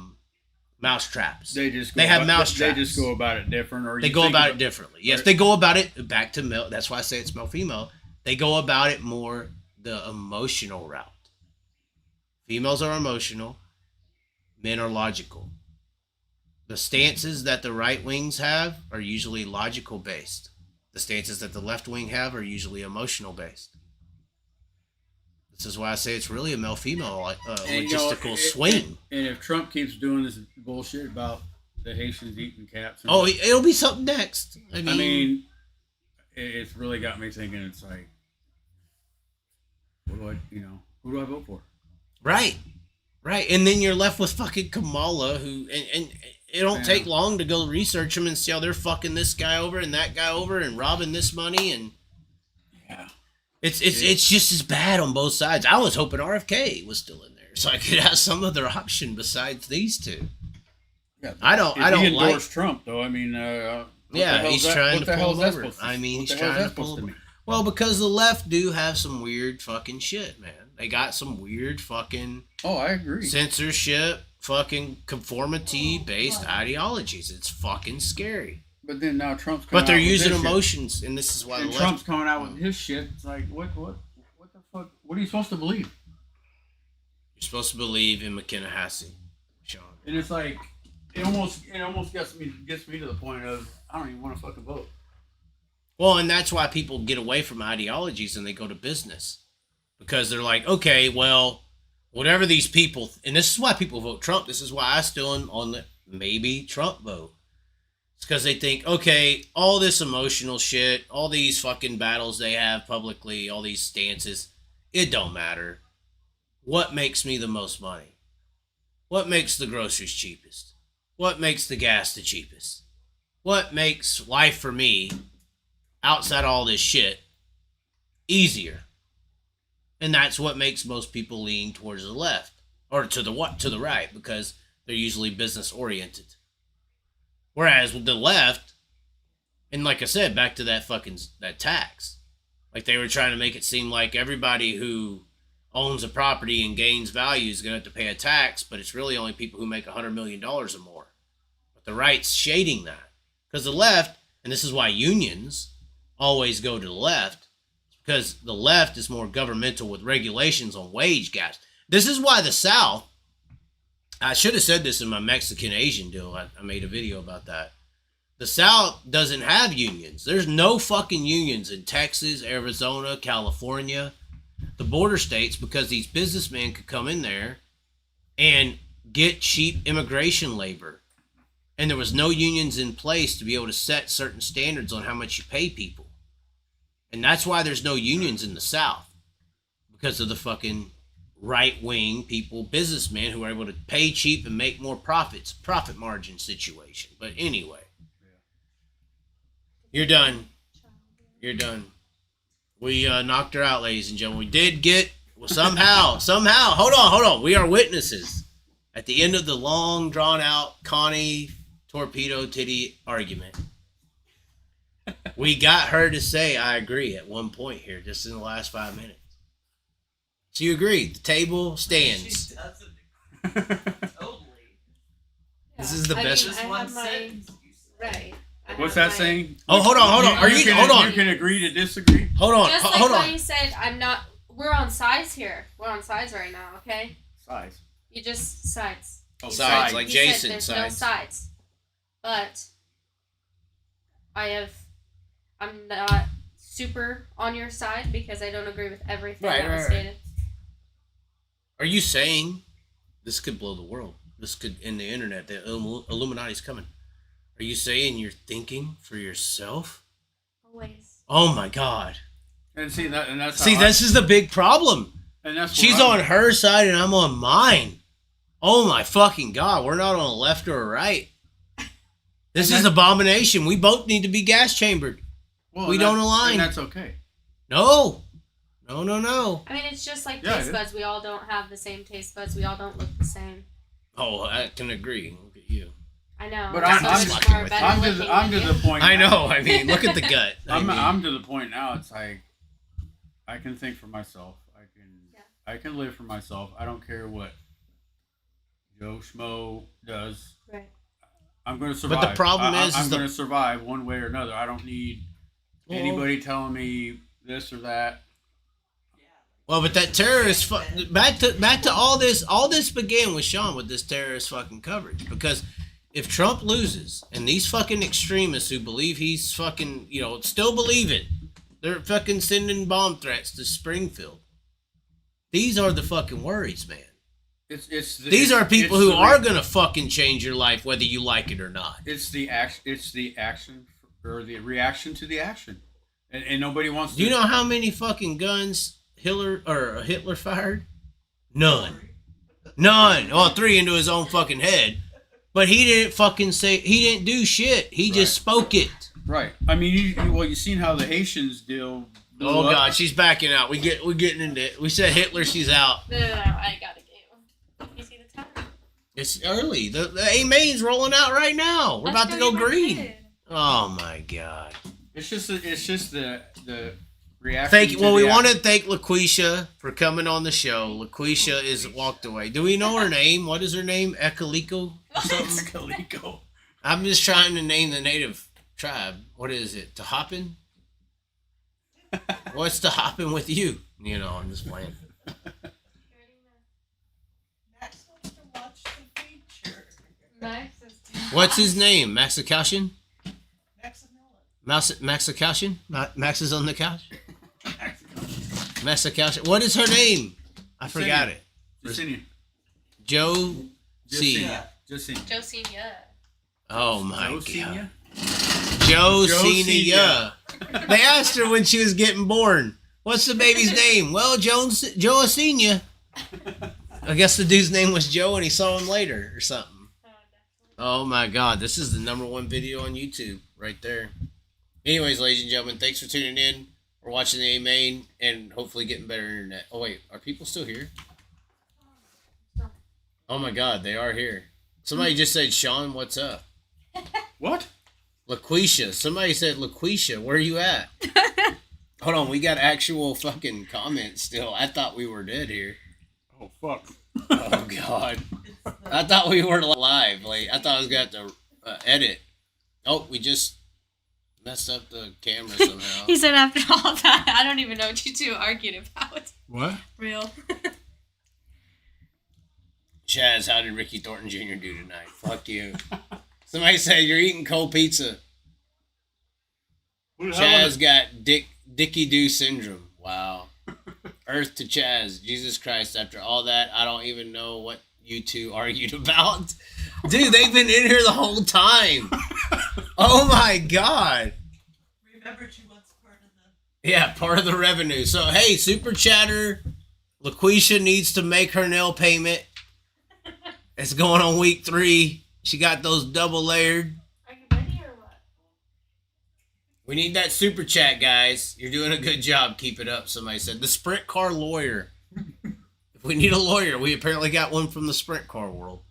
mouse traps. They just go about it different. Or they go about it differently. Yes, they go about it back to male. That's why I say it's male-female. They go about it more the emotional route. Females are emotional. Men are logical. The stances that the right wings have are usually logical based. The stances that the left wing have are usually emotional based. This is why I say it's really a male-female logistical swing. And if Trump keeps doing this bullshit about the Haitians eating cats, it'll be something next. I mean, it's really got me thinking. It's like, who do I vote for? Right. And then you're left with fucking Kamala, who and it don't take long to go research them and see how they're fucking this guy over and that guy over and robbing this money and it's just as bad on both sides. I was hoping RFK was still in there so I could have some other option besides these two. Yeah, I don't endorse Trump though. I mean, he's trying to pull him over. He's trying to pull him over. Well, because the left do have some weird fucking shit, man. They got some weird fucking I agree. Censorship, fucking conformity-based ideologies. It's fucking scary. But then now Trump's coming But they're out with using this emotions, and this is why and Trump's coming out with his shit. It's like, what the fuck? What are you supposed to believe? You're supposed to believe in McKenna Hassie, Sean. And it's like, it almost gets me to the point of I don't even want to fucking vote. Well, and that's why people get away from ideologies and they go to business. Because they're like, okay, well, whatever these people, and this is why people vote Trump. This is why I still am on the maybe Trump vote. It's because they think, okay, all this emotional shit, all these fucking battles they have publicly, all these stances, it don't matter. What makes me the most money? What makes the groceries cheapest? What makes the gas the cheapest? what makes life for me, outside all this shit, easier. And that's what makes most people lean towards the left. Or to the right, because they're usually business oriented. Whereas with the left, and like I said, back to that tax. Like they were trying to make it seem like everybody who owns a property and gains value is going to have to pay a tax, but it's really only people who make $100 million or more. But the right's shading that. Because the left, and this is why unions always go to the left, because the left is more governmental with regulations on wage gaps. This is why the South, I should have said this in my Mexican Asian deal. I made a video about that. The South doesn't have unions. There's no fucking unions in Texas, Arizona, California, the border states, because these businessmen could come in there and get cheap immigration labor. And there was no unions in place to be able to set certain standards on how much you pay people. And that's why there's no unions in the South. Because of the fucking right-wing people, businessmen who are able to pay cheap and make more profits. Profit margin situation. But anyway. You're done. You're done. We knocked her out, ladies and gentlemen. We did get, somehow, hold on. We are witnesses. At the end of the long, drawn-out Connie torpedo titty argument, we got her to say, I agree, at one point here, just in the last 5 minutes. So you agree. The table stands. She doesn't. Totally. This is the best. Just I one have my, sentence. You said. right. I What's have that my- saying? Oh, hold on. Hold on. You can agree to disagree. Hold on. Just like Hold how on. you said, we're on sides here. We're on sides right now, okay? Size. You just sides. Oh, You sides, said- like you Jason said there's sides. no sides. But I'm not super on your side because I don't agree with everything that was stated. Are you saying this could blow the world? This could end the internet. The Illuminati's coming. Are you saying you're thinking for yourself? Always. Oh my God. And see that, and that's This is the big problem. and that's She's on her side and I'm on mine. Oh my fucking God. We're not on a left or a right. This is abomination. We both need to be gas chambered. Well, we don't align. And that's okay. No. No. I mean, it's just like Yeah, taste buds. We all don't have the same taste buds. We all don't look the same. Oh, I can agree. Look at you. I know. But Some I'm are fucking more with better I'm to looking the than you. point. I now. know. I mean, look at the gut. I'm to the point now. It's like I can think for myself. I can live for myself. I don't care what Joe Schmo does. Right. I'm going to survive. But the problem is I'm the- going to survive one way or another. I don't need anybody telling me this or that. Well, but that terrorist back to all this. All this began with Sean with this terrorist fucking coverage. Because if Trump loses and these fucking extremists who believe he's fucking, still believe it, they're fucking sending bomb threats to Springfield. These are the fucking worries, man. These are people who are gonna fucking change your life whether you like it or not. It's the action. It's the action or the reaction to the action, and nobody wants to. Do you know how many fucking guns Hitler fired? None. Well, 3 into his own fucking head, but he didn't fucking say. He didn't do shit. He just spoke it. Right. I mean, you seen how the Haitians deal. Oh God, she's backing out. We're getting into it. We said Hitler, she's out. No, I gotta go. You see the time? It's early. The A main's rolling out right now. We're about to go green. Oh my God. It's just the reaction. Thank you. to Well, the we want to action. thank LaQuisha for coming on the show. LaQuisha is walked away. Do we know her name? What is her name? Ekaliko or something? Calico. I'm just trying to name the native tribe. What is it? Tehopin? What's Tehopin with you? I'm just playing. Max wants to watch the feature. Max is What's his name? Maxicashian? Maximilian. Maxicashian? Max is on the couch? Maxicashian. What is her name? I forgot it. Justinian. Joe C. Justinian. Josenia. Oh my Joe God. Senior? Josenia. They asked her when she was getting born, what's the baby's name? Well, Joe Senior. I guess the dude's name was Joe and he saw him later or something. Oh, definitely. Oh my god, this is the #1 video on YouTube right there. Anyways, ladies and gentlemen, thanks for tuning in. We're watching the A main and hopefully getting better internet. Oh wait, are people still here? Oh my god, they are here. Somebody just said, Sean, what's up? What? LaQuisha. Somebody said, LaQuisha, where are you at? Hold on, we got actual fucking comments still. I thought we were dead here. Oh, fuck. Oh god. I thought we were live. Like, I thought I was going to have to edit. Oh, we just messed up the camera somehow. He said after all that, I don't even know what you two argued about. What? Real. Chaz, how did Ricky Thornton Jr. do tonight? Fuck you. Somebody said you're eating cold pizza. Chaz got Dicky Doo syndrome. Wow. Earth to Chaz. Jesus Christ. After all that, I don't even know what you two argued about. Dude, they've been in here the whole time. Oh my god. Remembered you once part of the. Yeah, part of the revenue. So, hey, Super Chatter, LaQuisha needs to make her nail payment. It's going on week 3. She got those double layered. Are you ready or what? We need that super chat, guys. You're doing a good job. Keep it up, somebody said. The Sprint Car lawyer. If we need a lawyer, we apparently got one from the Sprint Car world.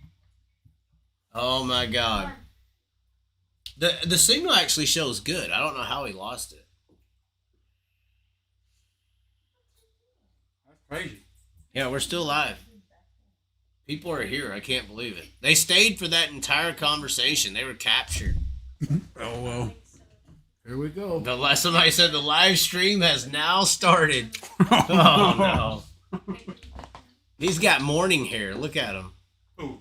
Oh, my God. The signal actually shows good. I don't know how he lost it. That's crazy. Yeah, we're still live. People are here. I can't believe it. They stayed for that entire conversation. They were captured. Oh, well. Here we go. Somebody said the live stream has now started. Oh, no. He's got morning hair. Look at him. Ooh.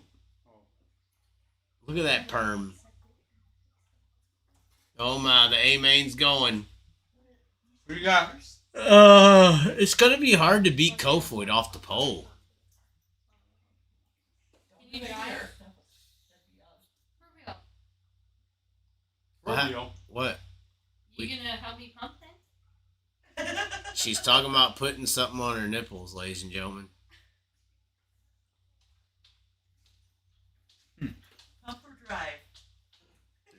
Look at that perm. Oh, my. The A-main's going. What you got? It's going to be hard to beat Kofoid off the pole. Can you try it? For real. What? Real. What? You gonna help me pump things? She's talking about putting something on her nipples, ladies and gentlemen. Pump or drive?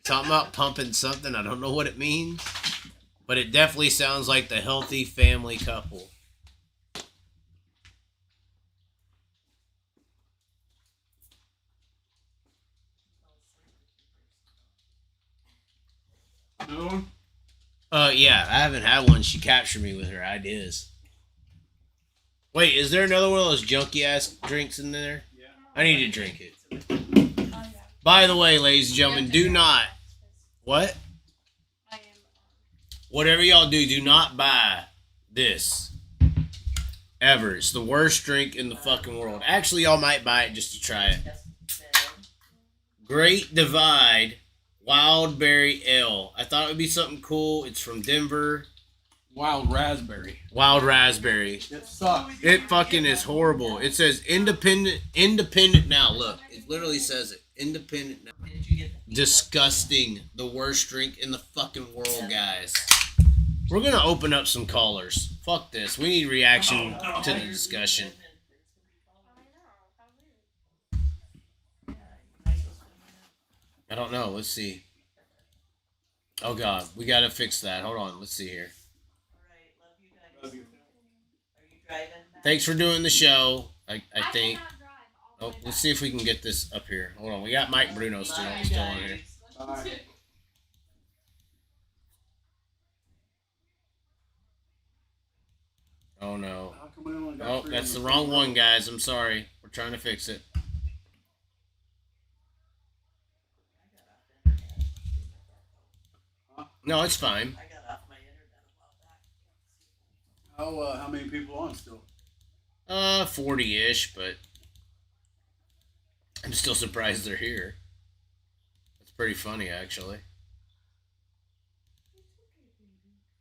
Talking about pumping something. I don't know what it means, but it definitely sounds like the healthy family couple. Another one? Yeah, I haven't had one. She captured me with her ideas. Wait, is there another one of those junky ass drinks in there? Yeah. I need to drink it. Oh, yeah. By the way, ladies and gentlemen, do not. What? I am. Whatever y'all do not buy this. Ever. It's the worst drink in the fucking world. Actually, y'all might buy it just to try it. Great Divide Wild Berry Ale. I thought it would be something cool. It's from Denver. Wild raspberry. Wild Raspberry. It sucks. It fucking is horrible. It says independent now. Look, it literally says it. Independent now. Did you get the Disgusting. The worst drink in the fucking world, guys. We're gonna open up some callers. Fuck this. We need reaction to the discussion. I don't know. Let's see. Oh god, we gotta fix that. Hold on. Let's see here. Alright, love you guys. Are you driving back? Thanks for doing the show. I think. cannot drive all the Oh, way let's back. see if we can get this up here. Hold on. We got Mike Bruno still on here. Bye. Oh no. How come we only got Oh, three that's on the the wrong front one, row? guys. I'm sorry. We're trying to fix it. No, it's fine. I got off my internet a while back. How many people on still? 40-ish, but I'm still surprised they're here. That's pretty funny, actually.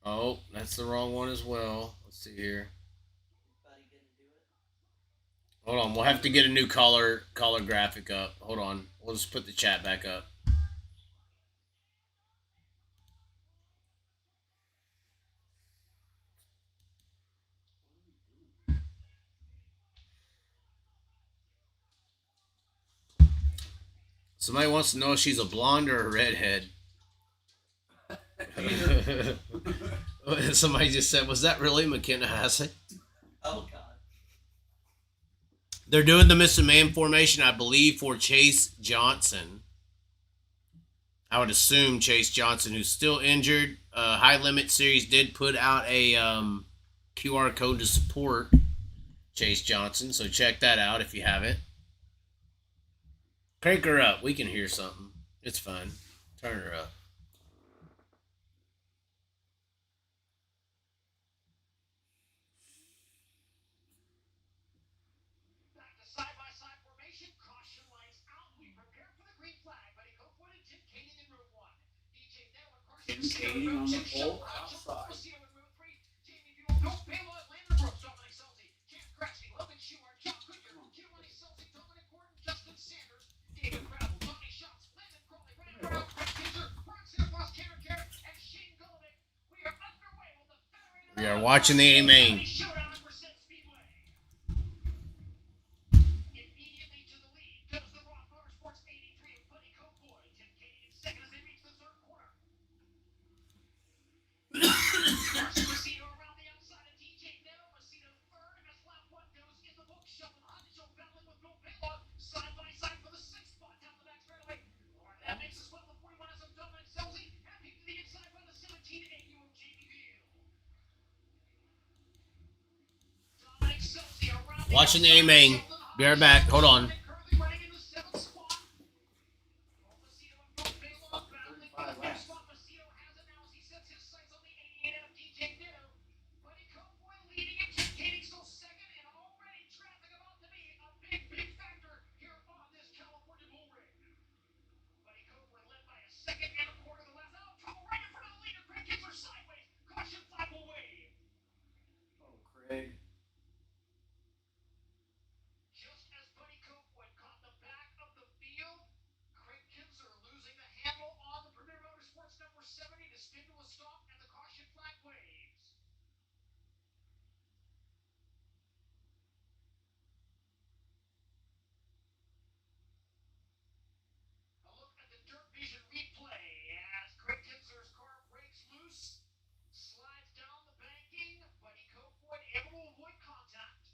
Oh, that's the wrong one as well. Let's see here. Everybody gonna do it? Hold on, we'll have to get a new caller graphic up. Hold on, we'll just put the chat back up. Somebody wants to know if she's a blonde or a redhead. Somebody just said, was that really McKenna Hassett? Oh God. They're doing the missing man formation, I believe, for Chase Johnson. I would assume Chase Johnson, who's still injured. High Limit Series did put out a QR code to support Chase Johnson, so check that out if you haven't. Crank her up. We can hear something. It's fine. Turn her up. Side-by-side formation, caution lights out. We prepare for the green flag. Buddy Copewood and Tim Kaning in room 1. DJ Nell and Carson Tim Kaning on the pole outside. in room 3. Jamie Buell, Payload, Lernerville, Dominic Selzy, Jan Kratzy, Logan Schuart, John Goodyear, Giovanni Selzy, Dominic Gordon, Justin Sanders, David Crabble, Danny Schatz, Landon Crowley, Brandon Brown, Craig Kinzer, Mark Sinnerbos, Cameron Carrot, and Shane Golovic. We are underway with the Federated. We are watching the A-Main. Showdown on percent speedway. Immediately to the lead goes the Rock Motorsports 83 of Buddy Copewood. Tim Kaning in second as they reach the third corner. Carson Macedo around the outside of DJ Nell. Macedo third as lap 1 goes in the book. Sheldon Huntshaw battling with Bill Payload. Side by side for the 6th spot down the back straightaway. That makes us well the 41 as of Dominic Selzy. And peek to the inside by the 17 AU of Jamie Veal. Dominic Selzy around Watching the A-Main. Be right back. Hold on. currently running in the 7th spot. Macedo and Bill Payload battling for the 5th spot. Macedo has it now as he sets his sights on the 88 of DJ Nell. Buddy Copewood leading it. Tim Kaning still second, and already traffic about to be a big factor here on this California bull ring. Buddy Copewood led by a second and a quarter the last. Oh, trouble right in front of the leader. Craig Kinzer sideways. Caution flag will wave. Oh, Craig. Just as Buddy Copewood caught the back of the field, Craig Kinzer losing the handle on the Premier Motorsports number 70 to spin to a stop, and the caution flag waves. A look at the Dirt Vision replay as Craig Kinzer's car breaks loose, slides down the banking. Buddy Copewood able to avoid contact.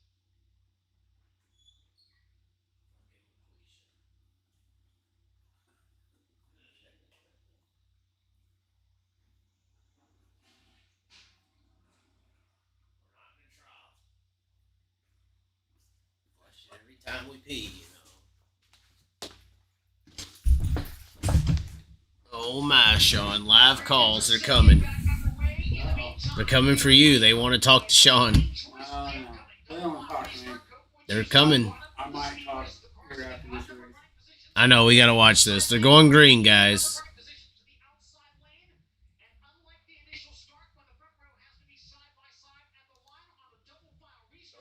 Every time we pee, you know. Oh my, Sean. Live calls. They're coming. They're coming for you. They want to talk to Sean. No. They don't talk to me. They're coming. I might talk here after this race. I know. We got to watch this. They're going green, guys.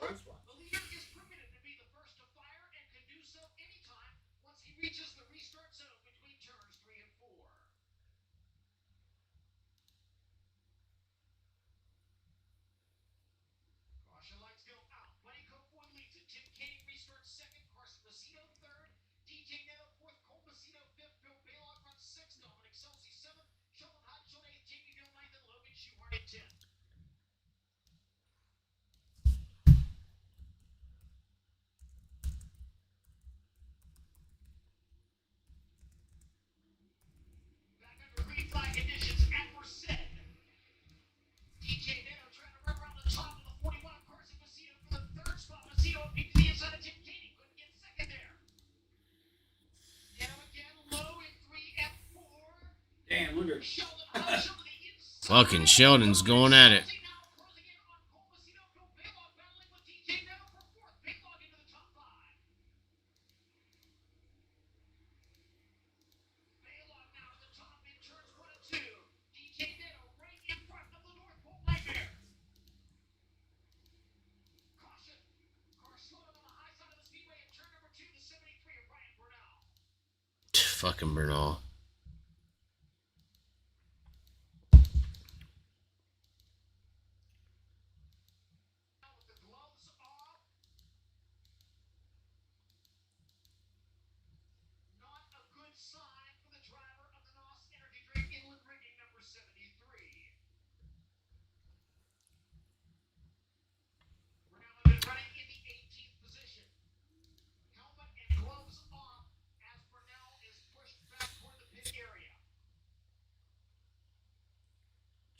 The leader is permitted to be the first to fire and can do so anytime once he reaches the restart zone between turns 3 and 4. Caution lights go out. Buddy Copewood leads it. Tim Kaning restarts second. Carson Macedo third. DJ Nell fourth. Cole Macedo fifth. Bill Payload runs sixth. Dominic Selzy seventh. Sheldon Huntshaw eighth. Jamie Veal ninth. And Logan Schuart in 10th. Back under green flag conditions at Merced. DJ Nell trying to run around the top of the 41 of Carson Macedo for the 3rd spot. Macedo peeked to the inside of Tim Kaning. Couldn't get second there. Nell again low in 3 and 4. Damn, look at Sheldon Huntshaw to the inside. Fucking Sheldon's going at it. Now closing in on Cole Macedo. Bill Payload battling with DJ Nell for 4th. Payload into the top 5. Payload now at the top in turns 1 and 2. DJ Nell right in front of the North Pole Nightmare. Caution. Car slowing on the high side of the speedway in turn number 2, the 73 of Ryan Bernal. Fucking Bernal. Now with the gloves off. Not a good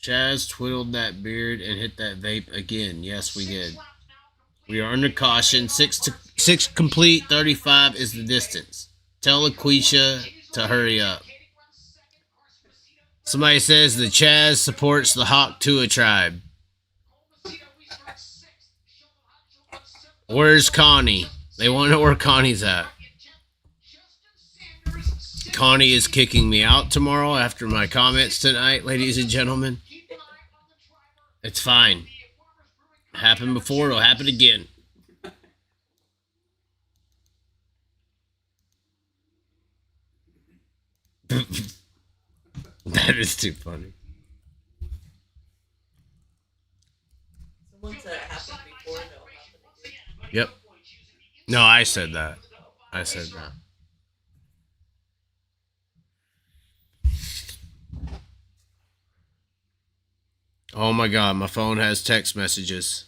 Chaz twiddled that beard and hit that vape again. Yes, we did. We are under caution. Six complete. 35 is the distance. Tell Laquisha to hurry up. Somebody says the Chaz supports the Hawk Tua tribe. Where's Connie? They want to know where Connie's at. Connie is kicking me out tomorrow after my comments tonight, ladies and gentlemen. It's fine. Happened before, it'll happen again. That is too funny. Someone said it happened before, it'll happen again. Yep. No, I said that. I said that. Oh my God, my phone has text messages.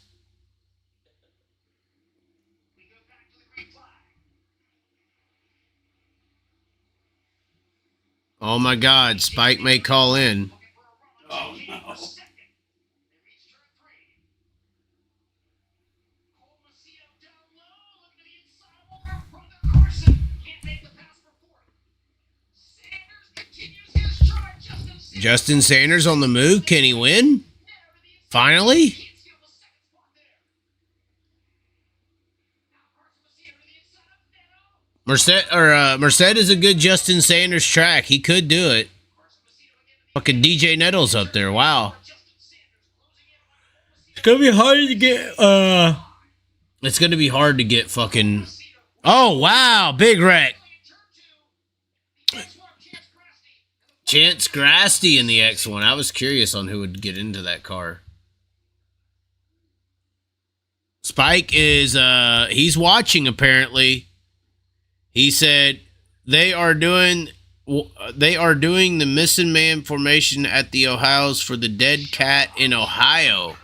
Oh my God, Spike may call in. Oh no. Justin Sanders on the move. Can he win? Finally? Merced is a good Justin Sanders track. He could do it. Fucking DJ Nettles up there. Wow. It's gonna be hard to get. It's gonna be hard to get fucking. Oh wow, big wreck. Chance Grasty in the X1. I was curious on who would get into that car. Spike is he's watching apparently. He said they are doing the missing man formation at the Ohio's for the dead cat in Ohio.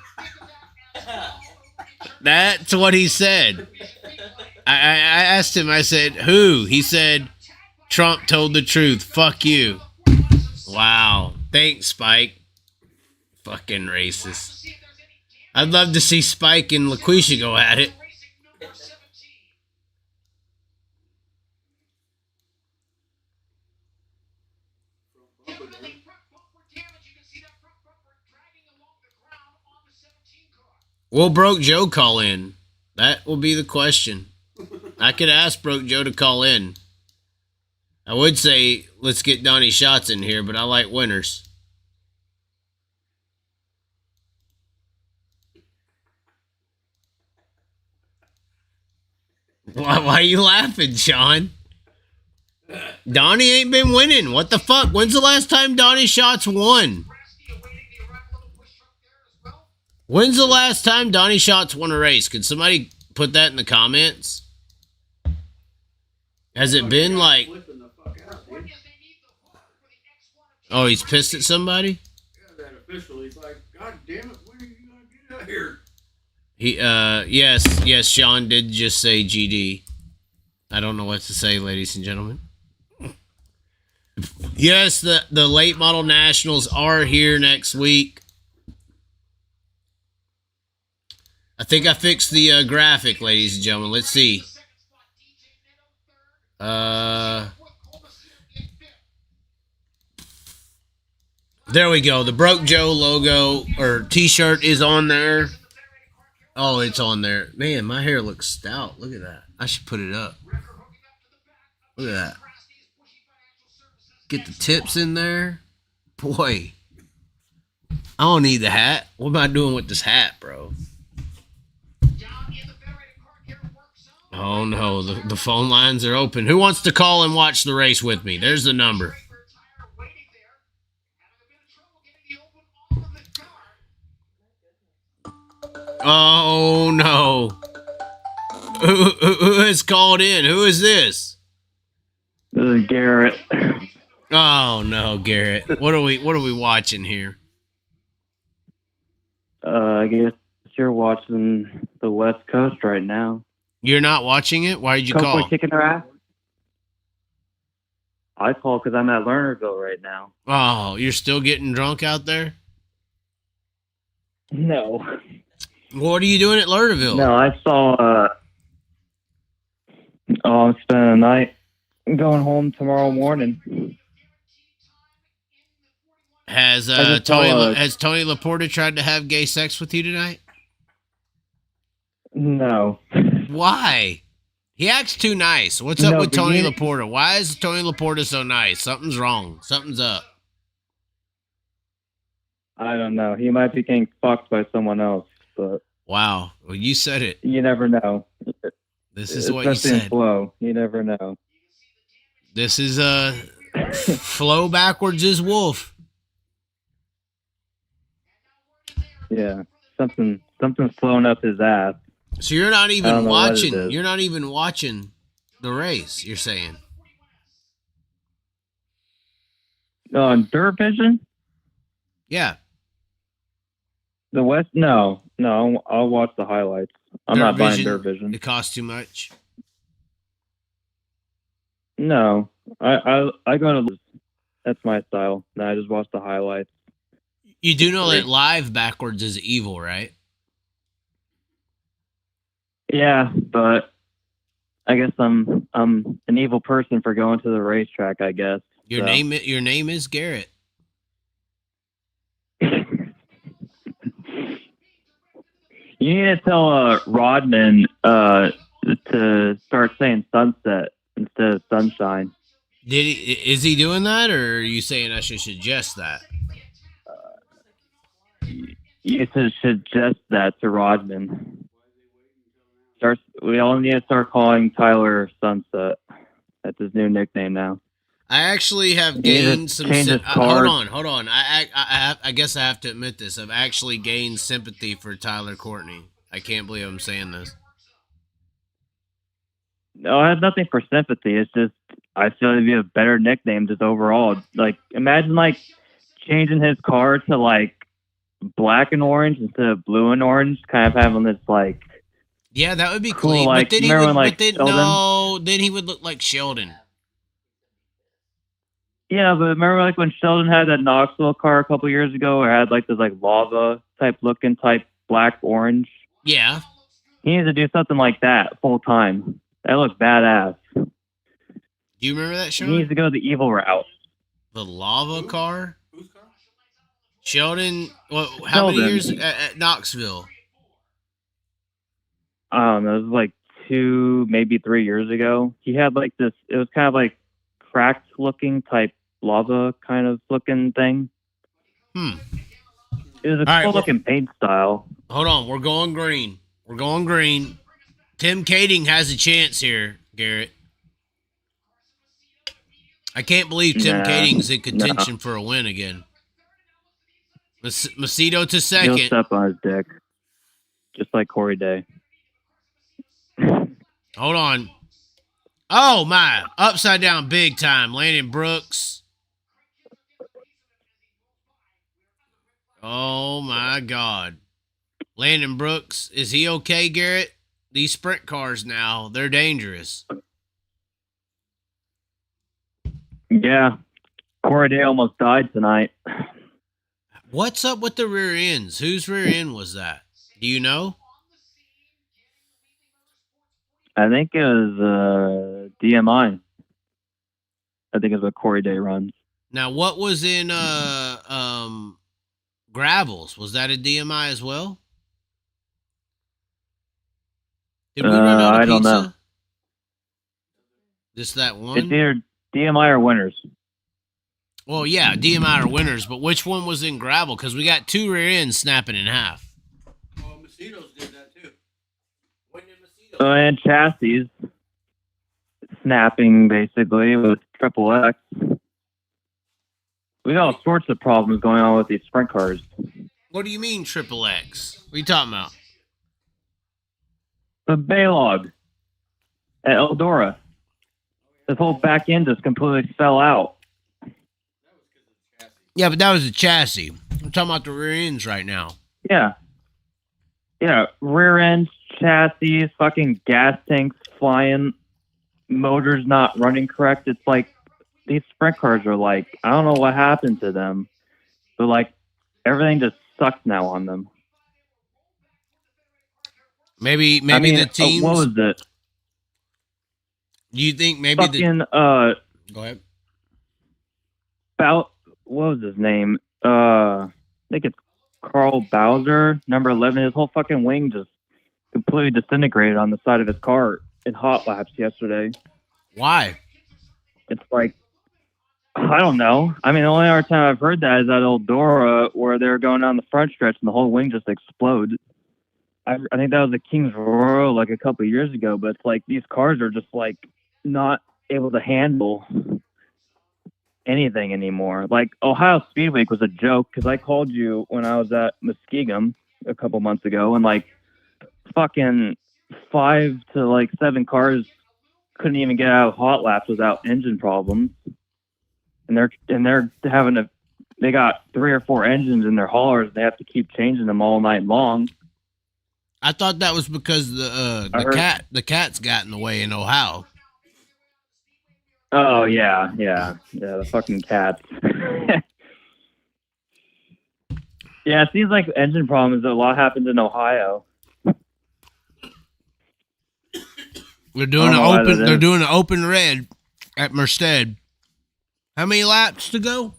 That's what he said. I asked him, I said, who? He said, Trump told the truth. Fuck you. Wow. Thanks, Spike. Fucking racist. I'd love to see Spike and LaQuisha go at it. Will Broke Joe call in? That will be the question. I could ask Broke Joe to call in. I would say, let's get Danny Schatz in here, but I like winners. Why are you laughing, Sean? Donnie ain't been winning. What the fuck? When's the last time Danny Schatz won? When's the last time Danny Schatz won a race? Could somebody put that in the comments? Has it been like... Oh, he's pissed at somebody? Yeah, that official. He's like, God damn it, when are you going to get out here? Yes, Sean did just say GD. I don't know what to say, ladies and gentlemen. Yes, the late model nationals are here next week. I think I fixed the graphic, ladies and gentlemen. Let's see. There we go. The Broke Joe logo or t-shirt is on there. Oh, it's on there. Man, my hair looks stout. Look at that. I should put it up. Look at that. Get the tips in there. Boy. I don't need the hat. What am I doing with this hat, bro? Oh, no. The phone lines are open. Who wants to call and watch the race with me? There's the number. Oh, no. Who has called in? Who is this? This is Garrett. Oh, no, Garrett. What are we watching here? I guess you're watching the West Coast right now. You're not watching it? Why did you call? Kicking their ass? I called because I'm at Lernerville right now. Oh, you're still getting drunk out there? No. What are you doing at Lernerville? No, I saw, I'm spending the night. I'm going home tomorrow morning. Has just Tony saw, has Tony Laporta tried to have gay sex with you tonight? No. Why? He acts too nice. What's up No, with but Tony you- Laporta? Why is Tony Laporta so nice? Something's wrong. Something's up. I don't know. He might be getting fucked by someone else, but Wow. Well, you said it. you never know. This is what you Especially in said. flow. You never know. This is flow backwards is wolf. Yeah. Something's flowing up his ass. So you're not I even don't know what it watching. is. You're not even watching the race. You're saying. On Dirt Vision? Yeah. The West? No. I'll watch the highlights. I'm Dirt not buying Vision, Dirt Vision. It costs too much. No. I go to. That's my style. No, I just watch the highlights. You do know that live backwards is evil, right? Yeah, but I guess I'm an evil person for going to the racetrack. I guess Your so. name is Garrett. You need to tell Rodman to start saying sunset instead of sunshine. Is he doing that, or are you saying I should suggest that? You should suggest that to Rodman. We all need to start calling Tyler Sunset. That's his new nickname now. I actually have Yeah, gained just some. change his Hold card. on. I guess I have to admit this. I've actually gained sympathy for Tyler Courtney. I can't believe I'm saying this. No, I have nothing for sympathy. It's just I feel it'd be a better nickname just overall. Like imagine like changing his car to like black and orange instead of blue and orange, kind of having this like Yeah, that would be cool, clean. like, But then he remember would. when, like, But then Sheldon? no. Then he would look like Sheldon. yeah, but remember like when Sheldon had that Knoxville car a couple years ago, or had like this like lava type looking type black orange. Yeah. He needs to do something like that full time. That looks badass. Do you remember that, He needs Sean? to go the evil route. The lava car. Whose car? Sheldon. Well, how many Sheldon. years at Knoxville? I don't know, it was like 2, maybe 3 years ago. He had like this, it was kind of like cracked looking type lava kind of looking thing. Hmm. It was a All right, cool looking paint style. Hold on. We're going green. We're going green. Tim Kading has a chance here, Garrett. I can't believe Tim Nah, Kading's in contention for a win again. Macedo to He'll second. step on his dick. Just like Corey Day. Hold on. Oh, my. Upside down big time. Landon Brooks. Oh, my God. Landon Brooks. Is he okay, Garrett? These sprint cars now, they're dangerous. Yeah. Corey Day almost died tonight. What's up with the rear ends? Whose rear end was that? Do you know? I think it was DMI. I think it's what Corey Day runs. Now, what was in Gravels? Was that a DMI as well? Did we run out of I don't pizza? know. Just that It's one? either DMI or Winners. Well, yeah, DMI or Winners, but which one was in Gravel? Because we got two rear ends snapping in half. Well, Macedo's did that too. When did Macedo? And chassis snapping basically with triple X. We got all sorts of problems going on with these sprint cars. What do you mean triple X? What are you talking about? The Baylog at Eldora. This whole back end just completely fell out. Yeah, but that was a chassis. I'm talking about the rear ends right now. Yeah. Yeah, rear ends, chassis, fucking gas tanks flying, motors not running correct. It's like these sprint cars are like, I don't know what happened to them, but like everything just sucks now on them. Maybe I mean, the teams. what was it? Do you think maybe Fucking Go ahead. what was his name? I think it's Carl Bowser, number 11. His whole fucking wing just completely disintegrated on the side of his car in hot laps yesterday. Why? It's like, I don't know. I mean, the only other time I've heard that is at Eldora, where they were going down the front stretch and the whole wing just exploded. I think that was the King's Royal like a couple of years ago, but it's like these cars are just like not able to handle anything anymore. Like Ohio Speedway was a joke because I called you when I was at Muskegum a couple months ago, and like fucking 5 to 7 cars couldn't even get out of hot laps without engine problems, and they're having they got 3 or 4 engines in their haulers. They have to keep changing them all night long. I thought that was because the cats got in the way in Ohio. Oh yeah, the fucking cats. Yeah, it seems like engine problems. A lot happens in Ohio. They're doing an open red at Merced. How many laps to go?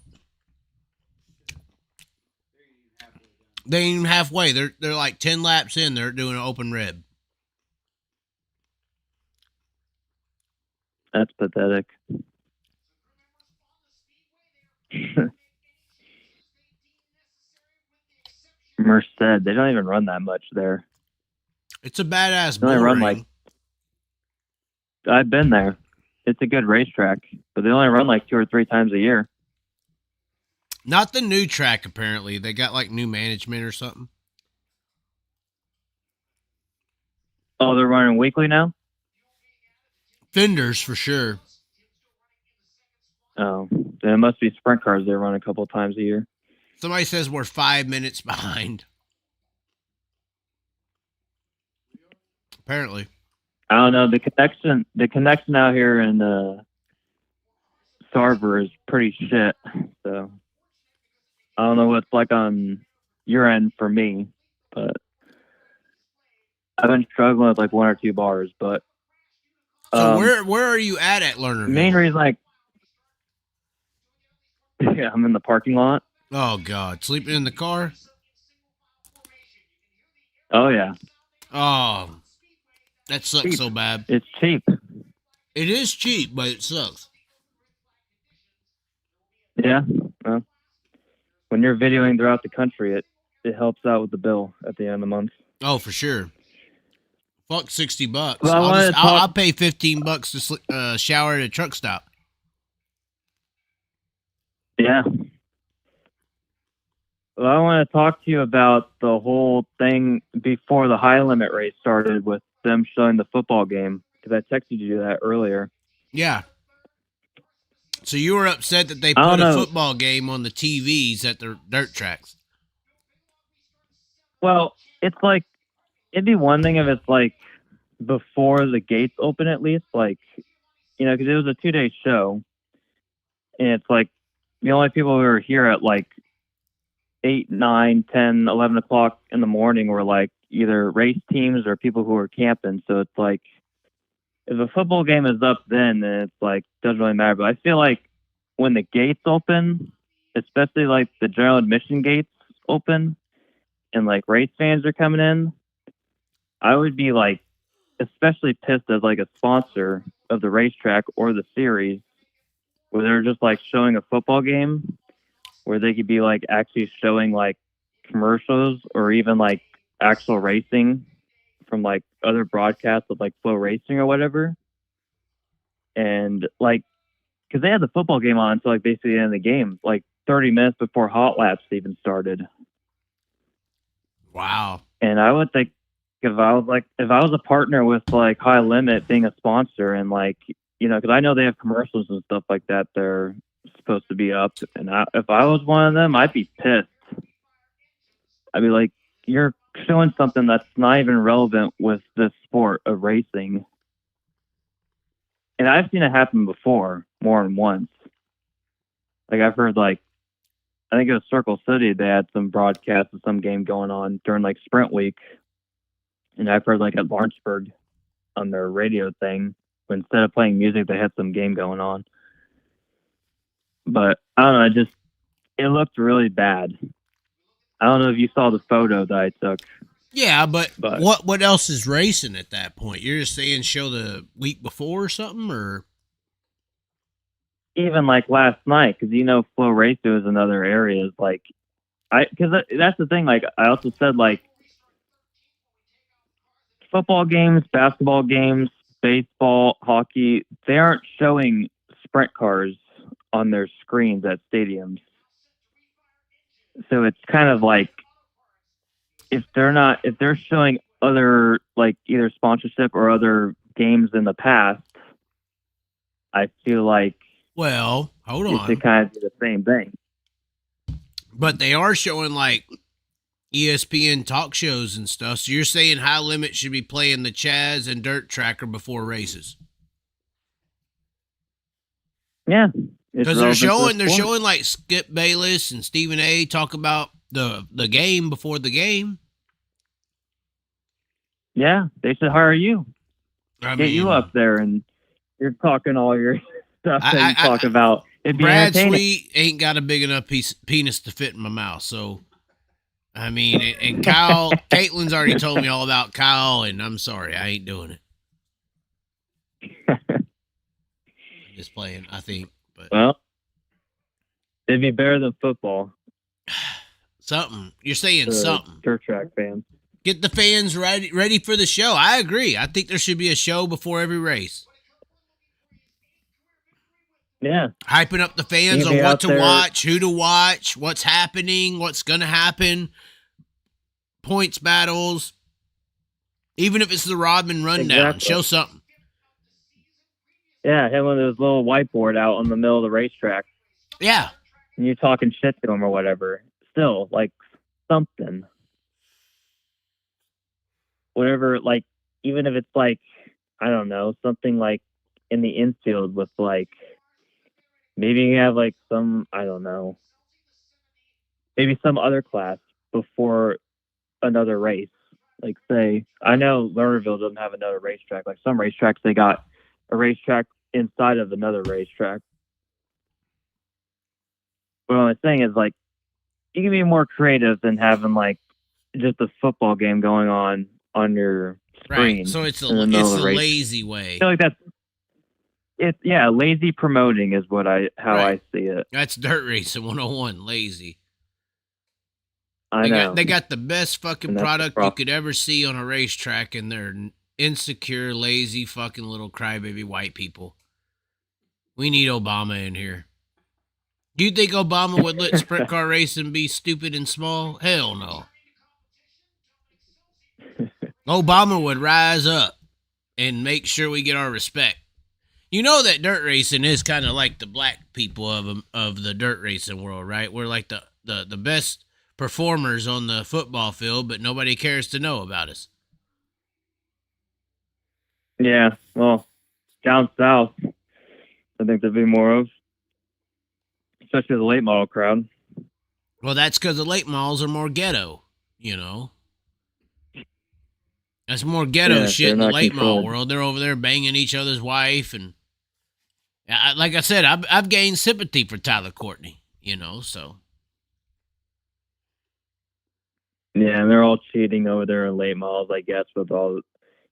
They ain't even halfway. They're like 10 laps in. They're doing an open red. That's pathetic. Merced, they don't even run that much there. It's a badass They only bull run ring. I've been there. It's a good racetrack, but they only run 2 or 3 times a year. Not the new track, apparently. They got new management or something. Oh, they're running weekly now? Fenders for sure. Oh, then it must be sprint cars they run a couple of times a year. Somebody says we're 5 minutes behind. Apparently. I don't know. The connection out here in Sarver is pretty shit. So I don't know what it's like on your end for me, but I've been struggling with 1 or 2 bars. But so where are you at Lernerville? Main reason, yeah, I'm in the parking lot. Oh God, sleeping in the car? Oh yeah. Oh, that sucks cheap. So bad. It's cheap. It is cheap, but it sucks. Yeah. Well, when you're videoing throughout the country, it helps out with the bill at the end of the month. Oh, for sure. Fuck $60. Well, I'll pay $15 to shower at a truck stop. Yeah. Well, I want to talk to you about the whole thing before the high limit race started with them showing the football game, because I texted you that earlier. Yeah. So you were upset that they put a football game on the TVs at the dirt tracks. Well, it's it'd be one thing if it's before the gates open at least, because it was a 2-day show, and it's the only people who were here at 8, 9, 10, 11 o'clock in the morning were either race teams or people who were camping. So it's if a football game is up then it's doesn't really matter. But I feel when the gates open, especially the general admission gates open and race fans are coming in, I would be especially pissed as a sponsor of the racetrack or the series where they're just showing a football game where they could be actually showing commercials or even actual racing from other broadcasts of Flow Racing or whatever. And because they had the football game on until basically the end of the game, 30 minutes before hot laps even started. Wow. And I would think if I was a partner with High Limit being a sponsor and because I know they have commercials and stuff like that they're supposed to be up, and if I was one of them, I'd be pissed. I'd be you're showing something that's not even relevant with the sport of racing. And I've seen it happen before, more than once. I've heard I think it was Circle City, they had some broadcast of some game going on during sprint week, And I've heard like at Lawrenceburg on their radio thing, instead of playing music, they had some game going on. But I don't know, it looked really bad. I don't know if you saw the photo that I took. Yeah, but what else is racing at that point? You're just saying show the week before or something, or even like last night, because Flow Racer is in other areas. Like because that's the thing. Like I also said, like football games, basketball games, baseball, hockey, they aren't showing sprint cars on their screens at stadiums. So it's kind of like if they're showing other like either sponsorship or other games in the past, I feel like hold on, it should kind of do the same thing. But they are showing like ESPN talk shows and stuff. So you're saying High Limit should be playing the Chaz and Dirt Tracker before races? Yeah, because they're showing like Skip Bayless and Stephen A. talk about the game before the game. Yeah, they should hire you. Get you up there and you're talking all your stuff that you talk about. Brad Sweet ain't got a big enough penis to fit in my mouth, so I mean, and Kyle, Caitlin's already told me all about Kyle, and I'm sorry, I ain't doing it. I'm just playing, I think. But well, it'd be better than football. Something. You're saying something. Dirt track fans. Get the fans ready for the show. I agree. I think there should be a show before every race. Yeah. Hyping up the fans on what to watch, who to watch, what's happening, what's going to happen, points battles. Even if it's the Rodman rundown, show something. Yeah, having his little whiteboard out in the middle of the racetrack. Yeah. And you're talking shit to him or whatever. Still, like, something. Whatever, like, even if it's like, I don't know, something like in the infield with like, maybe you have like some, I don't know, maybe some other class before another race. Like say, I know Lernerville doesn't have another racetrack. Like some racetracks, they got a racetrack inside of another racetrack. But what I'm saying is like, you can be more creative than having like just a football game going on your screen. Right. So it's a lazy way. I feel like lazy promoting is how I see it. That's dirt racing 101, lazy. I know. They got the best fucking product you could ever see on a racetrack, and they're insecure, lazy, fucking little crybaby white people. We need Obama in here. Do you think Obama would let sprint car racing be stupid and small? Hell no. Obama would rise up and make sure we get our respect. You know that dirt racing is kind of like the black people of the dirt racing world, right? We're like the best performers on the football field, but nobody cares to know about us. Yeah, well, down south, I think there'd be more of, especially the late model crowd. Well, that's because the late models are more ghetto, you know. That's more ghetto shit in the late model world. They're over there banging each other's wife, and like I said, I've gained sympathy for Tyler Courtney, you know. So yeah, and they're all cheating over there in late models, I guess. With all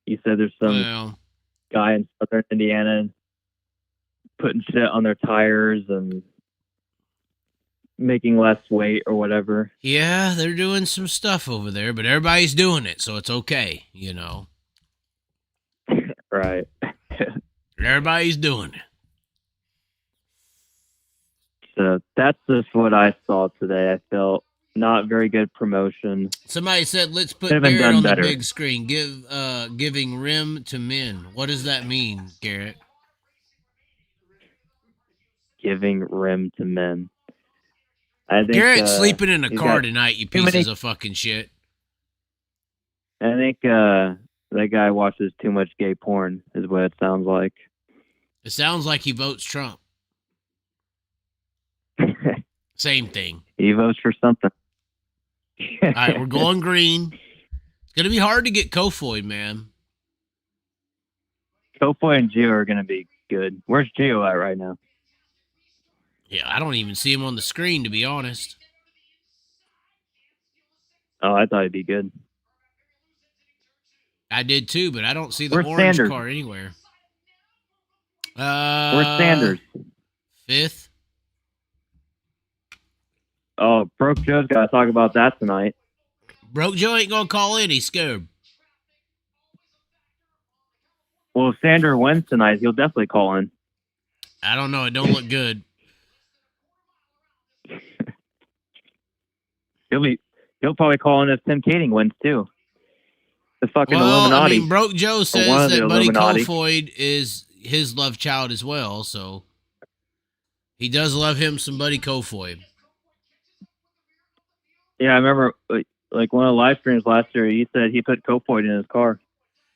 you said, there's some guy in Southern Indiana putting shit on their tires and making less weight or whatever. Yeah, they're doing some stuff over there, but everybody's doing it, so it's okay, you know. Right. Everybody's doing it. So that's just what I saw today. I felt not very good promotion. Somebody said, let's put Garrett on the big screen. Giving rim to men. What does that mean, Garrett? Giving rim to men. I think Garrett's sleeping in a car tonight, you pieces of fucking shit. I think that guy watches too much gay porn, is what it sounds like. It sounds like he votes Trump. Same thing. He votes for something. All right, we're going green. It's Gonna be hard to get Kofoid, man. Kofoid and Gio are going to be good. Where's Gio at right now? Yeah, I don't even see him on the screen, to be honest. Oh, I thought he'd be good. I did too, but I don't see the Where's orange Sanders? car anywhere. Where's Sanders? 5th. Oh, Broke Joe's got to talk about that tonight. Broke Joe ain't gonna call in. He's scared. Well, if Sanders wins tonight, he'll definitely call in. I don't know. It don't look good. He'll probably call in if Tim Kading wins too. The fucking Illuminati. I mean, Broke Joe one says of the that Buddy Illuminati. Kofoid is his love child as well, so he does love him some Buddy Kofoid. Yeah, I remember like one of the live streams last year. He said he put Kofoid in his car.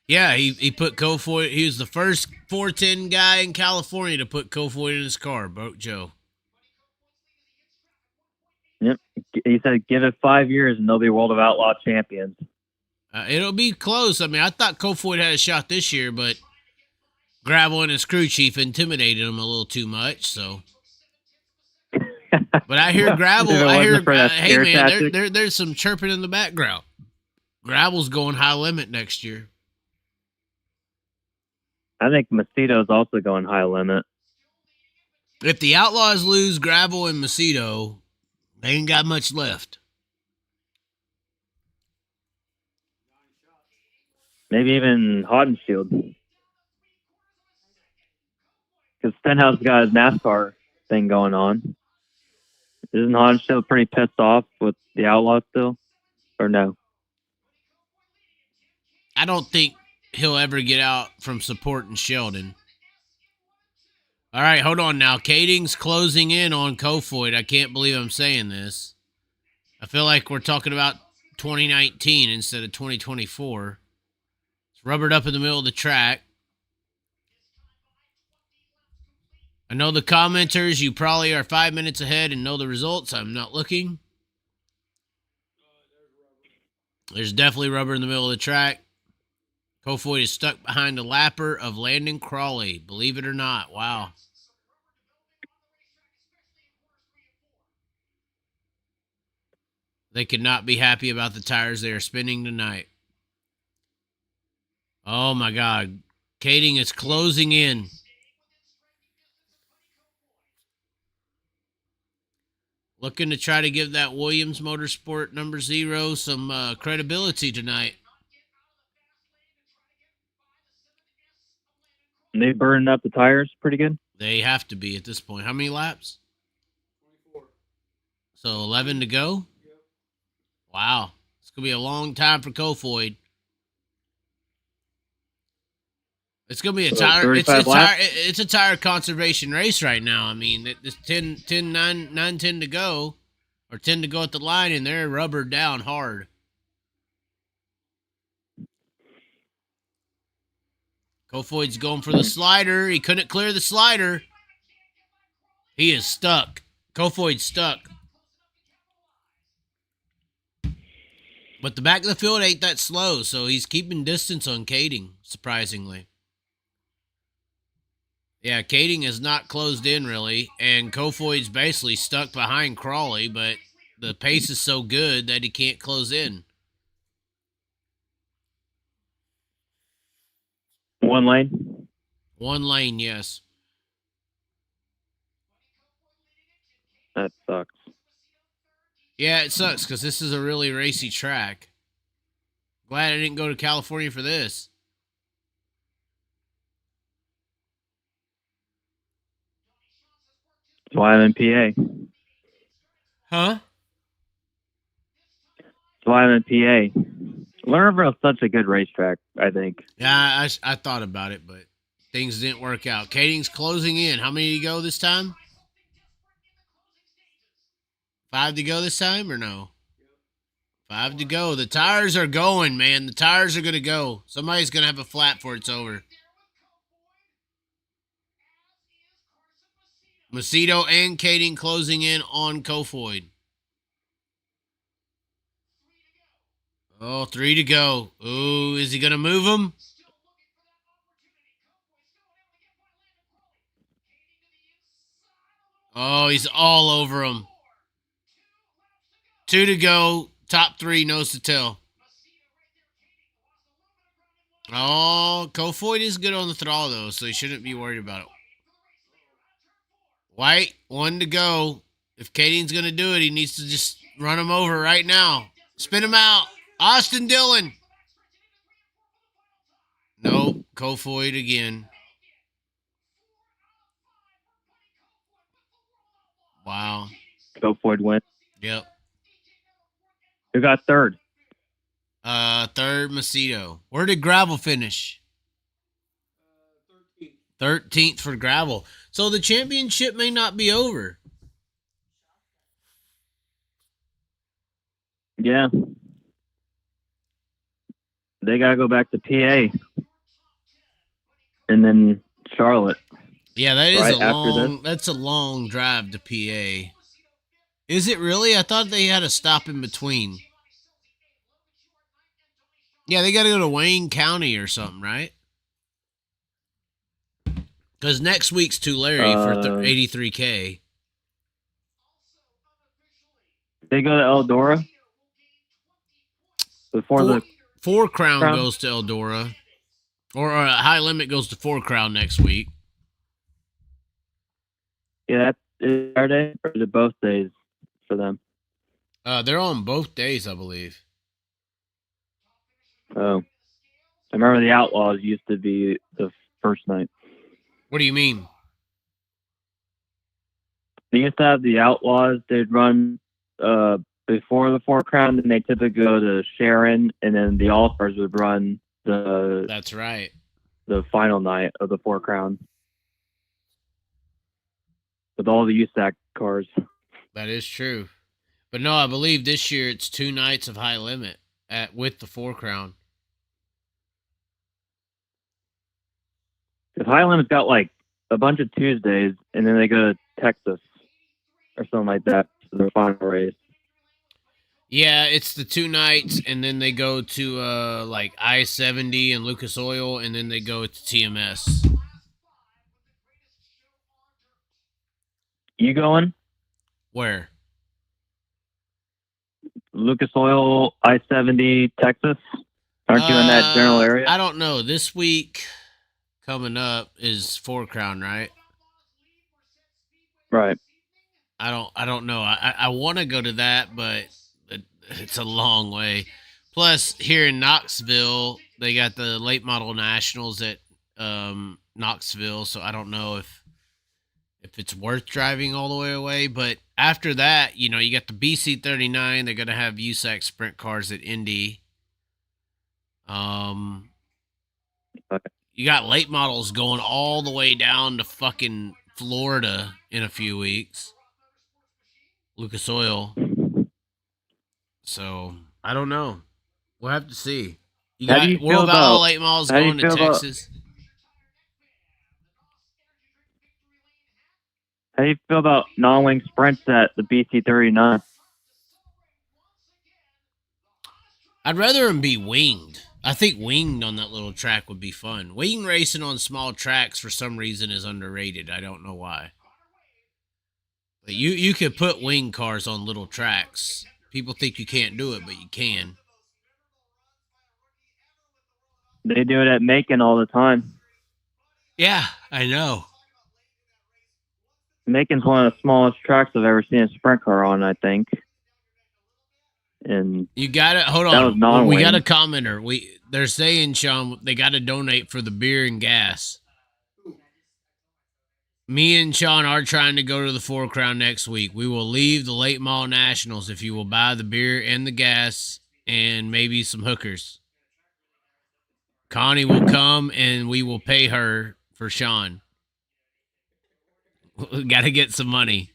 Yeah, he put Kofoid. He was the first 410 guy in California to put Kofoid in his car. Broke Joe. Yep. He said, "Give it 5 years and they'll be World of Outlaw champions." It'll be close. I mean, I thought Kofoid had a shot this year, but Gravel and his crew chief intimidated him a little too much. So, but I hear Gravel. If it I hear, wasn't for that hey scare man, tactic. there's some chirping in the background. Gravel's going high limit next year. I think Macedo's also going high limit. If the Outlaws lose Gravel and Macedo, they ain't got much left. Maybe even Hodenshield. Because Stenhouse got his NASCAR thing going on. Isn't Hodenshield pretty pissed off with the Outlaws still? Or no? I don't think he'll ever get out from supporting Sheldon. All right, hold on now. Kading's closing in on Kofoid. I can't believe I'm saying this. I feel like we're talking about 2019 instead of 2024. It's rubbered up in the middle of the track. I know the commenters, you probably are 5 minutes ahead and know the results. I'm not looking. There's definitely rubber in the middle of the track. Kofoid is stuck behind the lapper of Landon Crawley. Believe it or not. Wow. They could not be happy about the tires they are spinning tonight. Oh my God. Kading is closing in. Looking to try to give that Williams Motorsport number 0 some credibility tonight. And they burning up the tires pretty good. They have to be at this point. How many laps? 24. So 11 to go? Yep. Wow. It's going to be a long time for Kofoid. It's going to be a So tire. laps? It's a tire conservation race right now. I mean, it's 10 to go, or 10 to go at the line, and they're rubbered down hard. Kofoid's going for the slider. He couldn't clear the slider. He is stuck. Kofoid's stuck. But the back of the field ain't that slow, so he's keeping distance on Kading, surprisingly. Yeah, Kading has not closed in, really, and Kofoid's basically stuck behind Crawley, but the pace is so good that he can't close in. One lane. One lane, yes. That sucks. Yeah, it sucks because this is a really racy track. Glad I didn't go to California for this. That's why I'm in PA. Huh? That's why I'm in PA. Lernerville is such a good racetrack, I think. Yeah, I thought about it, but things didn't work out. Kading's closing in. How many to go this time? 5 to go this time or no? 5 to go. The tires are going, man. The tires are going to go. Somebody's going to have a flat before it's over. Macedo and Kading closing in on Kofoid. Oh, 3 to go. Ooh, is he going to move him? Oh, he's all over him. 2 to go. Top 3, nose to tail. Oh, Kofoid is good on the throttle, though, so he shouldn't be worried about it. White, 1 to go. If Kading's going to do it, he needs to just run him over right now. Spin him out. Austin Dillon. Nope. Kofoid again. Wow. Kofoid win. Yep. Who got third? Third, Macedo. Where did Gravel finish? 13th for Gravel. So the championship may not be over. Yeah. They got to go back to PA. And then Charlotte. Yeah, that is Right a after long. That's a long drive to PA. Is it really? I thought they had a stop in between. Yeah, they got to go to Wayne County or something, right? Because next week's Tulare for 83K. They go to Eldora before the Four Crown Crown? goes to Eldora, or High Limit goes to Four Crown next week. Yeah, that's Saturday, or is it both days for them? They're on both days, I believe. Oh. I remember the Outlaws used to be the first night. What do you mean? They used to have the Outlaws. They'd run before the Four Crown, then they typically go to Sharon, and then the All-Stars would run That's right. the final night of the Four Crown with all the USAC cars. That is true. But no, I believe this year it's 2 nights of High Limit with the Four Crown. Because High Limit's got like a bunch of Tuesdays, and then they go to Texas or something like that for their final race. Yeah, it's the 2 nights, and then they go to like I-70 and Lucas Oil, and then they go to TMS. You going? Where? Lucas Oil, I-70, Texas? Aren't you in that general area? I don't know. This week coming up is Four Crown, right? Right. I don't know. I want to go to that, but it's a long way. Plus, here in Knoxville, they got the late model nationals at Knoxville, so I don't know if it's worth driving all the way away. But after that, you got the BC39. They're gonna have USAC sprint cars at Indy. You got late models going all the way down to fucking Florida in a few weeks. Lucas Oil. So I don't know. We'll have to see. How do you feel what about about- all late models how do you going to feel about- Texas? How do you feel about non-wing sprints at the BC39? I'd rather them be winged. I think winged on that little track would be fun. Wing racing on small tracks for some reason is underrated. I don't know why. But you could put wing cars on little tracks. People think you can't do it, but you can. They do it at Macon all the time. Yeah, I know. Macon's one of the smallest tracks I've ever seen a sprint car on, I think. And You got to hold That was on. non-wing. We got a commenter. They're saying, Sean, they got to donate for the beer and gas. Me and Sean are trying to go to the Four Crown next week. We will leave the late mall nationals if you will buy the beer and the gas and maybe some hookers. Connie will come and we will pay her for Sean. We got to get some money.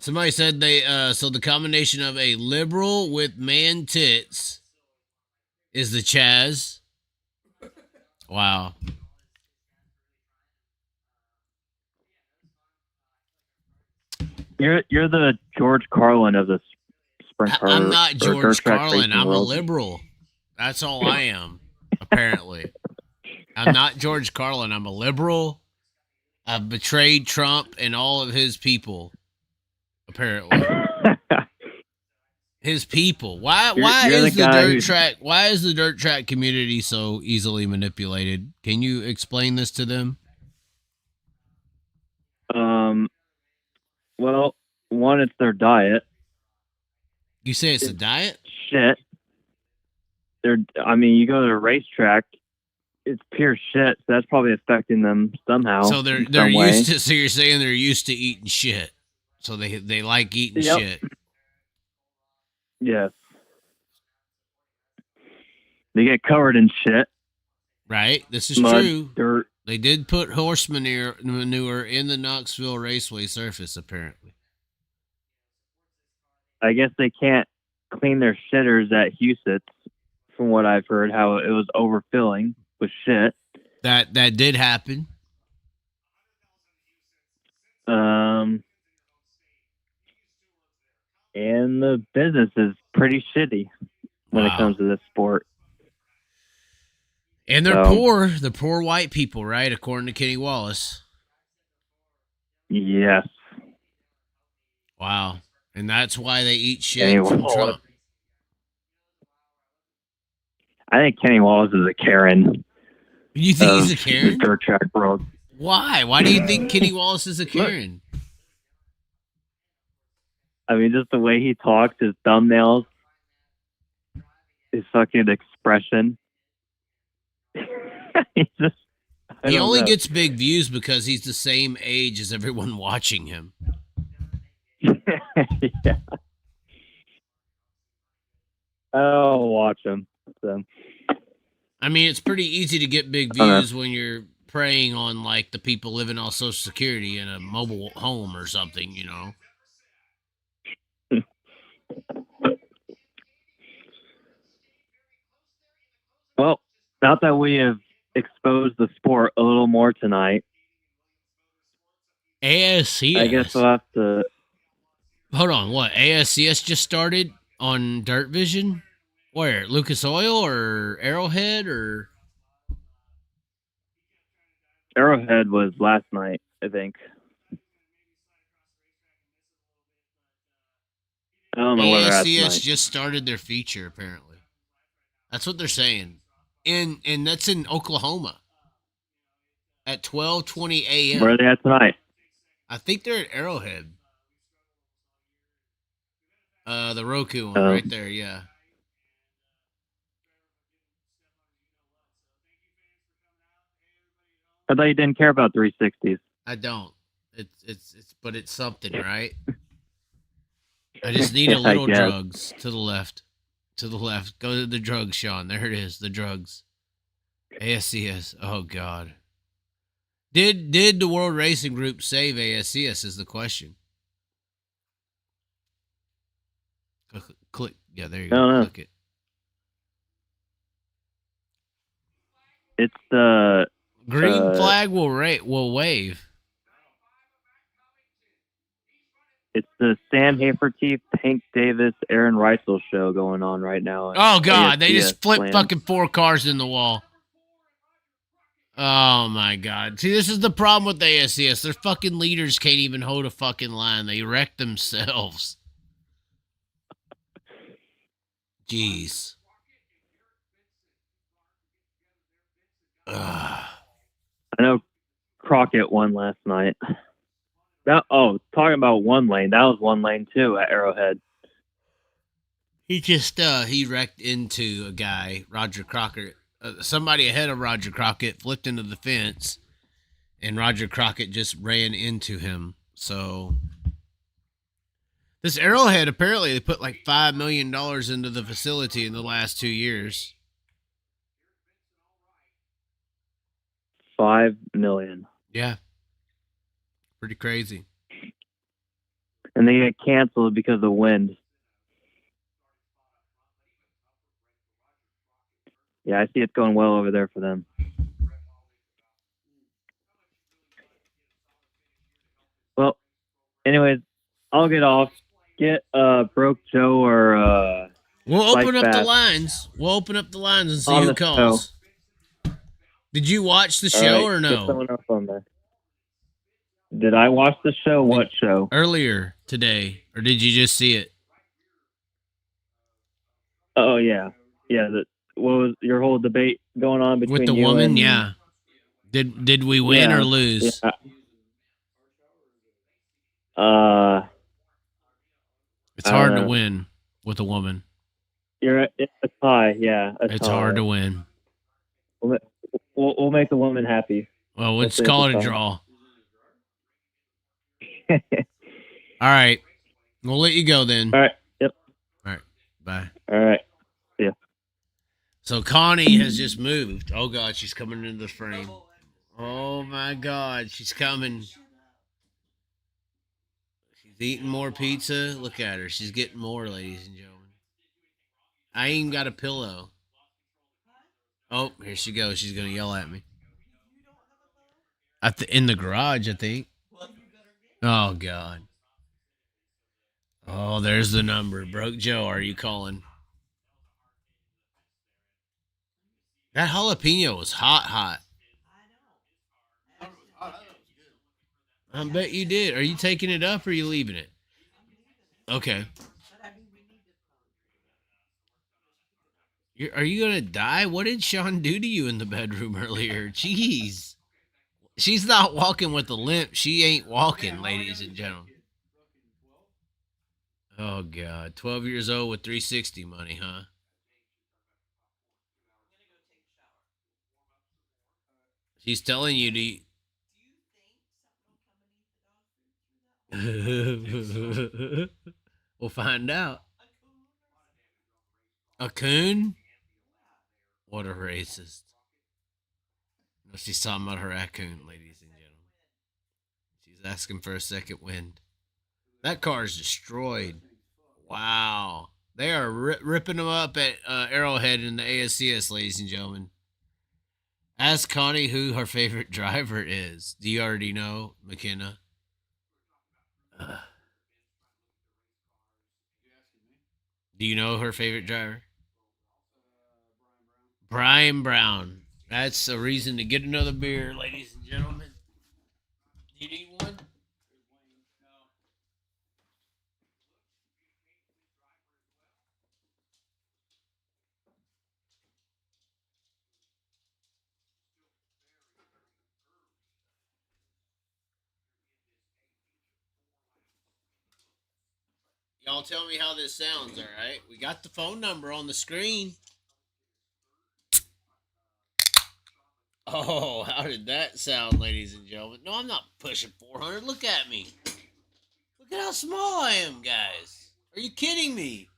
Somebody said so the combination of a liberal with man tits is the Chaz. Wow. You're the George Carlin of the sprint car. I'm not or George dirt track Carlin. racing I'm a world. liberal. That's all I am, apparently. I'm not George Carlin. I'm a liberal. I've betrayed Trump and all of his people, apparently. His people. Why You're is the the guy dirt who- track why is the dirt track community so easily manipulated? Can you explain this to them? Well, one, it's their diet. You say it's a diet? Shit. You go to a racetrack, it's pure shit. So that's probably affecting them somehow. So they're in some way. used to. So you're saying they're used to eating shit. So they like eating Yep. shit. Yes. They get covered in shit. Right? This is Mud, true. dirt. They did put horse manure in the Knoxville Raceway surface, apparently. I guess they can't clean their shitters at Huset's, from what I've heard, how it was overfilling with shit. That did happen. And the business is pretty shitty when it comes to this sport. And they're poor. They're poor white people, right? According to Kenny Wallace. Yes. Wow. And that's why they eat shit from Trump. I think Kenny Wallace is a Karen. You think he's a Karen? The dirt track world. Why? Why do you think Kenny Wallace is a Karen? Just the way he talks, his thumbnails, his fucking expression. He only gets big views because he's the same age as everyone watching him. Yeah. I'll watch him. So. It's pretty easy to get big views when you're preying on like the people living on Social Security in a mobile home or something, you know. Well, now that we have exposed the sport a little more tonight, ASCS. I guess we'll have to. Hold on, what? ASCS just started on Dirt Vision? Where? Lucas Oil or Arrowhead or? Arrowhead was last night, I think. I don't know whether that's ASCS just started their feature, apparently. That's what they're saying. And that's in Oklahoma at 12:20 a.m. Where are they at tonight? I think they're at Arrowhead. The Roku one right there, yeah. I thought you didn't care about 360s. I don't. But it's something, right? I just need a little drugs to the left. To the left. Go to the drugs, Sean. There it is, the drugs. ASCS. Oh God. Did the World Racing Group save ASCS is the question. Click. Yeah, there you go. Click it. It's the green flag will wave. It's the Sam Haferteeth, Hank Davis, Aaron Reitzel show going on right now. Oh God, they just flipped fucking 4 cars in the wall. Oh my God. See, this is the problem with the ASCS. Their fucking leaders can't even hold a fucking line. They wreck themselves. Jeez. I know Crockett won last night. Talking about one lane. That was one lane too at Arrowhead. He just he wrecked into a guy, Roger Crockett. Somebody ahead of Roger Crockett flipped into the fence, and Roger Crockett just ran into him. So this Arrowhead, apparently they put like $5 million into the facility in the last 2 years. $5 million. Yeah. Pretty crazy. And they get canceled because of wind. Yeah, I see it's going well over there for them. Well, anyways, I'll get off. Get Broke Joe or We'll open up the Psychopaths lines. We'll open up the lines and see on who the calls. Did you watch the All show right, or get no? someone else on there. Did I watch the show? What show? Earlier today, or did you just see it? Oh yeah, yeah. What was your whole debate going on between With the you woman? and, Yeah. Did we win Yeah, or lose? Yeah. It's I hard don't to know. win with a woman. It's a tie. Yeah, It's hard to win. We'll make the woman happy. Well, let's That's call it a fine. draw. All right. We'll let you go then. All right. Yep. All right. Bye. All right. Yeah. So Connie has just moved. Oh God, she's coming into the frame. Oh my God, she's coming. She's eating more pizza. Look at her. She's getting more, ladies and gentlemen. I ain't even got a pillow. Oh, here she goes. She's gonna yell at me. In the garage, I think. Oh God. Oh, there's the number. Broke Joe, are you calling? That jalapeno was hot. I bet you did. Are you taking it up or are you leaving it? Okay. Are you gonna die? What did Sean do to you in the bedroom earlier? Jeez. She's not walking with a limp. She ain't walking, ladies and gentlemen. Oh God. 12 years old with 360 money, huh? She's telling you to. We'll find out. A coon? What a racist. No, she's talking about her raccoon, ladies and gentlemen. She's asking for a second wind. That car is destroyed. Wow. They are ripping them up at Arrowhead in the ASCS, ladies and gentlemen. Ask Connie who her favorite driver is. Do you already know, McKenna? Do you know her favorite driver? Brian Brown. That's a reason to get another beer, ladies and gentlemen. Do you need one? Y'all tell me how this sounds, all right? We got the phone number on the screen. Oh, how did that sound, ladies and gentlemen? No, I'm not pushing 400. Look at me. Look at how small I am, guys. Are you kidding me?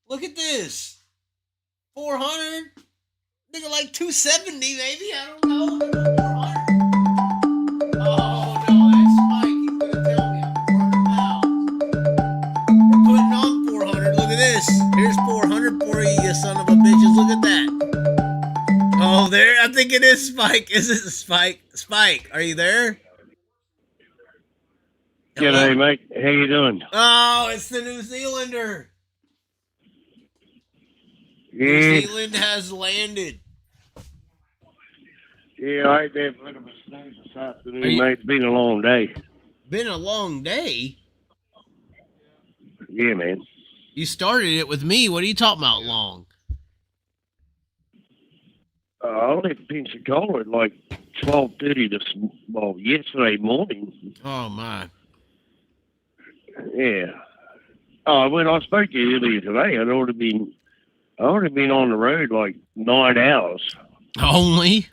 Look at this. 400? Nigga, like 270, maybe. I don't know. 400. Oh, no, that's Mike. He's going to tell me I'm 400 pounds. We're putting on 400. Look at this. Here's 400 for you, you son of a bitches. Look at that. Oh, there. I think it is Spike. Is it Spike? Spike, are you there? G'day, mate. How you doing? Oh, it's the New Zealander. Yeah. New Zealand has landed. Yeah, I ate that bit of a snooze this afternoon, you- mate. It's been a long day. Been a long day. Yeah, man. You started it with me. What are you talking about long? I left Pensacola at like 12:30 yesterday morning. Oh, my. Yeah. Oh, when I spoke to you earlier today, I'd already been on the road like 9 hours. Only?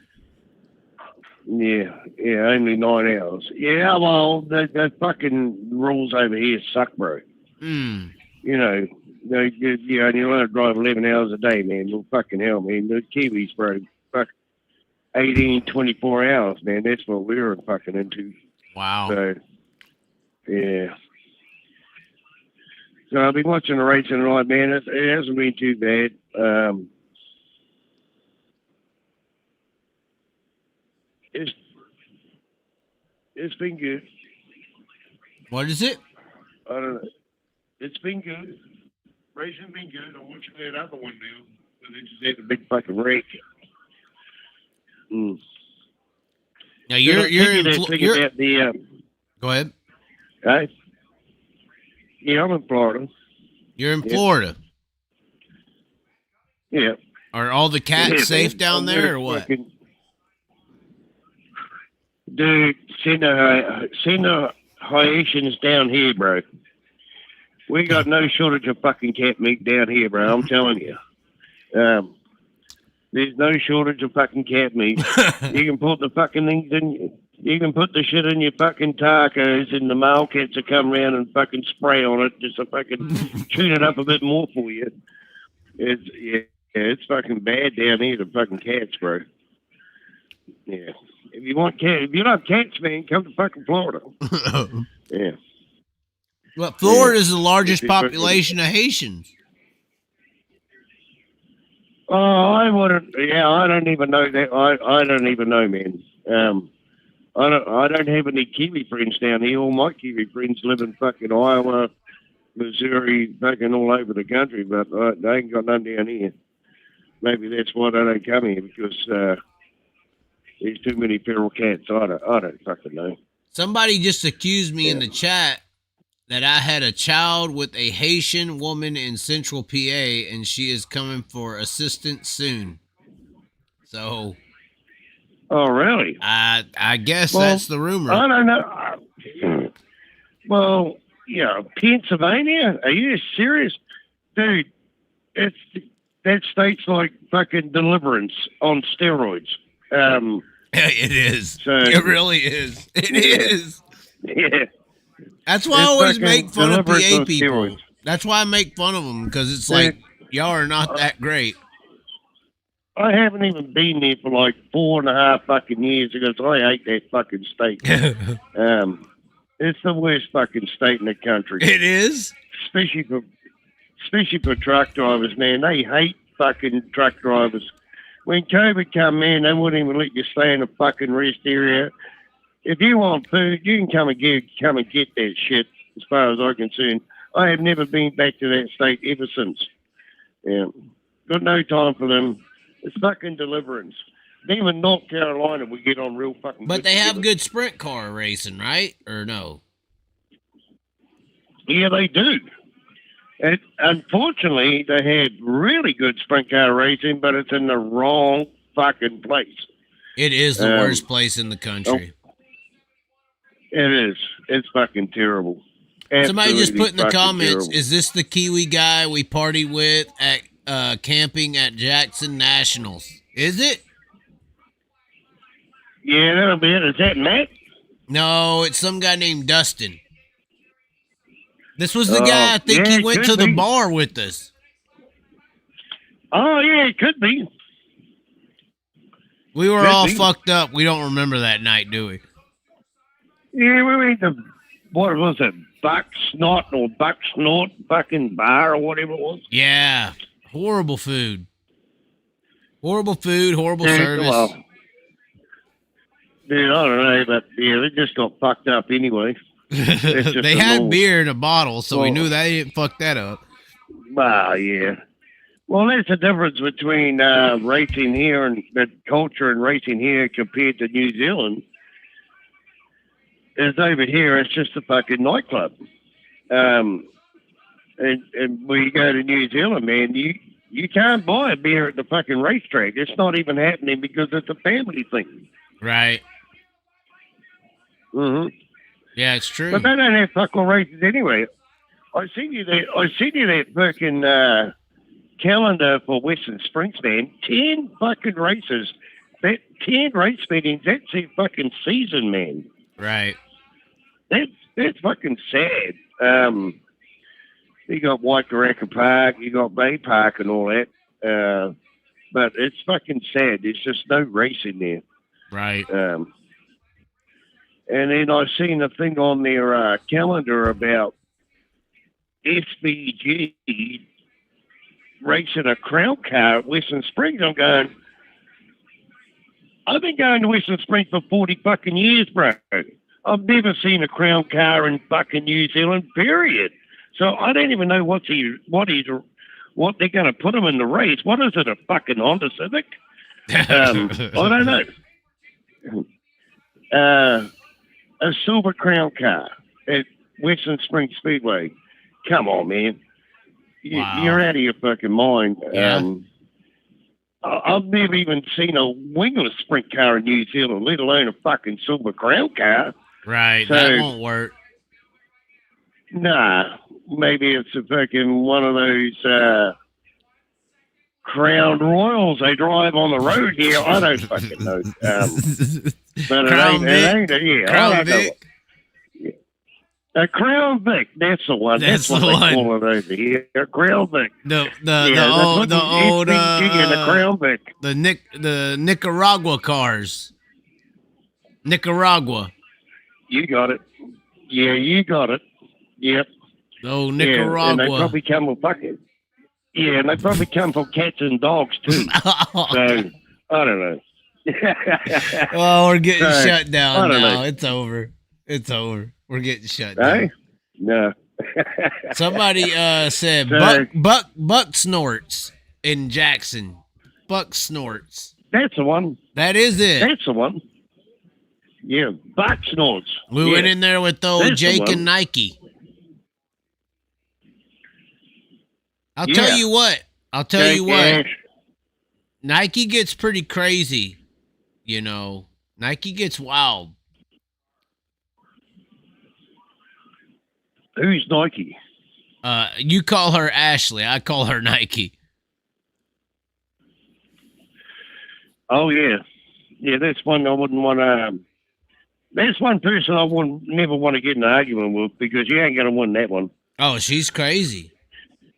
Yeah, only 9 hours. Yeah, well, the fucking rules over here suck, bro. Hmm. You know, you only allowed to drive 11 hours a day, man. Well, fucking hell, man. The Kiwis, bro, fuck 18, 24 hours, man. That's what we were fucking into. Wow. So, yeah. So I've been watching the racing tonight, man. It hasn't been too bad. It's been good. What is it? I don't know. It's been good. Racing's been good. I watched that other one now, but they just had a big fucking wreck. Mm. Now you're in about the. Go ahead. Right? Yeah, I'm in Florida. You're in Florida. Yeah. Are all the cats safe down there, or what? Dude, send the Haitians down here, bro. We got no shortage of fucking cat meat down here, bro. I'm telling you. There's no shortage of fucking cat meat. You can put the fucking things in. You can put the shit in your fucking tacos, and the male cats will come around and fucking spray on it just to fucking tune it up a bit more for you. It's fucking bad down here, the fucking cats, bro. Yeah. If you love cats, man, come to fucking Florida. Yeah. Well, Florida is the largest population of Haitians. Oh, I wouldn't. Yeah, I don't even know that. I don't even know, man. I don't have any Kiwi friends down here. All my Kiwi friends live in fucking Iowa, Missouri, fucking all over the country, but they ain't got none down here. Maybe that's why they don't come here, because there's too many feral cats. I don't fucking know. Somebody just accused me in the chat that I had a child with a Haitian woman in Central PA, and she is coming for assistance soon. So, oh really? I guess that's the rumor. I don't know. Well, yeah, Pennsylvania? Are you serious, dude? That state's like fucking Deliverance on steroids. It is. So, it really is. It is. Yeah. That's why I always make fun of PA people. Steroids. That's why I make fun of them, because it's like, y'all are not that great. I haven't even been there for like 4.5 fucking years because I hate that fucking state. It's the worst fucking state in the country. It is? Especially for truck drivers, man. They hate fucking truck drivers. When COVID come in, they wouldn't even let you stay in a fucking rest area. If you want food, you can come and get that shit, as far as I'm concerned. I have never been back to that state ever since. Yeah. Got no time for them. It's fucking Deliverance. Even North Carolina we get on real fucking But good they have together. good sprint car racing, right? Or no? Yeah, they do. And unfortunately, they had really good sprint car racing, but it's in the wrong fucking place. It is the worst place in the country. It is. It's fucking terrible. Somebody just put in the Absolutely comments, terrible. is this the Kiwi guy we partied with at camping at Jackson Nationals? Is it? Yeah, that'll be it. Is that Matt? No, it's some guy named Dustin. This was the guy, I think he went to the bar with us. Oh, yeah, it could be. We were all fucked up. We don't remember that night, do we? Yeah, we went to, what was it, Bucksnot fucking bar or whatever it was. Yeah. Horrible food. Horrible food, horrible service. Well, dude, I don't know, but yeah, they just got fucked up anyway. They had beer in a bottle, so we knew they didn't fuck that up. Well, yeah. Well, there's a difference between racing here and the culture and racing here compared to New Zealand. Is over here, it's just a fucking nightclub. And when you go to New Zealand, man, you can't buy a beer at the fucking racetrack. It's not even happening because it's a family thing. Right. Mm-hmm. Yeah, it's true. But they don't have fucking races anyway. I seen you that fucking calendar for Western Springs, man. 10 fucking races. 10 race meetings. That's their fucking season, man. Right. That's fucking sad. You got Waikaraka Park, you got Bay Park and all that. But it's fucking sad. There's just no racing there. Right. And then I seen a thing on their calendar about SVG racing a crown car at Western Springs. I'm going, I've been going to Western Springs for 40 fucking years, bro. I've never seen a Crown car in fucking New Zealand, period. So I don't even know what they're going to put him in the race. What is it, a fucking Honda Civic? I don't know. A silver Crown car at Western Springs Speedway. Come on, man. Wow. You're out of your fucking mind. Yeah. I've never even seen a wingless sprint car in New Zealand, let alone a fucking silver Crown car. Right, So, that won't work. Nah, maybe it's a fucking one of those Crown Royals they drive on the road here. I don't fucking know. But Crown Vic. Yeah, Crown I don't know. Vic. A Crown Vic, that's the one. That's what the they one. call it over here. A Crown Vic. The old a Crown Vic. the Nicaragua cars. Nicaragua. You got it. Yeah, you got it. Yep. Oh, Yeah, Nicaragua. and they probably come with buckets. Yeah, and they probably come for cats and dogs too. So I don't know. Oh, we're getting So, shut down I don't now. know. It's over. It's over. We're getting shut Hey? down. No. Somebody said So- Buck snorts in Jackson. Buck snorts. That's the one. That is it. That's the one. Yeah, Buck snorts. We went in there with old That's the Jake one. and Nike. I'll Yeah. tell you what. Jake, Nike gets pretty crazy. You know, Nike gets wild. Who's Nike? You call her Ashley. I call her Nike. Oh yeah, yeah. That's one I wouldn't want to. That's one person I would never want to get in an argument with because you ain't gonna win that one. Oh, she's crazy.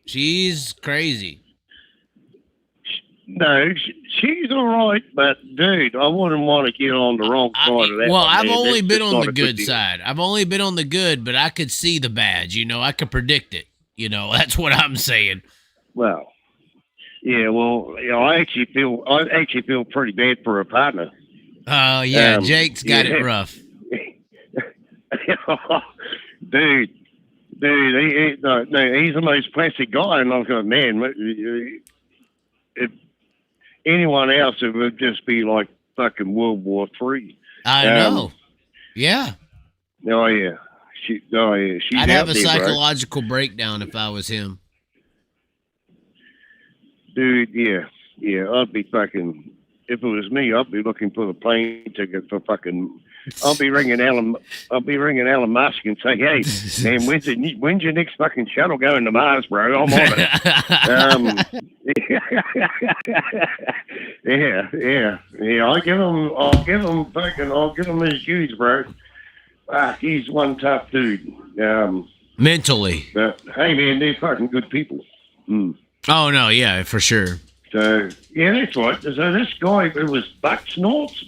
She's crazy. No, she's all right, but dude, I wouldn't want to get on the wrong side of that. Well, one, I've man. only That's been just on not the a good deal. side. I've only been on the good, but I could see the bad. You know, I could predict it. You know, that's what I'm saying. Well, yeah. Well, you know, I actually feel pretty bad for her partner. Oh, yeah, Jake's got yeah. it rough. dude, he's the most plastic guy, and I'm going, man, if anyone else, it would just be like fucking World War III. I know. Yeah. Oh yeah, she's I'd have out a there, bro. psychological breakdown if I was him. Dude, yeah, I'd be fucking. If it was me, I'd be looking for the plane ticket for fucking. I'll be ringing Elon Musk and say, "Hey, man, when's your next fucking shuttle going to Mars, bro? I'm on it." Yeah. I'll give him his dues, bro. He's one tough dude. Mentally. But hey, man, they're fucking good people. Mm. Oh, no, yeah, for sure. So yeah, that's right. So this guy, it was Buck Snorts,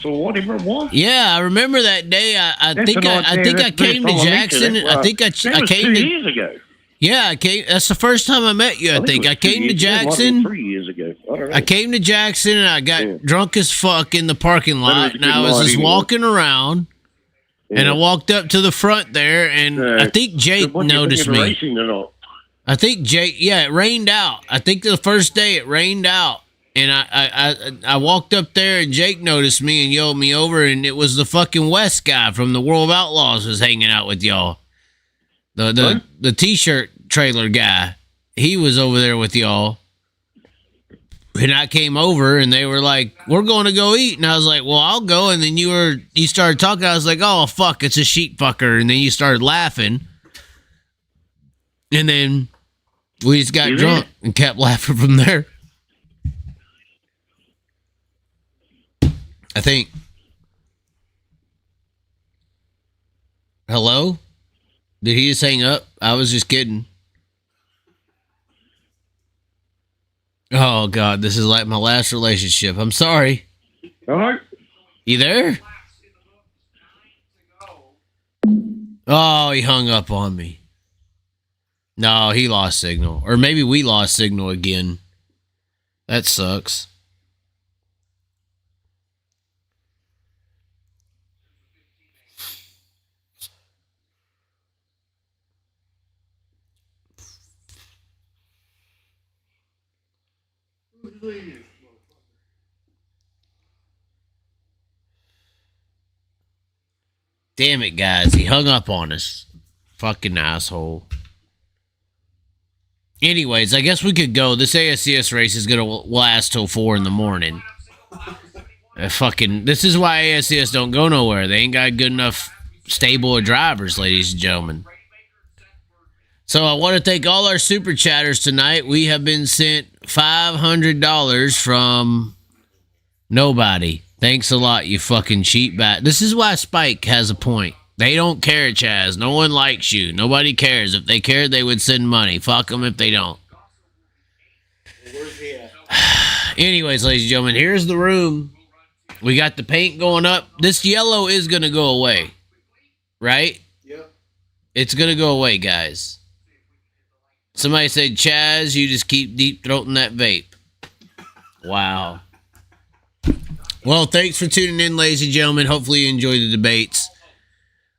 or whatever it was. Yeah, I remember that day. I think I came to Jackson. I think I was came 2 to. years ago. Yeah, I came. That's the first time I met you. I think it I was 2 came to years ago. It might have Jackson. been 3 years ago. I don't know. I came to Jackson and I got drunk as fuck in the parking lot, a and I was good just night, walking around. And I walked up to the front there, and I think Jake noticed me. Racing or not? I think Jake. Yeah, it rained out. I think the first day it rained out, and I walked up there, and Jake noticed me and yelled me over, and it was the fucking West guy from the World of Outlaws was hanging out with y'all. The t-shirt trailer guy, he was over there with y'all. And I came over and they were like, "We're going to go eat." And I was like, "Well, I'll go." And then you started talking. I was like, "Oh, fuck, it's a sheep fucker." And then you started laughing. And then we just got drunk and kept laughing from there. I think. Hello? Did he just hang up? I was just kidding. Oh, God, this is like my last relationship. I'm sorry. Hello? You there? Oh, he hung up on me. No, he lost signal. Or maybe we lost signal again. That sucks. Damn it, guys. He hung up on us. Fucking asshole. Anyways, I guess we could go. This ASCS race is going to last till 4 in the morning. This is why ASCS don't go nowhere. They ain't got good enough stable of drivers, ladies and gentlemen. So I want to thank all our super chatters tonight. We have been sent $500 from nobody. Thanks a lot, you fucking cheap bat. This is why Spike has a point. They don't care, Chaz. No one likes you. Nobody cares. If they cared, they would send money. Fuck them if they don't. Anyways, ladies and gentlemen, here's the room. We got the paint going up. This yellow is going to go away. Right? Yep. It's going to go away, guys. Somebody said, Chaz, you just keep deep throating that vape. Wow. Well, thanks for tuning in, ladies and gentlemen. Hopefully you enjoyed the debates.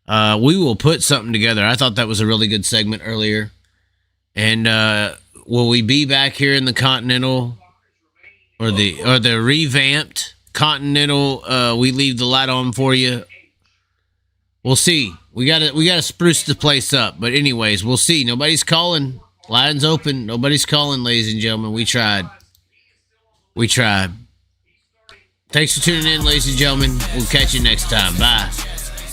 We will put something together. I thought that was a really good segment earlier. And will we be back here in the Continental or the revamped Continental? We leave the light on for you. We'll see. We gotta spruce the place up. But anyways, we'll see. Nobody's calling. Lines open. Nobody's calling, ladies and gentlemen. We tried. Thanks for tuning in, ladies and gentlemen. We'll catch you next time. Bye.